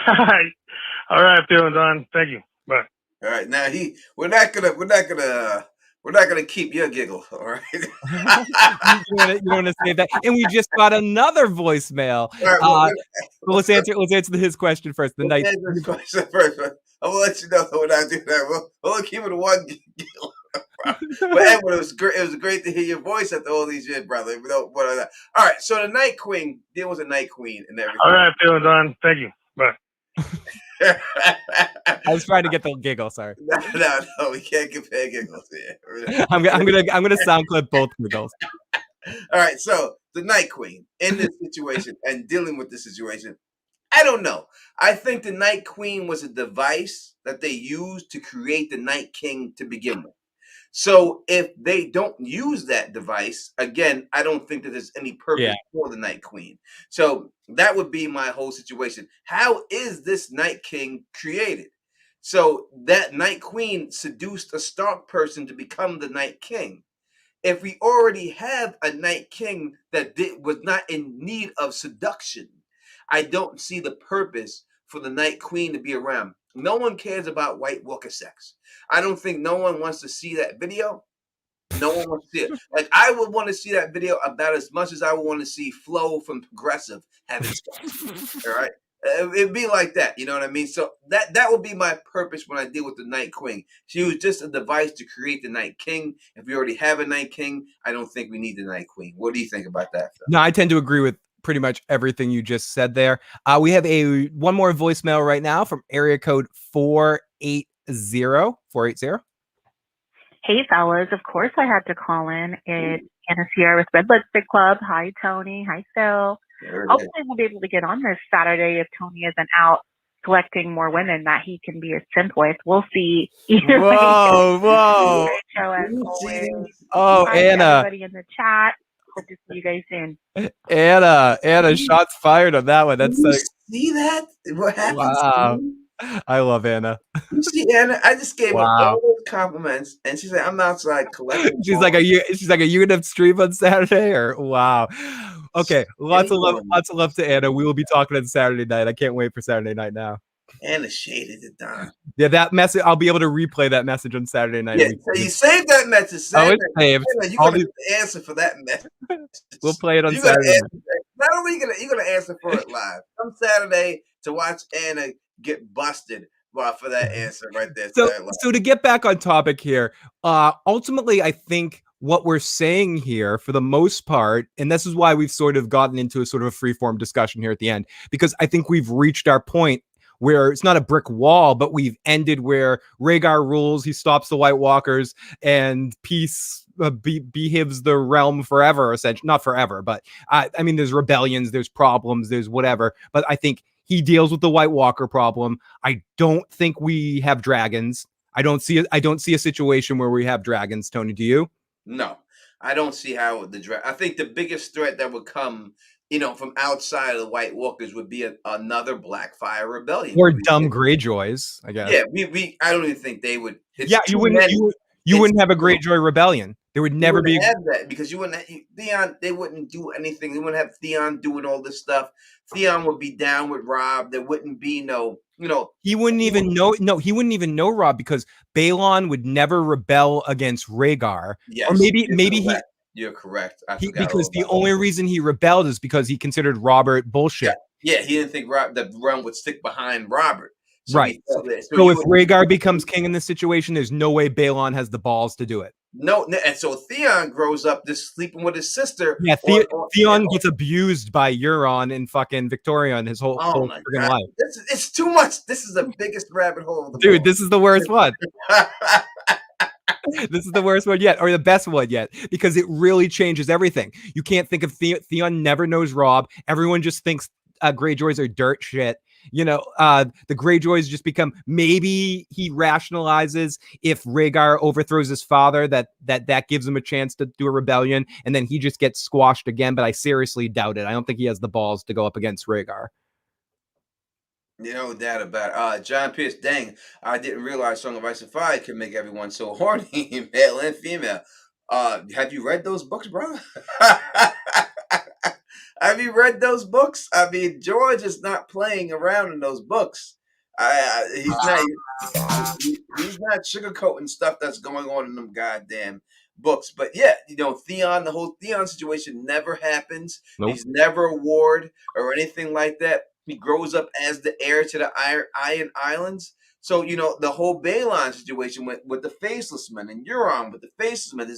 All right, Phil and Don. Thank you. Bye. All right. Now we're not gonna We're not gonna keep your giggle, all right? You want to say that? And we just got another voicemail. All right, well, But let's answer his question first. The night. answer this question first. I'm gonna let you know when I do that. We'll keep it one giggle. But Edward, it was great. It was great to hear your voice after all these years, brother. All right, so the Night Queen, there was a Night Queen and everything. All right, feeling done. Thank you. Bye. I was trying to get the giggle. Sorry. No, we can't compare giggles here. I'm gonna sound clip both giggles. All right, so the Night Queen in this situation and dealing with this situation, I don't know. I think the Night Queen was a device that they used to create the Night King to begin with. So if they don't use that device, again, I don't think that there's any purpose for the Night Queen. So that would be my whole situation. How is this Night King created? So that Night Queen seduced a Stark person to become the Night King. If we already have a Night King that was not in need of seduction, I don't see the purpose for the Night Queen to be around. No one cares about White Walker sex. I don't think no one wants to see that video. No one wants to see it. Like, I would want to see that video about as much as I would want to see Flo from Progressive having sex. All right? It'd be like that. You know what I mean? So that would be my purpose when I deal with the Night Queen. She was just a device to create the Night King. If we already have a Night King, I don't think we need the Night Queen. What do you think about that, Phil? No, I tend to agree with pretty much everything you just said there. We have one more voicemail right now from area code 480. 480. Hey, fellas. Of course I had to call in. It's Anna Sierra with Red Lipstick Club. Hi, Tony. Hi, Phil. Hopefully we'll be able to get on this Saturday if Tony isn't out collecting more women that he can be a simp with. We'll see. Whoa. Show as always. Oh, Hi, Anna. everybody in the chat. Hope to see you guys soon. Anna, shots fired on that one. That's you see that? What happens? Wow. I love Anna. You see, Anna, I just gave her all those compliments, and she said, "I'm outside collecting." She's like, are you gonna stream on Saturday? Or wow. Okay, lots of love to Anna. We will be talking on Saturday night. I can't wait for Saturday night now. Anna shaded it down. Yeah, that message. I'll be able to replay that message on Saturday night. Yeah, so you saved that message. It's saved. Anna, you're gonna answer for that message. We'll play it on Saturday. Not only you're gonna answer for it live. Come Saturday to watch Anna get busted for that answer right there. So to get back on topic here, ultimately, I think what we're saying here, for the most part, and this is why we've sort of gotten into a sort of a free-form discussion here at the end, because I think we've reached our point where it's not a brick wall, but we've ended where Rhaegar rules, he stops the White Walkers, and peace behaves the realm forever, essentially. Not forever, but I mean, there's rebellions, there's problems, there's whatever, but I think he deals with the White Walker problem. I don't think we have dragons. I don't see a situation where we have dragons. Tony, do you? No, I don't see how I think the biggest threat that would come, from outside of the White Walkers would be another Blackfire rebellion or dumb Greyjoys. I guess. Yeah, I don't even think they would. You wouldn't have a Greyjoy rebellion. There would never be have that because you wouldn't. Theon, they wouldn't do anything. They wouldn't have Theon doing all this stuff. Theon would be down with Robb. There wouldn't be no. He wouldn't even know. No, he wouldn't even know Robb because Balon would never rebel against Rhaegar. Yes, or maybe he. You're correct. Because the only reason he rebelled is because he considered Robert bullshit. Yeah, he didn't think the realm would stick behind Robert. So right. So if Rhaegar becomes king in this situation, there's no way Balon has the balls to do it. No, and so Theon grows up just sleeping with his sister. Yeah, Theon gets abused by Euron and fucking Victoria and his whole freaking life. It's too much. This is the biggest rabbit hole of the Dude, world. This is the worst one. This is the worst one yet, or the best one yet, because it really changes everything. You can't think of Theon never knows Robb. Everyone just thinks Greyjoys are dirt shit. The Greyjoys just become, maybe he rationalizes if Rhaegar overthrows his father that gives him a chance to do a rebellion, and then he just gets squashed again. But I seriously doubt it. I don't think he has the balls to go up against Rhaegar. No doubt about it. John Pierce, dang, I didn't realize Song of Ice and Fire could make everyone so horny, male and female. Have you read those books, bro? Have you read those books? I mean, George is not playing around in those books. He's not sugarcoating stuff that's going on in them goddamn books. But yeah, Theon, the whole Theon situation never happens. Nope. He's never a ward or anything like that. He grows up as the heir to the Iron Islands. So the whole Balon situation with the Faceless Men and Euron with the Faceless Men.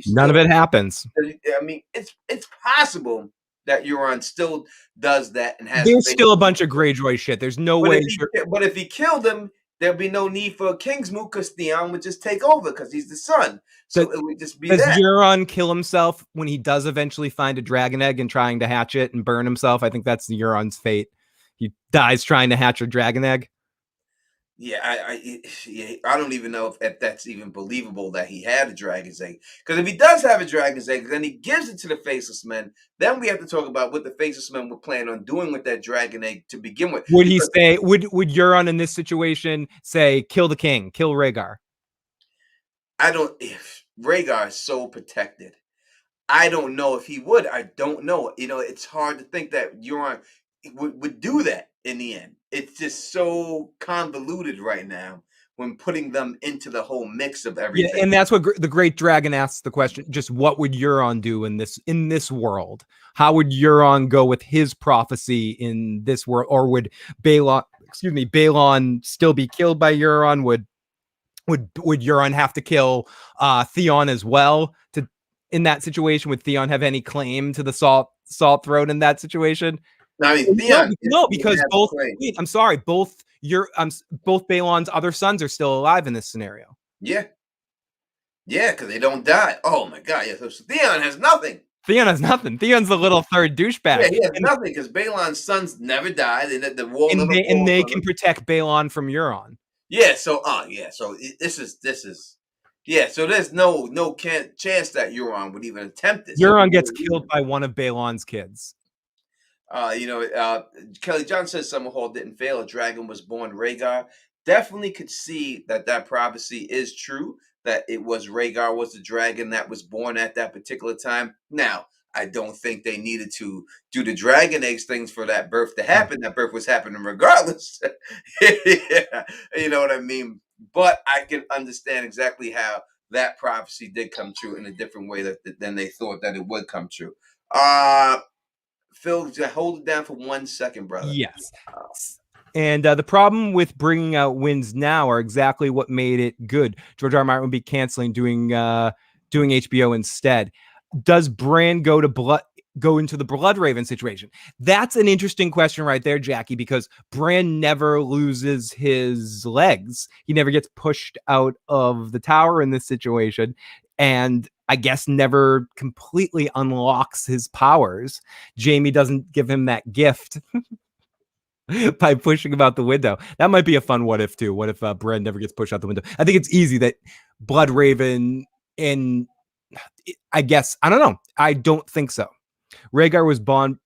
None of it happens. I mean, it's possible that Euron still does that and has. There's still a bunch of Greyjoy shit. There's no way. But if he killed him, there'd be no need for a Kingsmoot because Theon would just take over because he's the son. So it would just be does that. Euron kill himself when he does eventually find a dragon egg and trying to hatch it and burn himself? I think that's Euron's fate. He dies trying to hatch a dragon egg. Yeah, I don't even know if that's even believable that he had a dragon's egg. Because if he does have a dragon's egg, then he gives it to the Faceless Men. Then we have to talk about what the Faceless Men were planning on doing with that dragon egg to begin with. Would he say? Would Euron in this situation say, "Kill the king, kill Rhaegar"? Rhaegar is so protected. I don't know if he would. I don't know. It's hard to think that Euron would do that in the end. It's just so convoluted right now when putting them into the whole mix of everything. Yeah, and that's what the Great Dragon asks the question: just what would Euron do in this world? How would Euron go with his prophecy in this world, or would Balon still be killed by Euron? Would Euron have to kill Theon as well in that situation? Would Theon have any claim to the salt throne in that situation? No, I mean, Theon, no, because both. Wait, I'm sorry. Both Balon's other sons are still alive in this scenario. Yeah, because they don't die. Oh my god! Yeah, so Theon has nothing. Theon has nothing. Theon's the little third douchebag. Yeah, he has nothing because Balon's sons never died, and they can protect Balon from Euron. Yeah. So, So this is. Yeah, so there's no chance that Euron would even attempt this. Euron gets killed by one of Balon's kids. Kelly John says Summerhall didn't fail. A dragon was born. Rhaegar definitely could see that prophecy is true. That it was Rhaegar was the dragon that was born at that particular time. Now, I don't think they needed to do the dragon eggs things for that birth to happen. That birth was happening regardless. Yeah, you know what I mean? But I can understand exactly how that prophecy did come true in a different way than they thought that it would come true. Phil, hold it down for 1 second, brother. Yes. And the problem with bringing out wins now are exactly what made it good. George R. R. Martin would be canceling doing HBO instead. Does Bran go into the Bloodraven situation? That's an interesting question right there, Jackie, because Bran never loses his legs. He never gets pushed out of the tower in this situation, and I guess never completely unlocks his powers. Jaime doesn't give him that gift by pushing him out the window. That might be a fun what if too. What if Bran never gets pushed out the window? I think it's easy that Bloodraven I guess, I don't know. I don't think so. Rhaegar was born,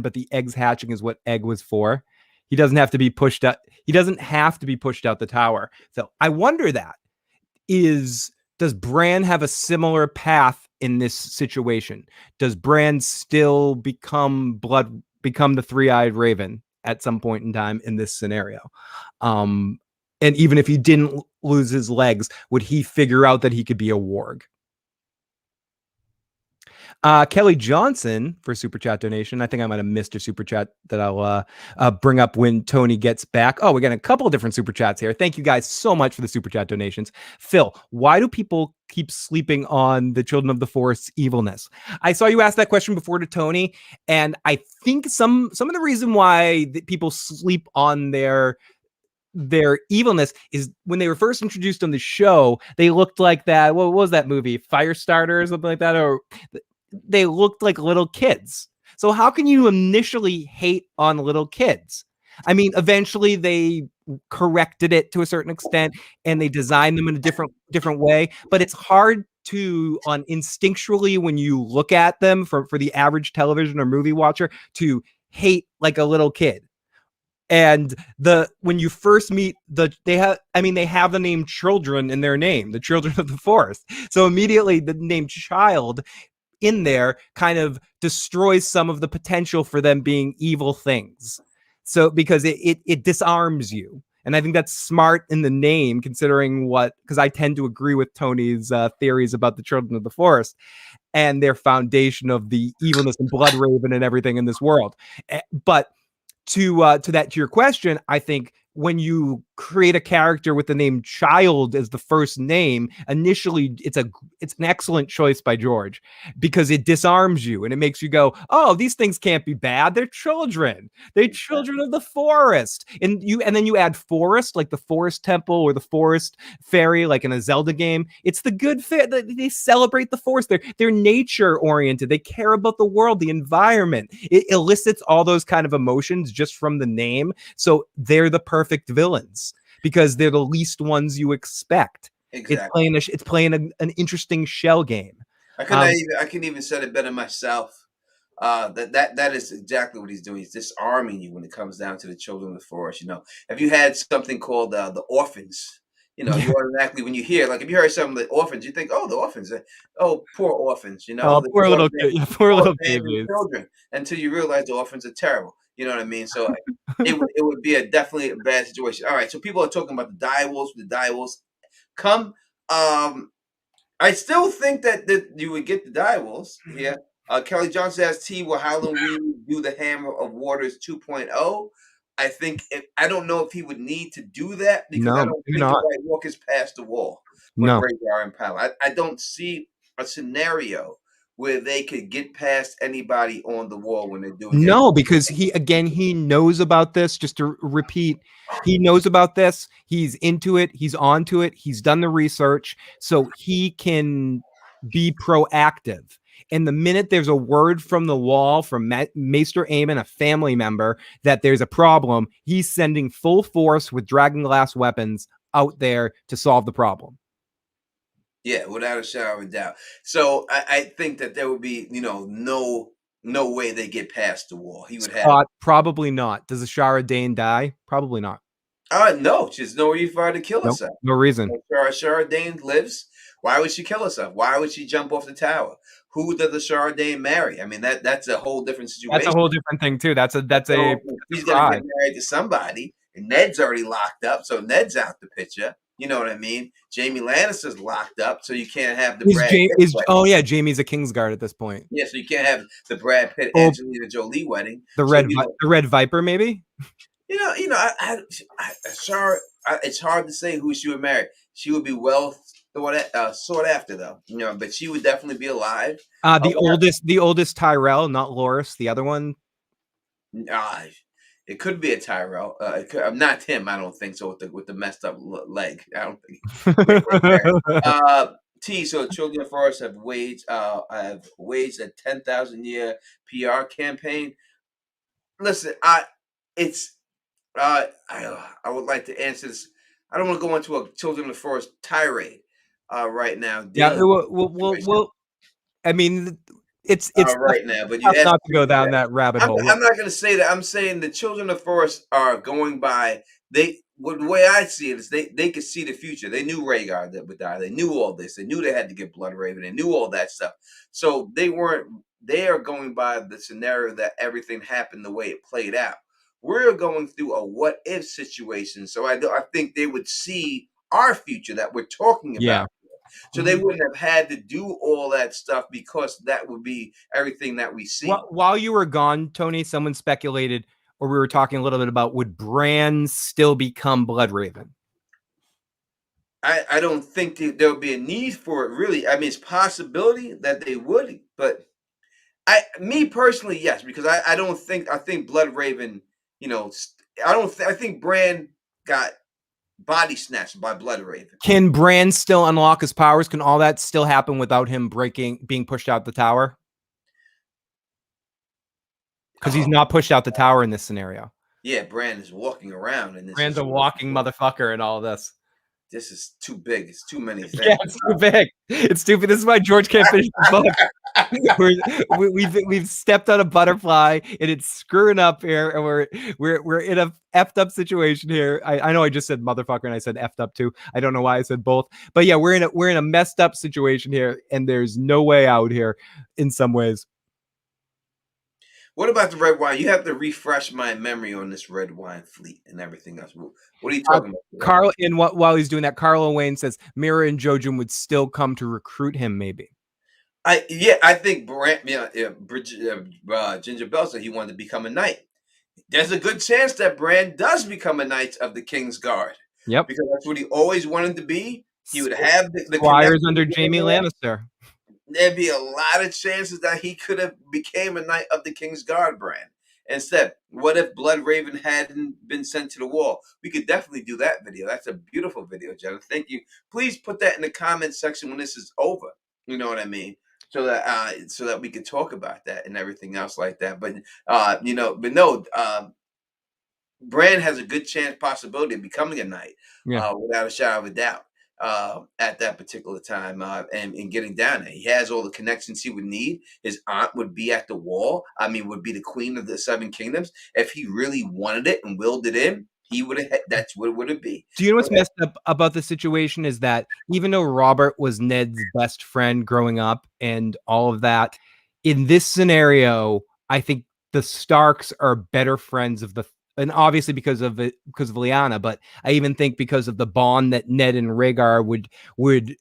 but the eggs hatching is what egg was for. He doesn't have to be pushed out. He doesn't have to be pushed out the tower. So I wonder does Bran have a similar path in this situation? Does Bran still become the three-eyed raven at some point in time in this scenario? And even if he didn't lose his legs, would he figure out that he could be a warg? Kelly Johnson for Super Chat donation. I think I might have missed a Super Chat that I'll bring up when Tony gets back. Oh, we got a couple of different Super Chats here. Thank you guys so much for the Super Chat donations. Phil, why do people keep sleeping on the Children of the Forest's evilness? I saw you ask that question before to Tony, and I think some of the reason why people sleep on their evilness is when they were first introduced on the show, they looked like that. What was that movie? Firestarter or something like that? Or they looked like little kids. So how can you initially hate on little kids? I mean, eventually they corrected it to a certain extent and they designed them in a different way, but it's hard to instinctually when you look at them for the average television or movie watcher to hate like a little kid. And when you first meet they have the name children in their name, the Children of the Forest. So immediately the name child in there kind of destroys some of the potential for them being evil things. So because it disarms you. And I think that's smart in the name, considering because I tend to agree with Tony's theories about the Children of the Forest and their foundation of the evilness and blood raven and everything in this world. But to your question, I think when you create a character with the name Child as the first name, initially it's an excellent choice by George, because it disarms you and it makes you go, oh, these things can't be bad. They're children. They're children of the forest. And then you add forest, like the forest temple or the forest fairy, like in a Zelda game. It's the good they celebrate the forest. They're nature oriented. They care about the world, the environment. It elicits all those kind of emotions just from the name. So they're the perfect villains because they're the least ones you expect. Exactly. It's playing an interesting shell game. I couldn't even said it better myself. That is exactly what he's doing. He's disarming you when it comes down to the Children of the Forest. You know, have you had something called the orphans? You know, you automatically, when you hear, like, if you heard some of the orphans, you think, oh, the orphans, oh, poor orphans, you know, the poor little poor babies, children, until you realize the orphans are terrible. You know what I mean? So it would be definitely a bad situation. All right, so people are talking about the direwolves. The direwolves come. I still think that you would get the direwolves here. Kelly Johnson asks T, will Halloween do the Hammer of Waters 2.0? I think I don't know if he would need to do that, because I don't think the White Walkers passed the wall with Rhaegar in power. I don't see a scenario where they could get past anybody on the wall when they're doing it. No, because he knows about this. Just to repeat, he knows about this. He's into it. He's onto it. He's done the research, so he can be proactive. And the minute there's a word from the wall from Maester Aemon, a family member, that there's a problem, he's sending full force with dragonglass weapons out there to solve the problem. Yeah, without a shadow of a doubt. So I think that there would be, no way they get past the wall. He would have probably not. Does Ashara Dane die? Probably not. No, she's no reason for her to kill herself. No reason. Ashara Dane lives. Why would she kill herself? Why would she jump off the tower? Who does Ashara Dane marry? I mean, that's a whole different situation. That's a whole different thing too. He's gonna get married to somebody, and Ned's already locked up, so Ned's out the picture. You know what I mean? Jamie Lannister's locked up, so you can't have the Brad Pitt Jamie's a Kingsguard at this point. Yeah, so you can't have the Brad Pitt Angelina Jolie wedding. The Red Viper, maybe. Ashara, it's hard to say who she would marry. She would be well sought after, though. But she would definitely be alive. The oldest Tyrell, not Loras, the other one. It could be a Tyrell. Not him, I don't think so. With the messed up leg, I don't think. So Children of the Forest have waged a 10,000-year PR campaign. Listen, I would like to answer this. I don't want to go into a Children of the Forest tirade right now. Yeah, well, I mean, it's right now, but you have not to go down that rabbit hole. I'm not going to say that. I'm saying the Children of the Forest are going by. The way I see it is they could see the future. They knew Rhaegar that would die. They knew all this. They knew they had to get Bloodraven. They knew all that stuff. So they are going by the scenario that everything happened the way it played out. We're going through a what if situation. So I think they would see our future that we're talking about. Yeah. So they wouldn't have had to do all that stuff, because that would be everything that we see. While you were gone, Tony, someone speculated, or we were talking a little bit about, would Bran still become Bloodraven? I don't think there would be a need for it, really. I mean, it's a possibility that they would, but me personally, yes, because I think Bloodraven, I think Bran got body snatched by Bloodraven. Can Bran still unlock his powers? Can all that still happen without him being pushed out the tower? Because he's not pushed out the tower in this scenario. Yeah, Bran is walking around, and Bran's a walking motherfucker in all this. This is too big. It's too many things. Yeah, it's too big. It's stupid. This is why George can't finish the book. We've stepped on a butterfly, and it's screwing up here, and we're in a effed up situation here. I know I just said motherfucker and I said effed up too. I don't know why I said both, but yeah, we're in a messed up situation here, and there's no way out here in some ways. What about the red wine? You have to refresh my memory on this red wine fleet and everything else. What are you talking about? Carl, while he's doing that, Carlo Wayne says Mira and Jojen would still come to recruit him, maybe. I think Ginger Bell said he wanted to become a knight. There's a good chance that Bran does become a knight of the King's Guard. Yep, because that's what he always wanted to be. He would have the Squires under Jaime Lannister. There'd be a lot of chances that he could have became a knight of the King's Guard, Bran. Instead, what if Bloodraven hadn't been sent to the wall? We could definitely do that video. That's a beautiful video, Jenna. Thank you. Please put that in the comment section when this is over. You know what I mean? So that we could talk about that and everything else like that. But Bran has a good chance, possibility of becoming a knight, without a shadow of a doubt, at that particular time, and getting down there. He has all the connections he would need. His aunt would be at the wall. I mean, would be the queen of the Seven Kingdoms. If he really wanted it and willed it in, he would have. That's what it would be. Do you know what's messed up about the situation is that even though Robert was Ned's best friend growing up and all of that, in this scenario, I think the Starks are better friends of the. And obviously because of Lyanna, but I even think because of the bond that Ned and Rhaegar would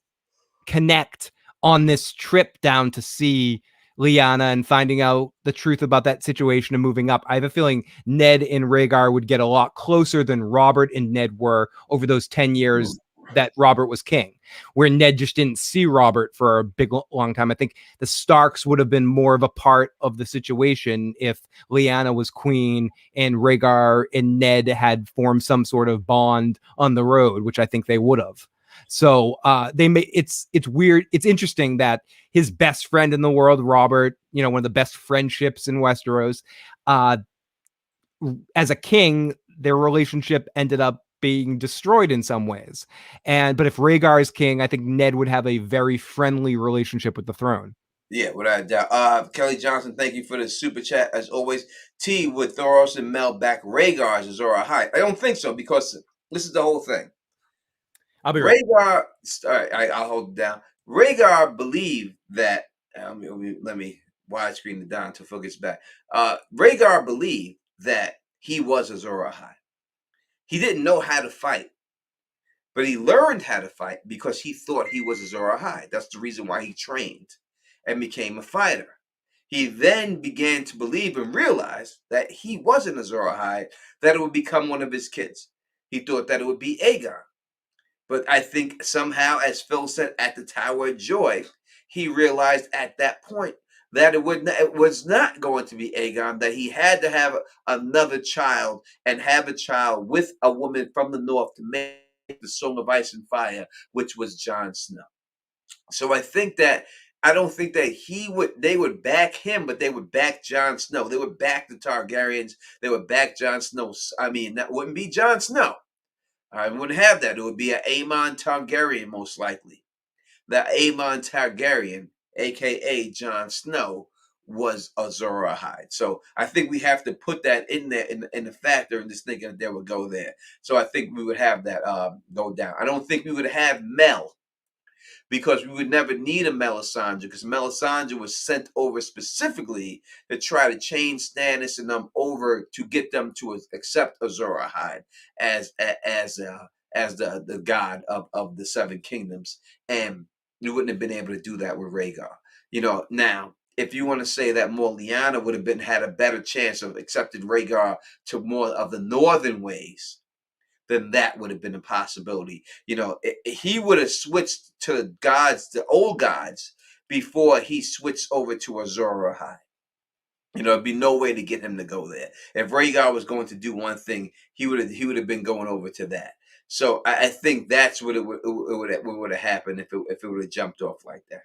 connect on this trip down to see Lyanna and finding out the truth about that situation and moving up. I have a feeling Ned and Rhaegar would get a lot closer than Robert and Ned were over those 10 years that Robert was king, where Ned just didn't see Robert for a big long time. I think the Starks would have been more of a part of the situation if Lyanna was queen and Rhaegar and Ned had formed some sort of bond on the road, which I think they would have. So it's weird. It's interesting that his best friend in the world, Robert, one of the best friendships in Westeros, as a king, their relationship ended up being destroyed in some ways. But if Rhaegar is king, I think Ned would have a very friendly relationship with the throne. Yeah, without a doubt. Kelly Johnson, thank you for the super chat as always. T, would Thoros and Mel back Rhaegar as Azor Ahai? I don't think so, because this is the whole thing. I'll be right. Rhaegar, all right, I'll hold it down. Rhaegar believed that. Let me widescreen it down until Phil gets back. Rhaegar believed that he was Azor Ahai. He didn't know how to fight, but he learned how to fight because he thought he was Azor Ahai. That's the reason why he trained and became a fighter. He then began to believe and realize that he wasn't Azor Ahai, that it would become one of his kids. He thought that it would be Aegon. But I think somehow, as Phil said, at the Tower of Joy, he realized at that point that it was not going to be Aegon, that he had to have another child and have a child with a woman from the north to make the Song of Ice and Fire, which was Jon Snow. So I don't think that they would back him, but they would back Jon Snow. They would back the Targaryens. They would back Jon Snow. I mean, that wouldn't be Jon Snow. I wouldn't have that. It would be an Aemon Targaryen, most likely. The Aemon Targaryen, a.k.a. Jon Snow, was Azor Ahai. So I think we have to put that in there in the factor in this thinking that they would go there. So I think we would have that go down. I don't think we would have Mel, because we would never need a Melisandre, because Melisandre was sent over specifically to try to change Stannis and them over to get them to accept Azor Ahai as the god of the Seven Kingdoms, and we wouldn't have been able to do that with Rhaegar. Now, if you want to say that more Lyanna would have had a better chance of accepting Rhaegar to more of the northern ways, then that would have been a possibility. He would have switched to the old gods, before he switched over to Azor Ahai. There'd be no way to get him to go there. If Rhaegar was going to do one thing, he would have been going over to that. So I think that's what would have happened if it would have jumped off like that.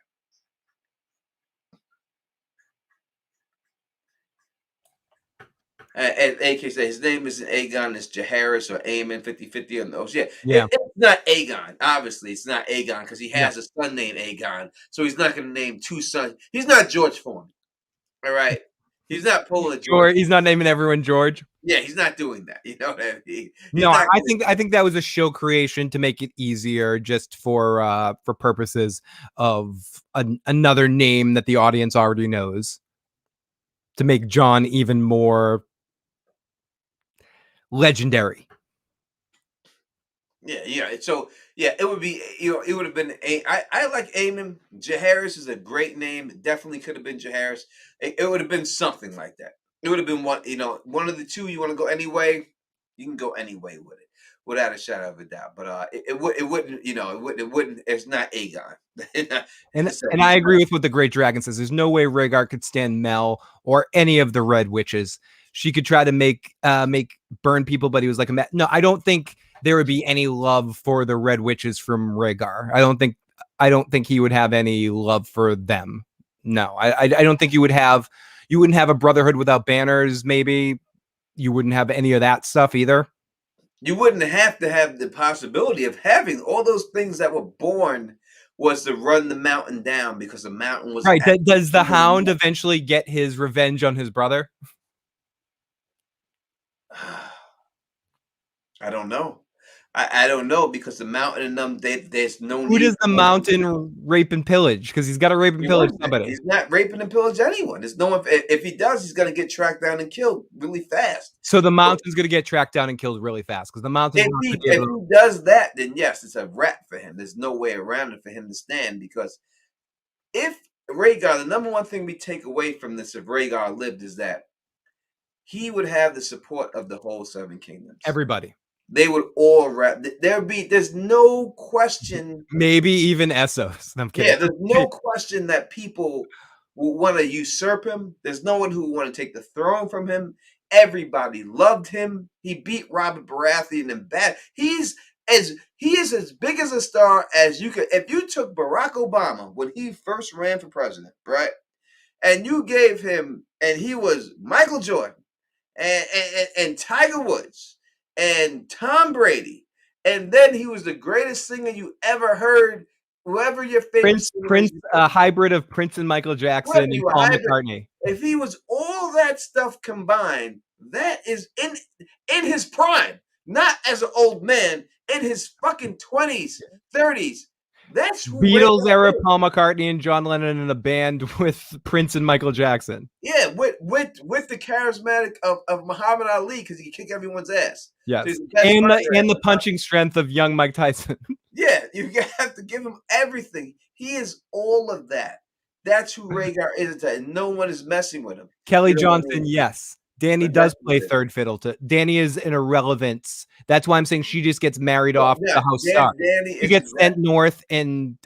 And AK said his name isn't Aegon, it's Jaehaerys or Aemon, 50-50 on those. Yeah. It's not Aegon. Obviously, it's not Aegon, because he has a son named Aegon. So he's not going to name two sons. He's not George Foreman. All right. He's not pulling a George. He's not naming everyone George. Yeah, he's not doing that. I think that was a show creation to make it easier, just for purposes of another name that the audience already knows. to make Jon even more legendary. Yeah. So yeah, it would be it would have been I like Aemon. Jaehaerys is a great name. It definitely could have been Jaehaerys. It would have been something like that. It would have been one of the two. You want to go any way, you can go any way with it, without a shadow of a doubt. But it wouldn't it wouldn't. It's not Aegon. And I agree with what the Great Dragon says. There's no way Rhaegar could stand Mel or any of the Red Witches. She could try to make burn people, but he was like, no, I don't think there would be any love for the Red Witches from Rhaegar. I don't think he would have any love for them. No, I don't think you wouldn't have a brotherhood without banners. Maybe you wouldn't have any of that stuff either. You wouldn't have to have the possibility of having all those things that were born was to run the mountain down because the mountain was right. Does the Hound eventually get his revenge on his brother? I don't know. I don't know because the mountain and them there's no Who need. does the mountain rape and pillage? Because he's got to rape and pillage somebody. He's not raping and pillage anyone. There's no one. If he does, he's gonna get tracked down and killed really fast. So the mountain's gonna get tracked down and killed really fast because the mountain. If he does that, then yes, it's a wrap for him. There's no way around it for him to stand because if Rhaegar, the number one thing we take away from this, if Rhaegar lived, is that he would have the support of the whole Seven Kingdoms. Everybody. They would all wrap. There's no question. Maybe even Essos. I'm kidding. Yeah, there's no question that people will want to usurp him. There's no one who will want to take the throne from him. Everybody loved him. He beat Robert Baratheon in battle. He is as big as a star as you could. If you took Barack Obama when he first ran for president, right, and you gave him, and he was Michael Jordan and Tiger Woods and Tom Brady, and then he was the greatest singer you ever heard. Whoever your favorite Prince, a hybrid of Prince and Michael Jackson and Paul McCartney. If he was all that stuff combined, that is in his prime, not as an old man, in his fucking 20s, 30s. That's Beatles era Paul McCartney and John Lennon in a band with Prince and Michael Jackson. Yeah, with the charismatic of Muhammad Ali because he can kick everyone's ass. Yes, so and the punching strength of young Mike Tyson. Yeah, you have to give him everything. He is all of that. That's who Rhaegar is, and no one is messing with him. Kelly Johnson, yes. Danny does play third fiddle to. Danny is an irrelevance. That's why I'm saying she just gets married off the House Stark. She gets sent north and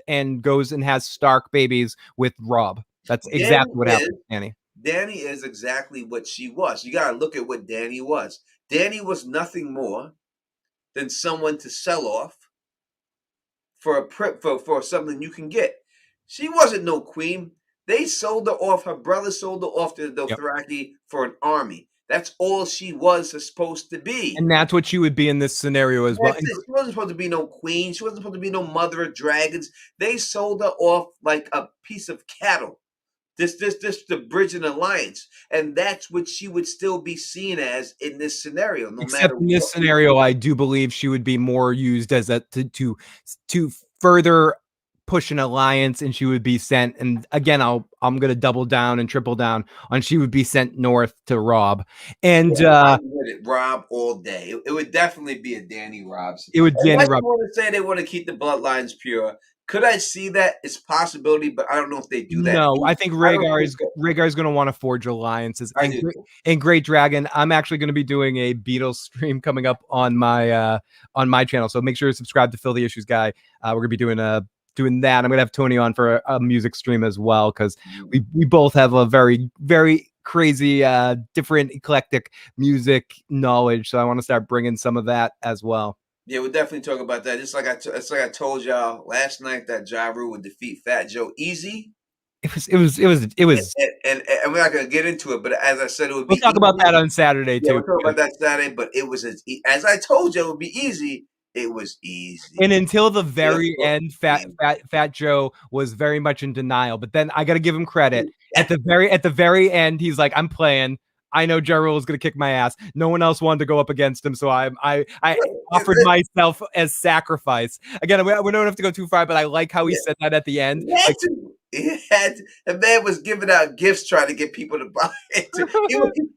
goes and has Stark babies with Robb. That's exactly what happened, Danny. Danny is exactly what she was. You got to look at what Danny was. Danny was nothing more than someone to sell off for something you can get. She wasn't no queen. They sold her off. Her brother sold her off to the Dothraki for an army. That's all she was supposed to be. And that's what she would be in this scenario as well. She wasn't supposed to be no queen. She wasn't supposed to be no mother of dragons. They sold her off like a piece of cattle. This the bridge and alliance. And that's what she would still be seen as in this scenario. Except in this scenario, I do believe she would be more used as to further push an alliance, and she would be sent. And again, I'm going to double down and triple down on she would be sent north to Robb. And Robb all day. It would definitely be a Danny Robb. It would Danny Robb. I want to say they want to keep the bloodlines pure. Could I see that? It's a possibility, but I don't know if they do that. No, I think Rhaegar is going to want to forge alliances. And Great Dragon, I'm actually going to be doing a Beatles stream coming up on my channel. So make sure to subscribe to Fill the Issues Guy. We're going to be doing that. I'm going to have Tony on for a music stream as well because we both have a very, very crazy, different, eclectic music knowledge. So I want to start bringing some of that as well. Yeah, we'll definitely talk about that. It's like I told y'all last night that Ja Rule would defeat Fat Joe easy. It was, and we're not gonna get into it, but as I said, it would be. We'll talk about that on Saturday too. We'll talk about that Saturday, but it was as I told you, it would be easy. It was easy. And until the very end, Fat Joe was very much in denial. But then I got to give him credit. At the very end, he's like, "I'm playing. I know Ja Rule is going to kick my ass. No one else wanted to go up against him, so I offered myself as sacrifice." Again, we don't have to go too far, but I like how he said that at the end. the man was giving out gifts trying to get people to buy it.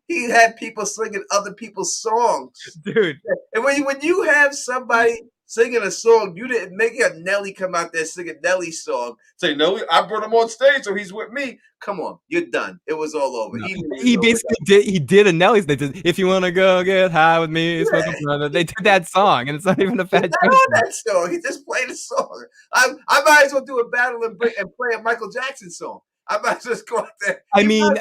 He had people singing other people's songs. Dude. And when you have somebody singing a song, you didn't make it. Nelly come out there singing Nelly's song. Say, no, I brought him on stage, so he's with me. Come on, you're done. It was all over. No. He basically did a Nelly's. They did, if you want to go get high with me, they did that song, and it's not even a fat. I know that song. He just played a song. I might as well do a battle and play a Michael Jackson song. I might just go out there. I mean,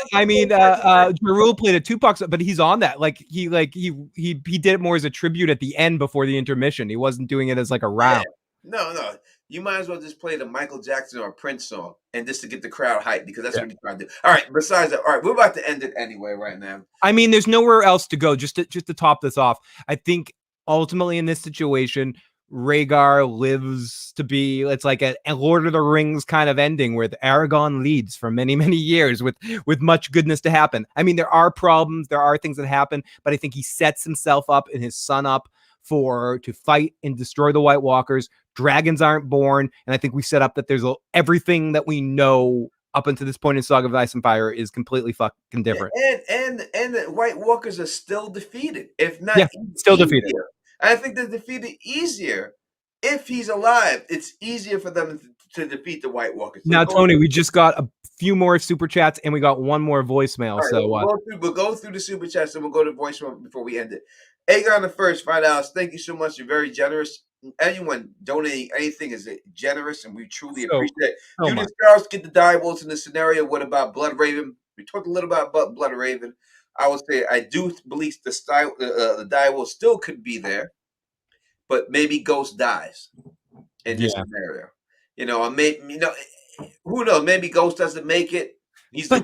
Jarul played a Tupac song, but he's on that. He did it more as a tribute at the end before the intermission. He wasn't doing it as like a round. Yeah. No. You might as well just play the Michael Jackson or Prince song, and just to get the crowd hyped, because that's what you're trying to do. All right. Besides that, all right, we're about to end it anyway right now. I mean, there's nowhere else to go. Just to top this off, I think ultimately in this situation, Rhaegar lives to be, it's like a Lord of the Rings kind of ending where Aragorn leads for many, many years with much goodness to happen. I mean, there are problems, there are things that happen, but I think he sets himself up and his son up to fight and destroy the White Walkers. Dragons aren't born, and I think we set up that there's everything that we know up until this point in Song of Ice and Fire is completely fucking different. And the White Walkers are still defeated, if not still defeated. I think they're defeated easier if he's alive. It's easier for them to defeat the White Walkers. So now, Tony, we just got a few more super chats and we got one more voicemail. Right, so we'll go through the super chats and we'll go to voicemail before we end it. Aegon the First, $5. Thank you so much. You're very generous. Anyone donating anything is generous, and we truly appreciate it. You Charles get the direwolves in the scenario. What about Blood Raven? We talked a little about Blood Raven. I would say I do believe the direwolf still could be there, but maybe Ghost dies in this scenario. Who knows? Maybe Ghost doesn't make it. He's the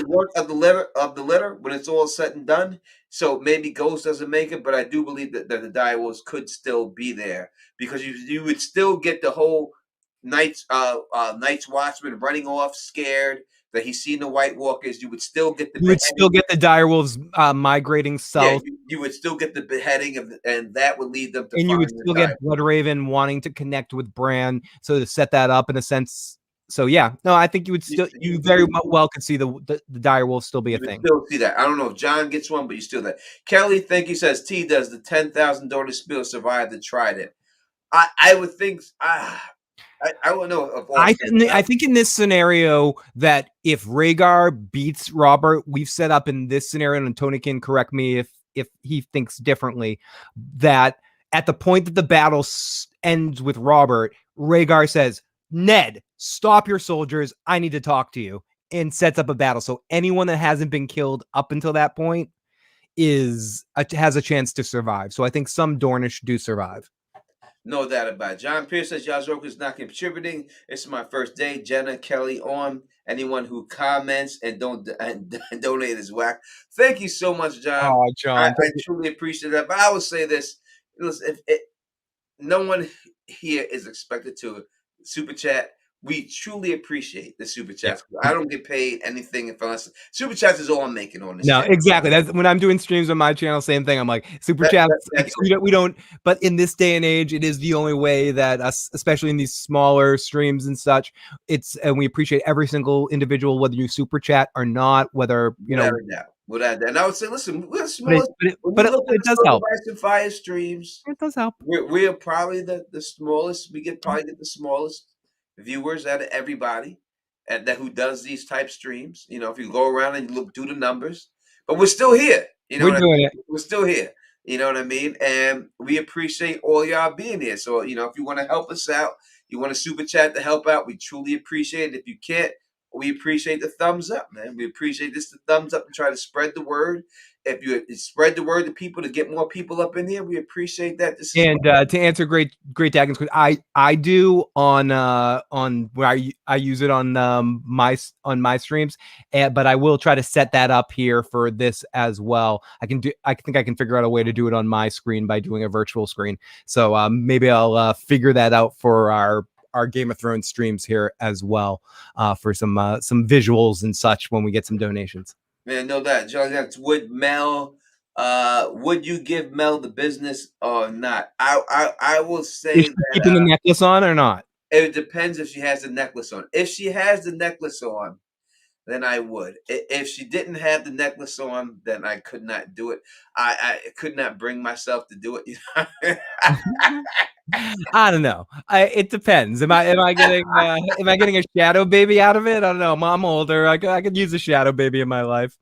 work of the litter when it's all said and done. So maybe Ghost doesn't make it, but I do believe that the direwolves could still be there, because you would still get the whole Night's Watchman running off scared that he's seen the White Walkers. You would still get the direwolves migrating south. Yeah, you would still get the beheading and that would lead them to. And you would still get Bloodraven wanting to connect with Bran, so to set that up in a sense. So I think you would still, you very well could see the direwolf still be a thing. Still see that. I don't know if John gets one, but you still that. Kelly, thank you. Says T, does the $10,000 spill survive the Trident? I would think. I don't know. I think in this scenario that if Rhaegar beats Robert, we've set up in this scenario, and Tony can correct me if he thinks differently, that at the point that the battle ends with Robert, Rhaegar says, Ned, stop your soldiers. I need to talk to you, and sets up a battle. So anyone that hasn't been killed up until that point has a chance to survive. So I think some Dornish do survive. No doubt about it. John Pierce says Yazroka's not contributing. It's my first day. Jenna, Kelly, on. Anyone who comments and donate is whack. Thank you so much, John. Oh, John. I truly appreciate that. But I will say this. Listen, no one here is expected to super chat. We truly appreciate the super chats. I don't get paid anything unless super chats is all I'm making on this. No, channel. Exactly. That's when I'm doing streams on my channel. Same thing. I'm like super chats. We don't. But in this day and age, it is the only way that us, especially in these smaller streams and such, and we appreciate every single individual, whether you super chat or not. Whether Without that, and I would say, listen, we're small, but it does help. Ice and Fire streams. It does help. We're probably the smallest. We probably get the smallest viewers out of everybody who does these type streams. If you go around and you do the numbers, but we're still here. We're still here. You know what I mean? And we appreciate all y'all being here. So, if you want to help us out, you want to super chat to help out, we truly appreciate it. If you can't, we appreciate the thumbs up, man. We appreciate the thumbs up and try to spread the word. If you spread the word to people to get more people up in here, we appreciate that. And to answer great Dagon's question, I do on where I use it on my streams, but I will try to set that up here for this as well. I think I can figure out a way to do it on my screen by doing a virtual screen. So maybe I'll figure that out for our Game of Thrones streams here as well, for some visuals and such when we get some donations. Man, know that, John. That's would you give Mel the business or not? I will say, is she keeping the necklace on or not? It depends if she has the necklace on. If she has the necklace on, then I would. If she didn't have the necklace on, then I could not do it. I could not bring myself to do it. I don't know. It depends. Am I getting a shadow baby out of it? I don't know. I'm older. I could use a shadow baby in my life.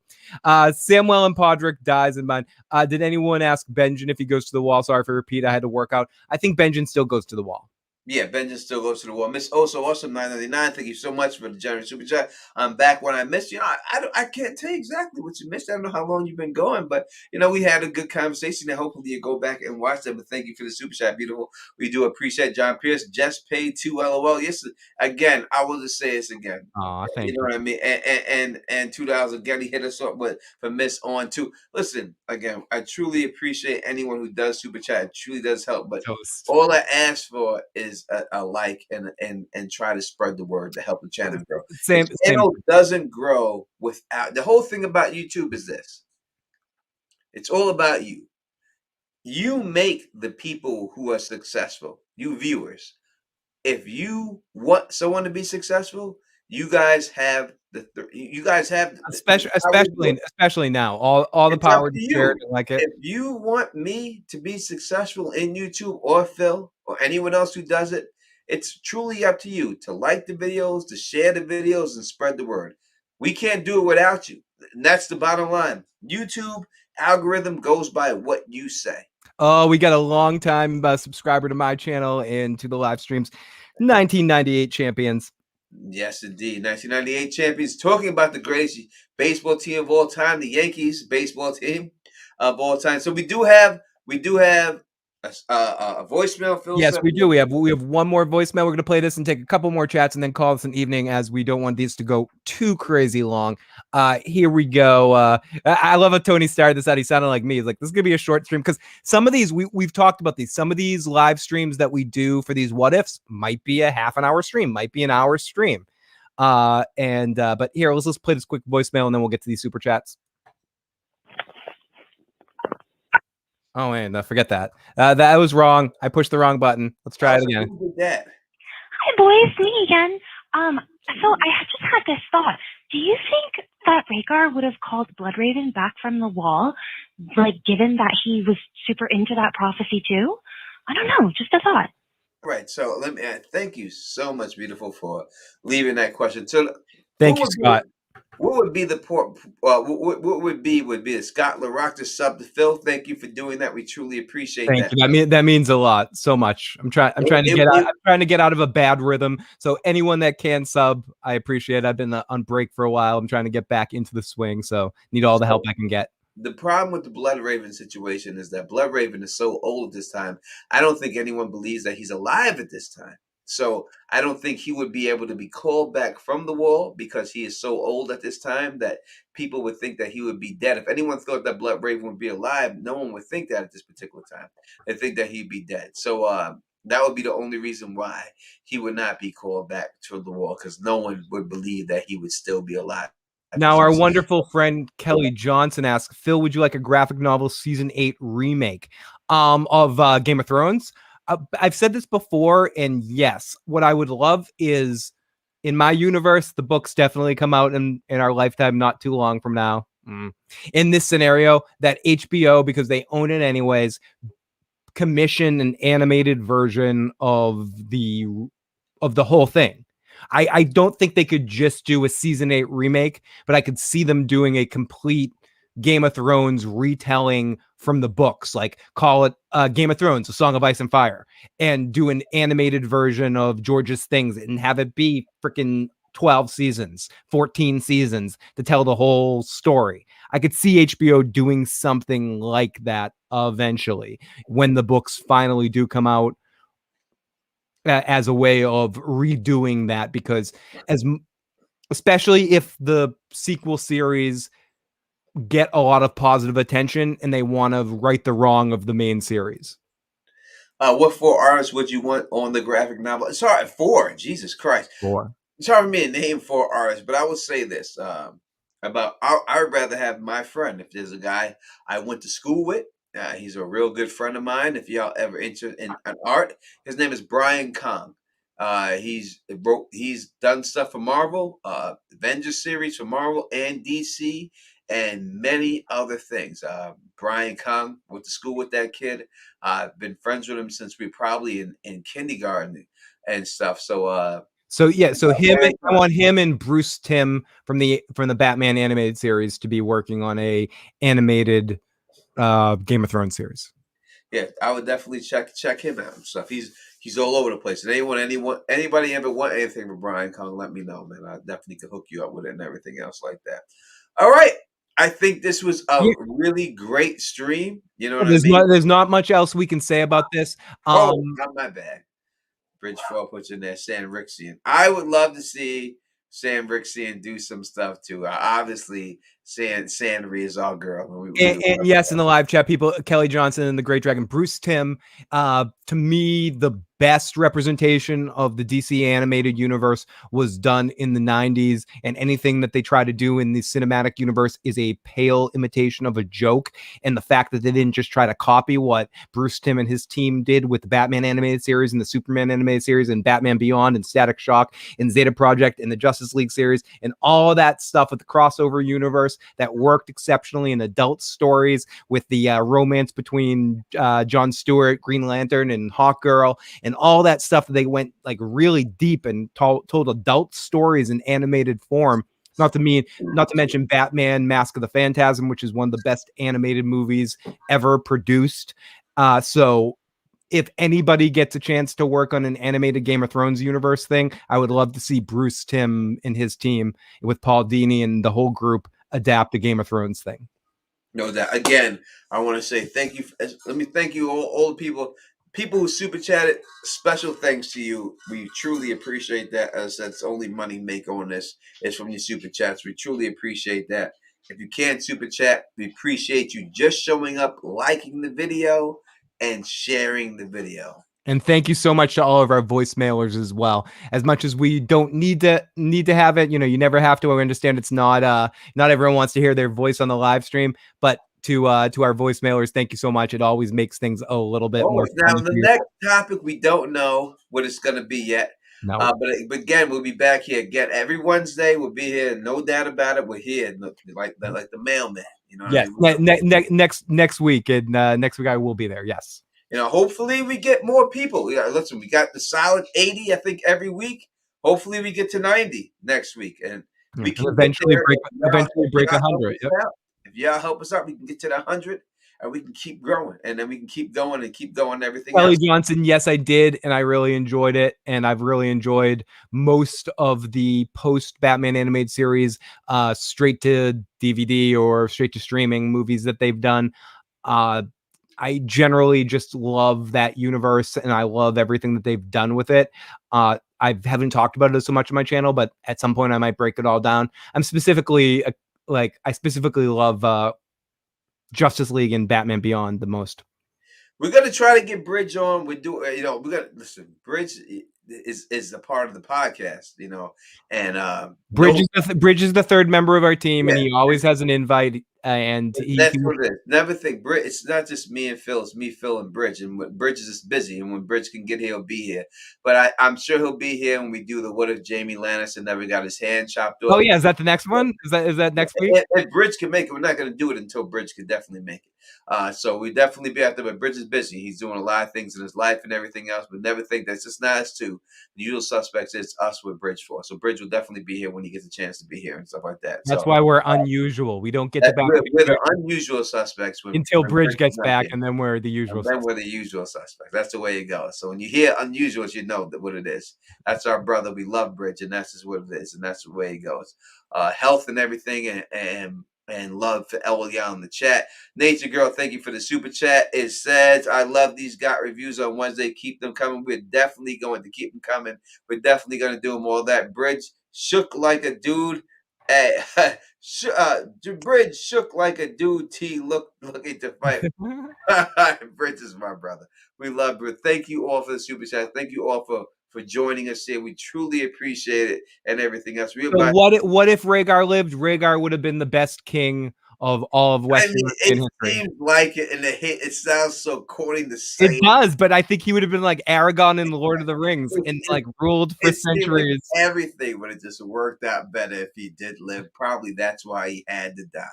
Samwell and Podrick dies in mine. Did anyone ask Benjen if he goes to the wall? Sorry for repeat. I had to work out. I think Benjen still goes to the wall. Yeah, Benjamin still goes to the wall. Miss Also Awesome 999. Thank you so much for the generous super chat. I'm back when I missed you. I can't tell you exactly what you missed. I don't know how long you've been going, but we had a good conversation, and hopefully you go back and watch them. But thank you for the super chat, beautiful. We do appreciate John Pierce. Just paid 2 LOL. Yes, again, I will just say this again. Aw, thank You know what I mean? And $2 again. He hit us up with for Miss On too. Listen, again, I truly appreciate anyone who does super chat. It truly does help. But Toast. all I ask for is a like and try to spread the word to help the channel grow. Same. The channel doesn't grow without. The whole thing about YouTube is this. It's all about you. You make the people who are successful, you viewers. If you want someone to be successful, you guys have especially now. All the it's up power to to share it you. and like it. If you want me to be successful in YouTube or Phil or anyone else who does it, it's truly up to you to like the videos, to share the videos, and spread the word. We can't do it without you. And that's the bottom line. YouTube algorithm goes by what you say. Oh, we got a long time subscriber to my channel and to the live streams. 1998 champions. Yes, indeed. 1998 champions. Talking about the greatest baseball team of all time, the Yankees baseball team of all time. So we do have a voicemail. Phil, Yes, we do. We have one more voicemail. We're going to play this and take a couple more chats and then call this an evening, as we don't want these to go too crazy long. Here we go. I love how Tony started this out. He sounded like me. He's like, this is going to be a short stream, because some of these, we've talked about these. Some of these live streams that we do for these what ifs might be a half an hour stream, might be an hour stream. But here, let's play this quick voicemail and then we'll get to these super chats. Oh, and forget that. That was wrong. I pushed the wrong button. Let's try it again. Who did that? Hi, boys. Me again. So I just had this thought. Do you think that Rhaegar would have called Bloodraven back from the wall, like, given that he was super into that prophecy too? I don't know. Just a thought. Right. So let me thank you so much, beautiful, for leaving that question. So thank you, Scott. What would be the what would be the Scott LaRock to sub to Phil? Thank you for doing that. We truly appreciate that. Thank you. That means a lot. So much. I'm trying to get out of a bad rhythm. So anyone that can sub, I appreciate it. I've been on break for a while. I'm trying to get back into the swing, so need all the help I can get. The problem with the Bloodraven situation is that Bloodraven is so old at this time. I don't think anyone believes that he's alive at this time. So I don't think he would be able to be called back from the wall, because he is so old at this time that people would think that he would be dead. If anyone thought that Bloodraven would be alive, no one would think that at this particular time. They think that he'd be dead. So that would be the only reason why he would not be called back to the wall, because no one would believe that he would still be alive. Now, our wonderful friend Kelly Johnson asks, Phil, would you like a graphic novel season 8 remake of Game of Thrones? I've said this before, and yes, what I would love is, in my universe, the books definitely come out in our lifetime, not too long from now. In this scenario, that HBO, because they own it anyways, commission an animated version of the whole thing. I don't think they could just do a season 8 remake, but I could see them doing a complete Game of Thrones retelling from the books, like call it Game of Thrones, A Song of Ice and Fire, and do an animated version of George's Things and have it be freaking 12 seasons, 14 seasons to tell the whole story. I could see HBO doing something like that eventually when the books finally do come out, as a way of redoing that, because especially if the sequel series get a lot of positive attention and they want to right the wrong of the main series. What 4 artists would you want on the graphic novel? Sorry, 4. Jesus Christ. 4. It's hard for me to name 4 artists, but I will say this about I would rather have my friend. If there's a guy I went to school with, he's a real good friend of mine. If y'all ever interested in art, his name is Brian Kong. He's done stuff for Marvel, Avengers series for Marvel and DC, and many other things. Brian Kung went to school with that kid. I've been friends with him since we probably in kindergarten and stuff. So So I want him and Bruce Timm from the Batman animated series to be working on a animated Game of Thrones series. Yeah, I would definitely check him out and stuff. He's all over the place. And anybody ever want anything with Brian Kong, let me know, man. I definitely could hook you up with it and everything else like that. All right. I think this was a really great stream. You know what I mean? There's not much else we can say about this. Not my bad. Bridge 4 puts in there Sam Rixian. I would love to see Sam Rixian do some stuff too. Obviously, Sandry is our girl. And yes, in the live chat, people, Kelly Johnson and the Great Dragon, Bruce Timm, to me, the best representation of the DC animated universe was done in the 90s, and anything that they try to do in the cinematic universe is a pale imitation of a joke. And the fact that they didn't just try to copy what Bruce Timm and his team did with the Batman animated series and the Superman animated series and Batman Beyond and Static Shock and Zeta Project and the Justice League series and all that stuff with the crossover universe that worked exceptionally in adult stories with the romance between Jon Stewart, Green Lantern, and Hawkgirl, and all that stuff that they went like really deep and told adult stories in animated form. Not to mention Batman Mask of the Phantasm, which is one of the best animated movies ever produced. So if anybody gets a chance to work on an animated Game of Thrones universe thing, I would love to see Bruce Timm and his team with Paul Dini and the whole group adapt a Game of Thrones thing. No, that again, I want to say thank you. Let me thank you all the people who super chatted. Special thanks to you. We truly appreciate that. As that's only money make on this is from your super chats. We truly appreciate that. If you can't super chat, we appreciate you just showing up, liking the video, and sharing the video. And thank you so much to all of our voicemailers as well. As much as we don't need to have it, you never have to. I understand it's not everyone wants to hear their voice on the live stream, but to our voicemailers, thank you so much. It always makes things a little bit more fun. Now the next topic, we don't know what it's going to be yet. No. But again, we'll be back here again every Wednesday. We'll be here, no doubt about it. We're here, like the mailman. You know. Yes. What I mean? Next week, and next week I will be there. Yes. Hopefully we get more people. Listen, we got the solid 80, I think, every week. Hopefully we get to 90 next week, and we can eventually break 100. Yep. If y'all help us out, we can get to the 100, and we can keep growing, and then we can keep going and everything. Kelly Johnson, yes, I did, and I really enjoyed it, and I've really enjoyed most of the post Batman animated series, straight to DVD or straight to streaming movies that they've done. I generally just love that universe, and I love everything that they've done with it. I haven't talked about it so much on my channel, but at some point I might break it all down. I specifically love Justice League and Batman Beyond the most. We're gonna try to get Bridge on. We're gonna listen. Bridge is a part of the podcast, and Bridge is the third member of our team, and he always has an invite. And that's what it is. Never think Bridge. It's not just me and Phil. It's me, Phil, and Bridge. And when Bridge is just busy, and when Bridge can get here, he'll be here. But I'm sure he'll be here when we do the "What if Jamie Lannister never got his hand chopped off?" Oh yeah, is that the next one? Is that next week? If Bridge can make it, we're not going to do it until Bridge can definitely make it. So we definitely be out there. But Bridge is busy. He's doing a lot of things in his life and everything else. But never think that's just not us two. The usual suspects is us with Bridge for. So Bridge will definitely be here when he gets a chance to be here and stuff like that. That's why we're unusual. We don't get the back. We're the unusual suspects until Bridge gets back, and then we're the usual. Then we're the usual suspects. That's the way it goes. So when you hear unusuals, you know what it is. That's our brother. We love Bridge, and that's just what it is, and that's the way it goes. Health and everything, and love for Elia in the chat. Nature Girl, thank you for the super chat. It says, I love these got reviews on Wednesday. Keep them coming. We're definitely going to keep them coming. We're definitely going to do them all that. Bridge shook like a dude. Bridge shook like a dude. T looking to fight. Bridge is my brother. We love Bridge. Thank you all for the super chat. Thank you all for joining us here. We truly appreciate it and everything else. What if Rhaegar lived? Rhaegar would have been the best king of all of Western European it history. seems like it, and it sounds so corny to It say. does, but I think he would have been like Aragorn in the Lord of the Rings and like ruled for It seemed like centuries. everything would have just worked out better if he did live. Probably that's why he had to die.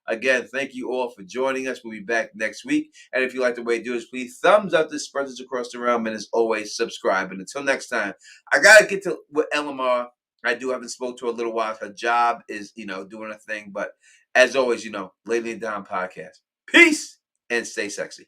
Again, thank you all for joining us. We'll be back next week. And if you like the way we do this, please thumbs up this, spread this across the realm, and as always, subscribe. And until next time, I gotta get to with Elamar. I haven't spoke to her a little while. Her job is, doing a thing. But as always, Lately and Down podcast. Peace and stay sexy.